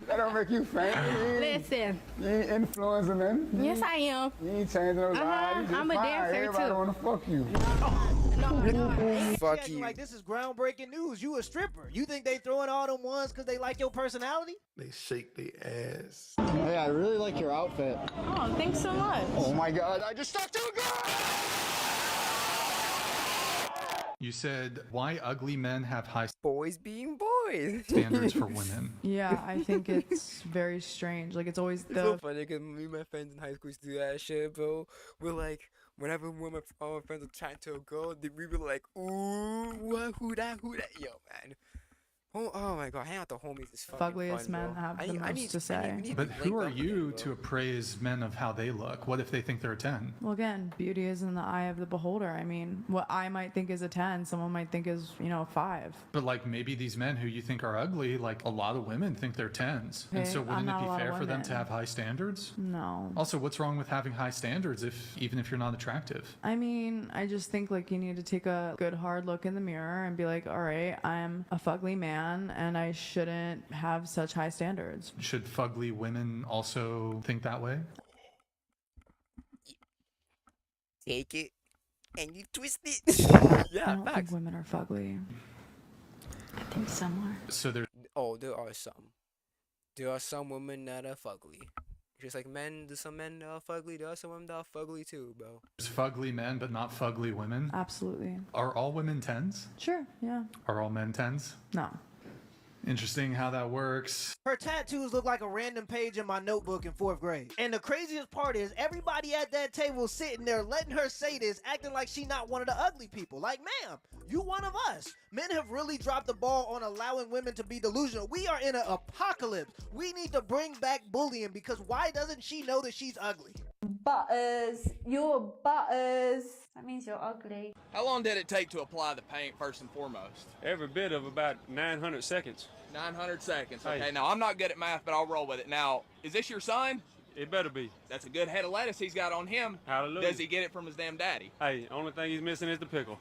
That don't make you famous. Listen. You ain't influencing nothing. Yes, I am. You ain't changing no lives. You just I'm a fine. dancer, Everybody too. wanna fuck you. Fuck you. Like this is groundbreaking news. You a stripper. You think they throwing all them ones because they like your personality? They shake their ass. Hey, I really like your outfit. Oh, thanks so much. Oh my God, I just talked to a girl! You said, why ugly men have high boys being boys standards for women? Yeah, I think it's very strange. Like, it's always It's so funny because me and my friends in high school used to do that shit, bro. We're like, whenever all my friends are chatting to a girl, we were like, ooh, what, who that? Yo, man. Oh my god, hang out with the homies is fucking Ugliest fun, men bro. have the most to say. But who are you to appraise men of how they look? What if they think they're a 10? Well, again, beauty is in the eye of the beholder. I mean, what I might think is a 10, someone might think is, a 5. But like maybe these men who you think are ugly, like a lot of women think they're 10s. And Okay, so I'm wouldn't it not a be lot of fair for them to women. have high standards? No. Also, what's wrong with having high standards even if you're not attractive? I mean, I just think like you need to take a good hard look in the mirror and be like, all right, I'm a fugly man and I shouldn't have such high standards. Should fugly women also think that way? Take it and you twist it. I Yeah, don't facts. think women are fugly. I think some are. So there. Oh, there are some. There are some women that are fugly. Just like men, there's some men that are fugly. There are some women that are fugly too, bro. There's fugly men, but not fugly women? Absolutely. Are all women 10s? Sure, yeah. Are all men 10s? No. Interesting how that works. Her tattoos look like a random page in my notebook in 4th grade. And the craziest part is everybody at that table sitting there letting her say this, acting like she not one of the ugly people. Like, ma'am, you one of us. Men have really dropped the ball on allowing women to be delusional. We are in an apocalypse. We need to bring back bullying because why doesn't she know that she's ugly? Butters, you're butters. That means you're ugly. How long did it take to apply the paint first and foremost? Every bit of about 900 seconds. 900 seconds. Hey. Okay, now I'm not good at math, but I'll roll with it. Now, is this your son? It better be. That's a good head of lettuce he's got on him. Hallelujah. Does he get it from his damn daddy? Hey, only thing he's missing is the pickle.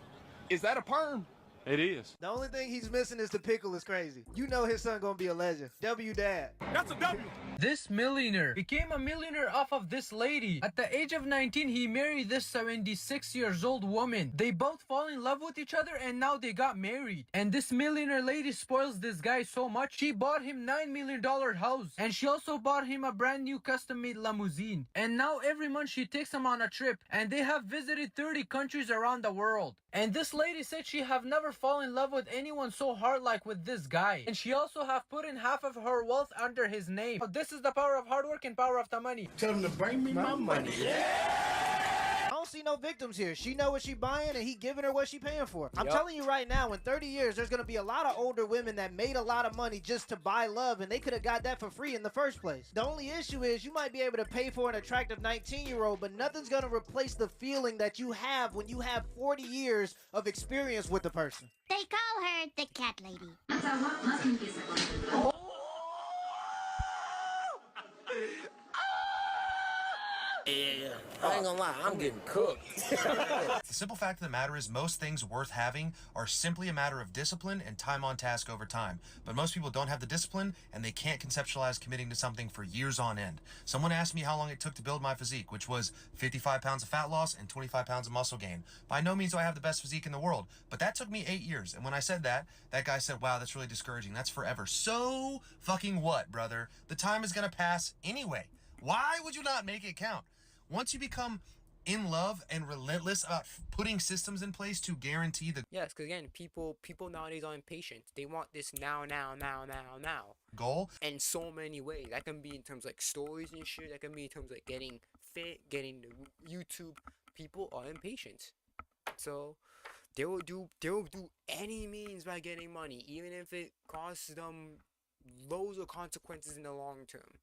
Is that a perm? It is. The only thing he's missing is the pickle is crazy. You know his son gonna be a legend. W dad. That's a W. This millionaire became a millionaire off of this lady. At the age of 19, he married this 76 years old woman. They both fall in love with each other and now they got married. And this millionaire lady spoils this guy so much, she bought him $9 million house. And she also bought him a brand new custom-made limousine. And now every month she takes him on a trip. And they have visited 30 countries around the world. And this lady said she have never fallen in love with anyone so hard like with this guy. And she also have put in half of her wealth under his name. This is the power of hard work and power of the money. Tell him to bring me my money. I don't see no victims here. She know what she buying and he giving her what she paying for. I'm telling you right now, in 30 years, there's going to be a lot of older women that made a lot of money just to buy love, and they could have got that for free in the first place. The only issue is you might be able to pay for an attractive 19-year-old, but nothing's going to replace the feeling that you have when you have 40 years of experience with the person. They call her the cat lady. Yeah. I ain't gonna lie, I'm getting cooked. The simple fact of the matter is most things worth having are simply a matter of discipline and time on task over time. But most people don't have the discipline and they can't conceptualize committing to something for years on end. Someone asked me how long it took to build my physique, which was 55 pounds of fat loss and 25 pounds of muscle gain. By no means do I have the best physique in the world, but that took me 8 years. And when I said that, that guy said, wow, that's really discouraging. That's forever. So fucking what, brother? The time is gonna pass anyway. Why would you not make it count? Once you become in love and relentless about putting systems in place to guarantee the Yes, because again, people nowadays are impatient. They want this now goal in so many ways. That can be in terms like stories and shit. That can be in terms like getting fit, getting the YouTube. People are impatient, so they will do any means by getting money, even if it costs them loads of consequences in the long term.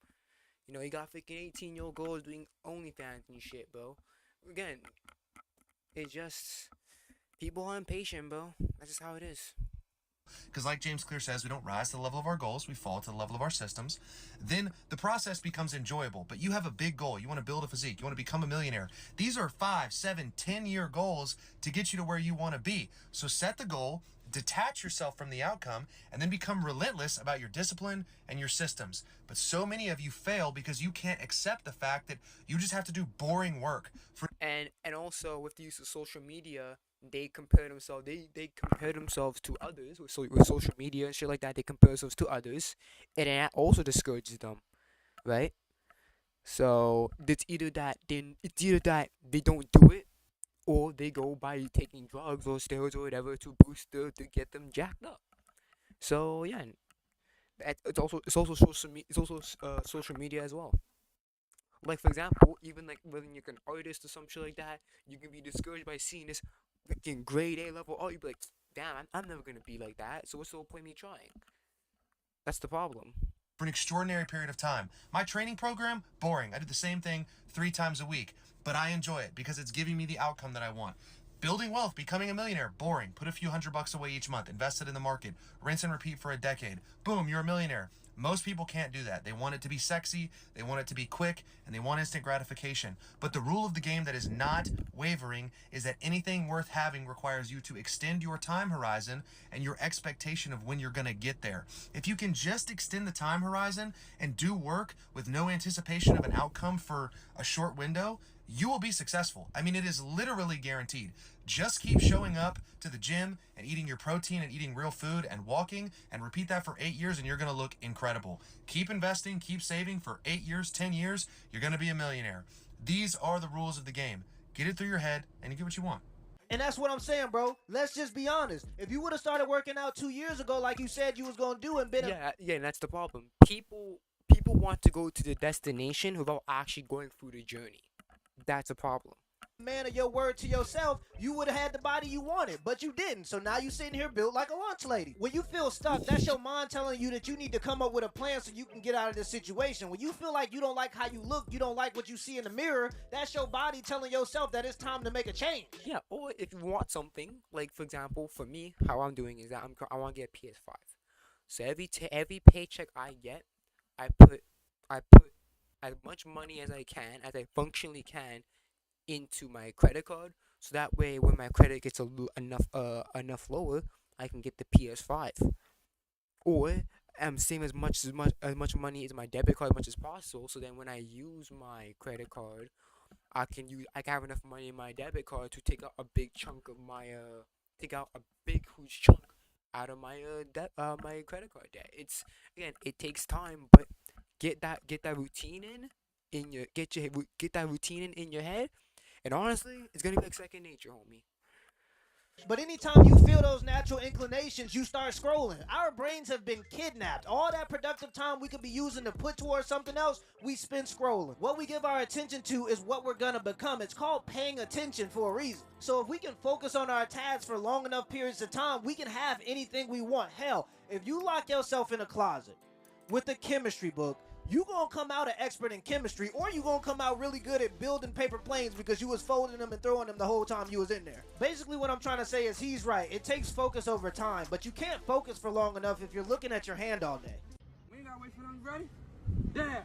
You know, you got freaking 18-year-old girls doing OnlyFans and shit, bro. Again, it's just people are impatient, bro. That's just how it is. Because like James Clear says, we don't rise to the level of our goals, we fall to the level of our systems. Then the process becomes enjoyable, but you have a big goal. You want to build a physique. You want to become a millionaire. These are 5, 7, 10-year goals to get you to where you want to be. So set the goal, detach yourself from the outcome, and then become relentless about your discipline and your systems. But so many of you fail because you can't accept the fact that you just have to do boring work. And also with the use of social media, they compare themselves. They compare themselves to others with social media and shit like that. They compare themselves to others, and that also discourages them, right? So it's either that they don't do it, or they go by taking drugs or steroids or whatever to boost to get them jacked up. So yeah, it's also social media as well. Like for example, even like when you're an artist or some shit like that, you can be discouraged by seeing this freaking grade A level art. You be like, damn, I'm never gonna be like that. So what's the whole point of me trying? That's the problem. For an extraordinary period of time. My training program, boring. I did the same thing 3 times a week, but I enjoy it because it's giving me the outcome that I want. Building wealth, becoming a millionaire, boring. Put a few $100 away each month, invest it in the market, rinse and repeat for a decade. Boom, you're a millionaire. Most people can't do that. They want it to be sexy, they want it to be quick, and they want instant gratification. But the rule of the game that is not wavering is that anything worth having requires you to extend your time horizon and your expectation of when you're gonna get there. If you can just extend the time horizon and do work with no anticipation of an outcome for a short window, you will be successful. I mean, it is literally guaranteed. Just keep showing up to the gym and eating your protein and eating real food and walking and repeat that for 8 years and you're going to look incredible. Keep investing, keep saving for 8 years, 10 years, you're going to be a millionaire. These are the rules of the game. Get it through your head and you get what you want. And that's what I'm saying, bro. Let's just be honest. If you would have started working out 2 years ago like you said you was going to do and been yeah, and that's the problem. People want to go to the destination without actually going through the journey. That's a problem. Man of your word to yourself, you would have had the body you wanted, but you didn't. So now you sitting here built like a lunch lady. When you feel stuck, that's your mind telling you that you need to come up with a plan so you can get out of this situation. When you feel like you don't like how you look, you don't like what you see in the mirror, that's your body telling yourself that it's time to make a change. Yeah, or if you want something, like for example, for me, how I'm doing is that I want to get a PS5. So every paycheck I get, I put as much money as I can, as I functionally can, into my credit card so that way when my credit gets enough lower, I can get the PS5. Or I'm saving as much money into my debit card as much as possible, so then when I use my credit card, I can have enough money in my debit card to take out a big chunk of my take out a big huge chunk out of my my credit card debt. It's, again, it takes time, but get that routine in your get that routine in your head, and honestly, it's gonna be like second nature, homie. But anytime you feel those natural inclinations, you start scrolling. Our brains have been kidnapped. All that productive time we could be using to put towards something else, we spend scrolling. What we give our attention to is what we're gonna become. It's called paying attention for a reason. So if we can focus on our tabs for long enough periods of time, we can have anything we want. Hell, if you lock yourself in a closet with a chemistry book, you gonna come out an expert in chemistry, or you gonna come out really good at building paper planes because you was folding them and throwing them the whole time you was in there. Basically what I'm trying to say is he's right. It takes focus over time, but you can't focus for long enough if you're looking at your hand all day. We ain't gotta wait for them ready. Damn.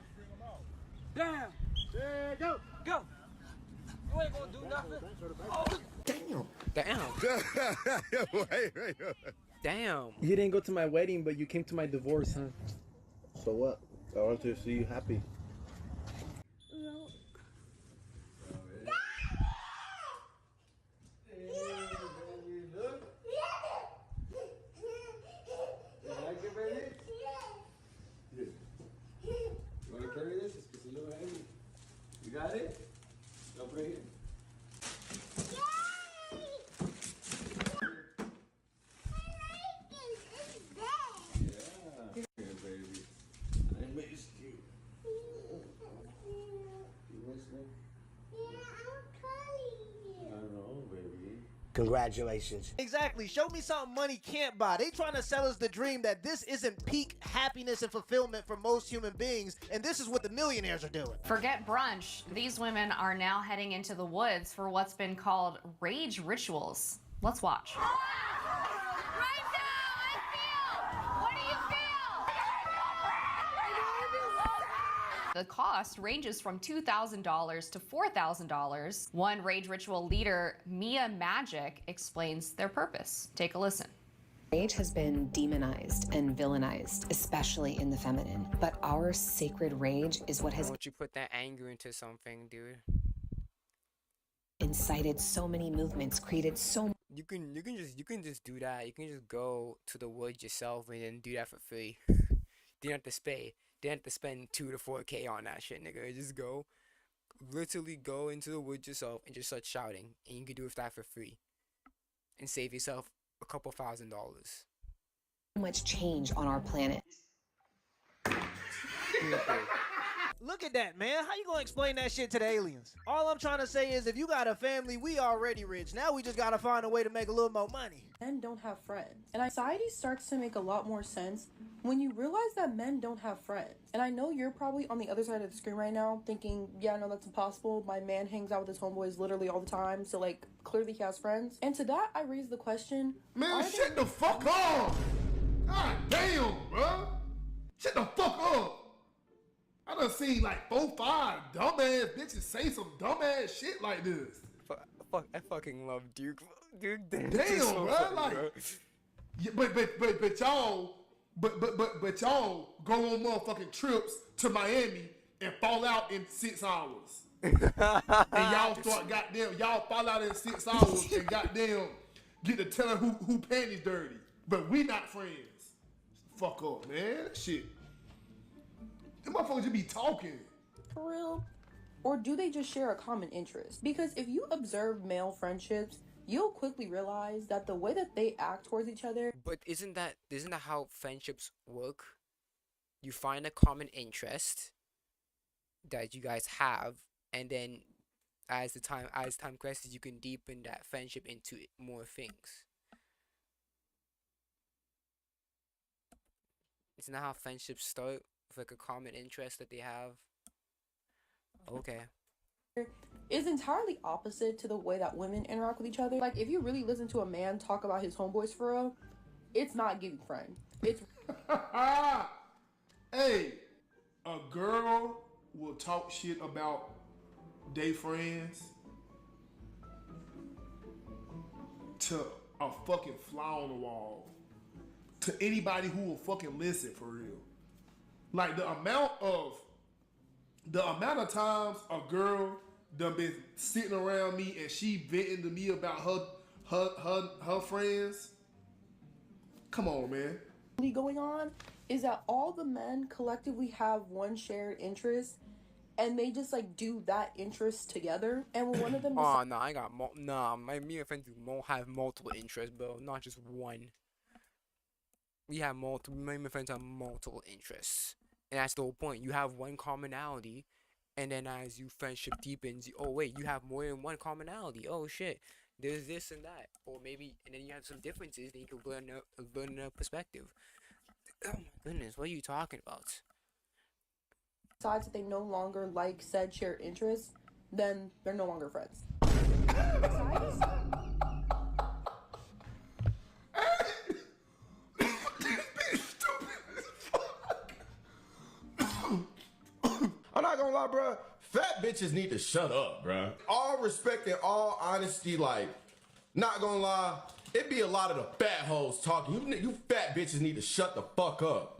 Damn. There, go. Go. You ain't gonna do nothing. Oh. Damn. You didn't go to my wedding, but you came to my divorce, huh? So what? I want to see you happy. You want to carry this? It's a little heavy. You got it? Go put it here. Congratulations. Exactly. Show me something money can't buy. They trying to sell us the dream that this isn't peak happiness and fulfillment for most human beings, and this is what the millionaires are doing. Forget brunch. These women are now heading into the woods for what's been called rage rituals. Let's watch. The cost ranges from $2,000 to $4,000. One rage ritual leader, Mia Magic, explains their purpose. Take a listen. Rage has been demonized and villainized, especially in the feminine. But our sacred rage is what has Once you put that anger into something, dude, incited so many movements, created so you can just do that. You can just go to the woods yourself and then do that for free. You don't have to pay. They have to spend $2 to $4K on that shit, nigga. Just literally go into the woods yourself and just start shouting, and you can do that for free, and save yourself a couple $1,000s. much change on our planet. Look at that, man. How you gonna explain that shit to the aliens? All I'm trying to say is if you got a family, we already rich. Now we just gotta find a way to make a little more money. Men don't have friends. And society starts to make a lot more sense when you realize that men don't have friends. And I know you're probably on the other side of the screen right now thinking, yeah, no, that's impossible. My man hangs out with his homeboys literally all the time. So, like, clearly he has friends. And to that, I raise the question, man, shut the fuck up! God damn, bro! Shut the fuck up! I done seen like 4, 5 dumbass bitches say some dumbass shit like this. I fucking love Duke. Duke, damn, so bro. funny, Like, bro. Yeah, but y'all go on motherfucking trips to Miami and fall out in 6 hours. And y'all start y'all fall out in 6 hours and goddamn get to telling who panties dirty. But we not friends. Fuck up, man. That shit. Them motherfuckers just be talking. for real? Or do they just share a common interest? Because if you observe male friendships, you'll quickly realize that the way that they act towards each other. But isn't that how friendships work? You find a common interest that you guys have, and then as time progresses, you can deepen that friendship into more things. Isn't that how friendships start? With like a common interest that they have? Okay. Is entirely opposite to the way that women interact with each other. Like, if you really listen to a man talk about his homeboys for real, it's not giving friend. It's Hey, a girl will talk shit about they friends to a fucking fly on the wall. To anybody who will fucking listen for real. Like the amount of times a girl done been sitting around me and she venting to me about her friends. Come on, man. Going on is that all the men collectively have one shared interest, and they just like do that interest together. And when one of them Oh no, I got me and friends have multiple interests, bro. Not just one. We have multiple. Me and my friends have multiple interests, and that's the whole point. You have one commonality, and then as you friendship deepens, oh wait, you have more than one commonality. Oh shit, there's this and that, or maybe, and then you have some differences. Then you can learn a perspective. Oh my goodness, what are you talking about? decides that they no longer like said shared interests, then they're no longer friends. I'm not gonna lie, bro. Fat bitches need to shut up, bro. All respect and all honesty, like, not gonna lie, it be a lot of the fat hoes talking. You fat bitches need to shut the fuck up.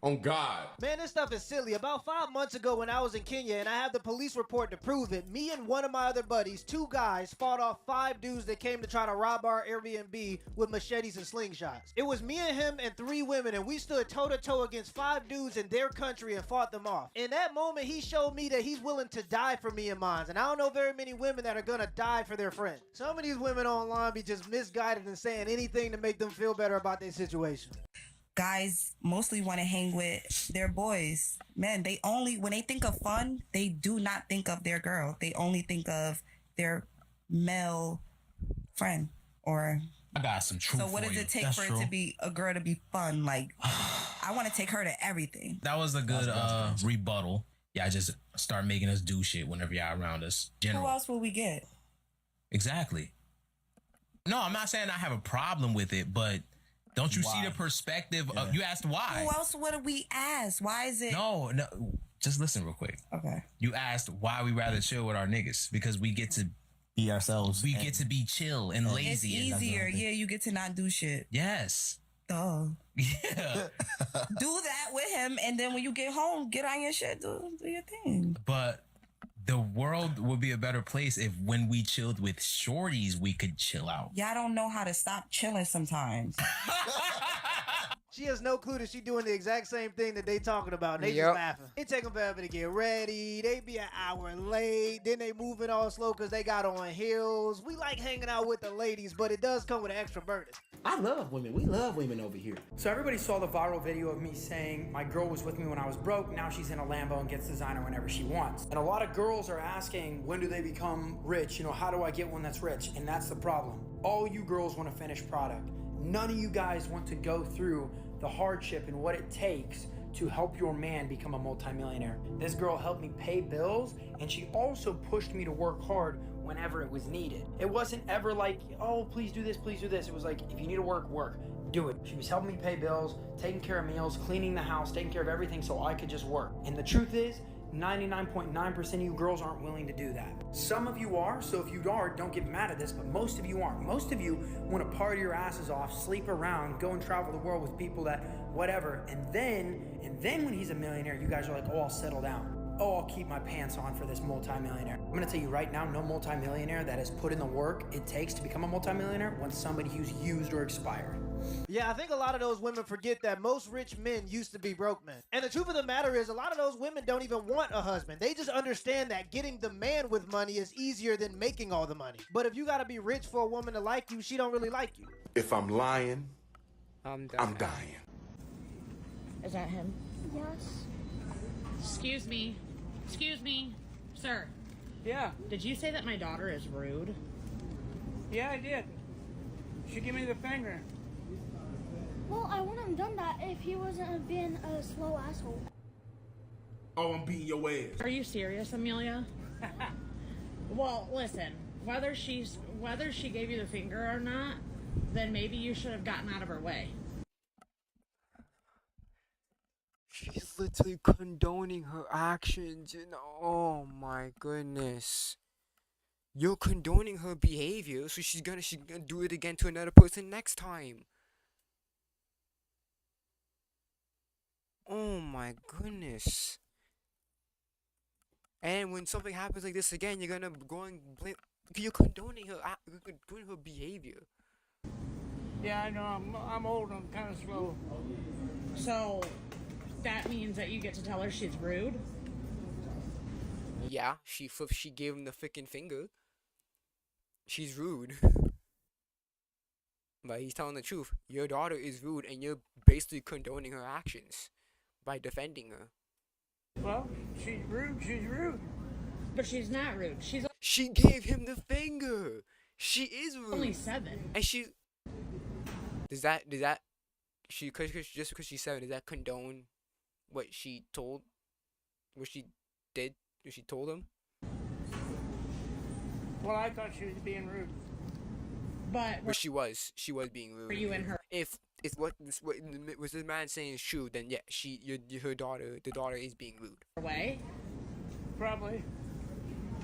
On God. Man, this stuff is silly. About 5 months ago when I was in Kenya and I have the police report to prove it, me and one of my other buddies, 2 guys, fought off 5 dudes that came to try to rob our Airbnb with machetes and slingshots. It was me and him and 3 women, and we stood toe to toe against 5 dudes in their country and fought them off. In that moment, he showed me that he's willing to die for me and mine, and I don't know very many women that are gonna die for their friend. Some of these women online be just misguided and saying anything to make them feel better about their situation. Guys mostly want to hang with their boys. Men, when they think of fun, they do not think of their girl. They only think of their male friend. Or I got some truth. So what does it take for it to be a girl to be fun? Like, I want to take her to everything. That was a good rebuttal. Yeah, just start making us do shit whenever y'all around us. Who else will we get? Exactly. No, I'm not saying I have a problem with it, but don't you see the perspective of, you asked why? Who else would we ask? Why is it? No, just listen real quick. Okay. You asked why we rather chill with our niggas, because we get to be ourselves. We get to be chill and lazy. It's easier. Yeah, you get to not do shit. Yes. Oh. Yeah. Do that with him, and then when you get home, get on your shit, do your thing. But the world would be a better place if when we chilled with shorties, we could chill out. Y'all don't know how to stop chilling sometimes. She has no clue that she doing the exact same thing that they talking about. They just laughing. It take them forever to get ready. They be an hour late. Then they moving all slow because they got on heels. We like hanging out with the ladies, but it does come with an extra burden. I love women. We love women over here. So everybody saw the viral video of me saying my girl was with me when I was broke. Now she's in a Lambo and gets designer whenever she wants. And a lot of girls are asking, when do they become rich? You know, how do I get one that's rich? And that's the problem. All you girls want a finished product. None of you guys want to go through the hardship and what it takes to help your man become a multimillionaire. This girl helped me pay bills, and she also pushed me to work hard whenever it was needed. It wasn't ever like, oh, please do this, please do this. It was like, if you need to work, do it. She was helping me pay bills, taking care of meals, cleaning the house, taking care of everything so I could just work. And the truth is, 99.9% of you girls aren't willing to do that. Some of you are, so if you are, don't get mad at this, but most of you aren't. Most of you want to party your asses off, sleep around, go and travel the world with people that whatever, and then when he's a millionaire, you guys are like, oh, I'll settle down. Oh, I'll keep my pants on for this multimillionaire. I'm gonna tell you right now, no multimillionaire that has put in the work it takes to become a multimillionaire wants somebody who's used or expired. Yeah, I think a lot of those women forget that most rich men used to be broke men. And the truth of the matter is, a lot of those women don't even want a husband. They just understand that getting the man with money is easier than making all the money. But if you gotta be rich for a woman to like you, she don't really like you. If I'm lying, I'm dying. Is that him? Yes. Excuse me. Excuse me. Sir. Yeah. Did you say that my daughter is rude? Yeah, I did. She gave me the finger. Well, I wouldn't have done that if he wasn't being a slow asshole. Oh, I'm beating your ass. Are you serious, Amelia? Well, listen. Whether she gave you the finger or not, then maybe you should have gotten out of her way. She's literally condoning her actions, you know. Oh my goodness. you're condoning her behavior, so she's gonna do it again to another person next time. Oh my goodness. And when something happens like this again, you're gonna go and blame. You're condoning her behavior. Yeah, I know. I'm old. I'm kind of slow. So that means that you get to tell her she's rude. Yeah, she gave him the freaking finger. She's rude. But he's telling the truth. Your daughter is rude, and you're basically condoning her actions by defending her. Well, she's rude. She's rude. But she's not rude. She gave him the finger. She is rude. Only 7. And she. Does that just because she's 7, does that condone what she did? What she told him? Well, I thought she was being rude. But she was being rude. Were you and her? If what was this man saying is true, then yeah, the daughter is being rude. Way? Probably.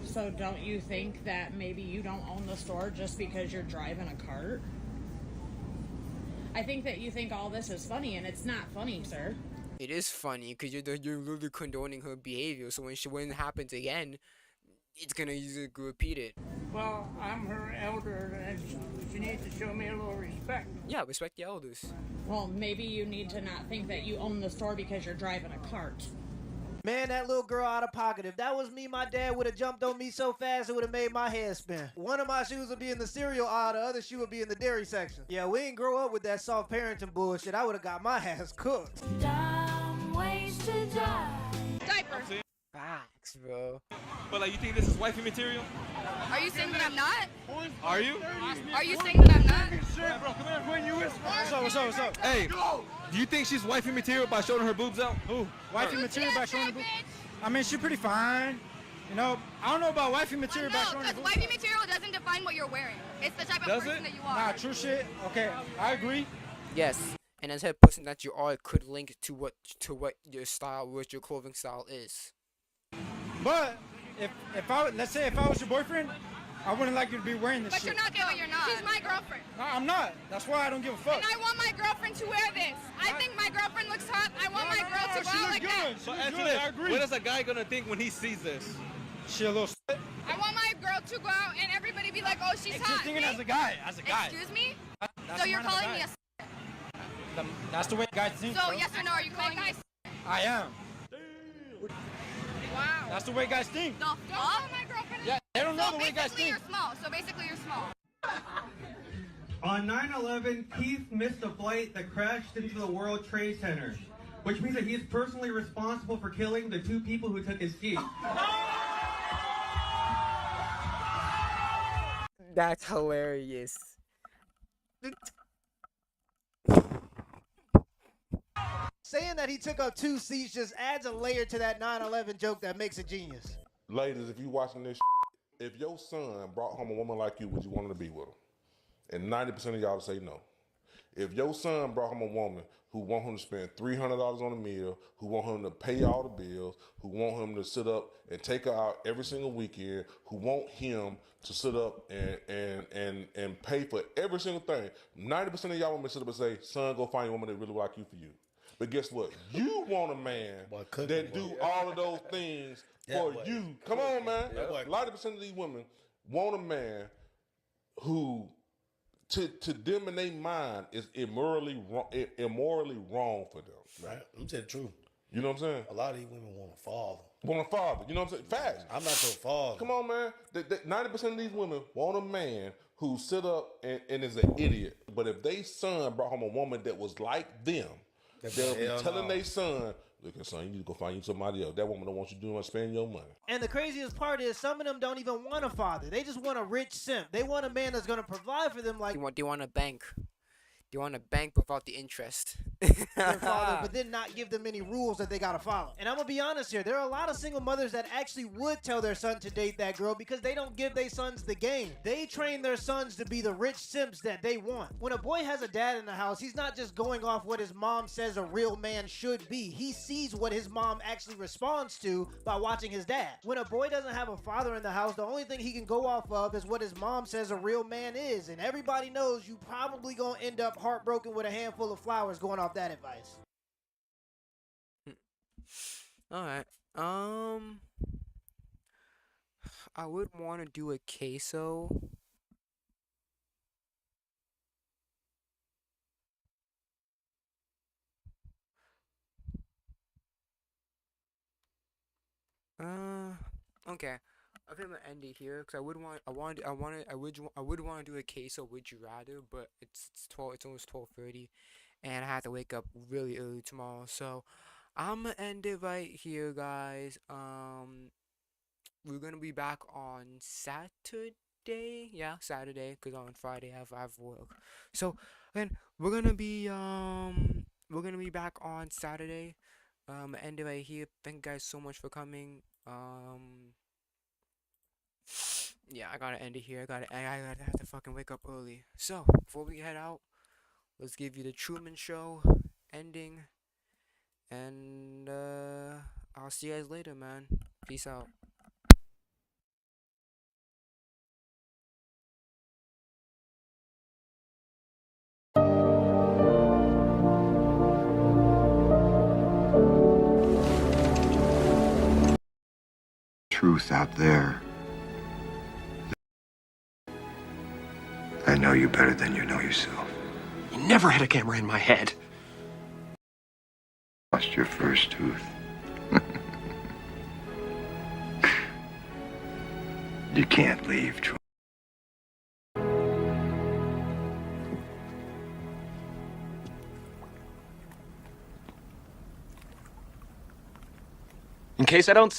So don't you think that maybe you don't own the store just because you're driving a cart? I think that you think all this is funny, and it's not funny, sir. It is funny because you're literally condoning her behavior. So when it happens again, it's gonna repeat it. Well, I'm her elder, and she needs to show me a little respect. Yeah, respect the elders. Well, maybe you need to not think that you own the store because you're driving a cart. Man, that little girl out of pocket. If that was me, my dad would have jumped on me so fast it would have made my head spin. One of my shoes would be in the cereal aisle, the other shoe would be in the dairy section. Yeah, we ain't grow up with that soft parenting bullshit. I would have got my ass cooked. Dumb ways to die. Diaper. Facts, bro. But like, you think this is wifey material? Are you saying that I'm not? Are you? Are you saying that I'm not? Bro, come here, when you whisper. What's up? Hey, do you think she's wifey material by showing her boobs out? Who? Wifey material by showing her boobs? I mean, she's pretty fine. You know, I don't know about wifey material by showing her boobs. Wifey material doesn't define what you're wearing. It's the type of person that you are. Nah, true shit. Okay, I agree. Yes, and as a person that you are, could link to what your style, what your clothing style is. But let's say if I was your boyfriend, I wouldn't like you to be wearing this But shit. you're not going, you're not. She's my girlfriend. No, I'm not. That's why I don't give a fuck. And I want my girlfriend to wear this. I think my girlfriend looks hot. I want my girl to go out like that. So answer this. I agree. What is a guy gonna think when he sees this? She a little I want my girl to go out and everybody be like, oh, she's hot. Just thinking as a guy. Excuse me? That's So you're fine as a calling me guy. That's the way guys think. So bro. yes or no, are you calling me I am. Wow. That's the way guys think. The fuck? My girlfriend. Yeah, they don't know So the way guys basically think. you're small. So basically you're small. On 9/11, Keith missed a flight that crashed into the World Trade Center, which means that he is personally responsible for killing the 2 people who took his seat. That's hilarious. Saying that he took up 2 seats just adds a layer to that 9/11 joke that makes it genius. Ladies, if you watching this, if your son brought home a woman like you, would you want him to be with him? And 90% of y'all say no. If your son brought home a woman who want him to spend $300 on a meal, who want him to pay all the bills, who want him to sit up and take her out every single weekend, who want him to sit up and pay for every single thing, 90% of y'all want me to sit up and say, son, go find a woman that really like you for you. But guess what? You want a man that do all of those things for you. Come on, man. 90% of these women want a man who, to them in their mind, is immorally wrong for them. Right. I'm saying the truth. You know what I'm saying? A lot of these women want a father. Want a father. You know what I'm saying? Facts. I'm not your father. Come on, man. 90% of these women want a man who sit up and is an idiot. But if they son brought home a woman that was like them, they'll be telling their son, look, son, you need to go find you somebody else. That woman don't want you doing spending your money. And the craziest part is some of them don't even want a father. They just want a rich simp. They want a man that's going to provide for them like... They want a bank. They want to bank without the interest. Their father, but then not give them any rules that they gotta follow. And I'm gonna be honest here, there are a lot of single mothers that actually would tell their son to date that girl because they don't give their sons the game. They train their sons to be the rich simps that they want. When a boy has a dad in the house, he's not just going off what his mom says a real man should be. He sees what his mom actually responds to by watching his dad. When a boy doesn't have a father in the house, the only thing he can go off of is what his mom says a real man is. And everybody knows you probably gonna end up heartbroken with a handful of flowers going off that advice. Alright. I would want to do a queso. Okay. I think I'm gonna end it here because I would want to do a queso would you rather, but it's almost 12:30, and I have to wake up really early tomorrow. So I'm gonna end it right here, guys. We're gonna be back on Saturday. Yeah, Saturday, because on Friday I have work. So then we're gonna be back on Saturday. End it right here. Thank you guys so much for coming. Yeah, I gotta end it here. I have to fucking wake up early. So before we head out, let's give you the Truman Show ending, and I'll see you guys later, man. Peace out. Truth out there. I know you better than you know yourself. You never had a camera in my head. Lost your first tooth. You can't leave, Troy. In case I don't see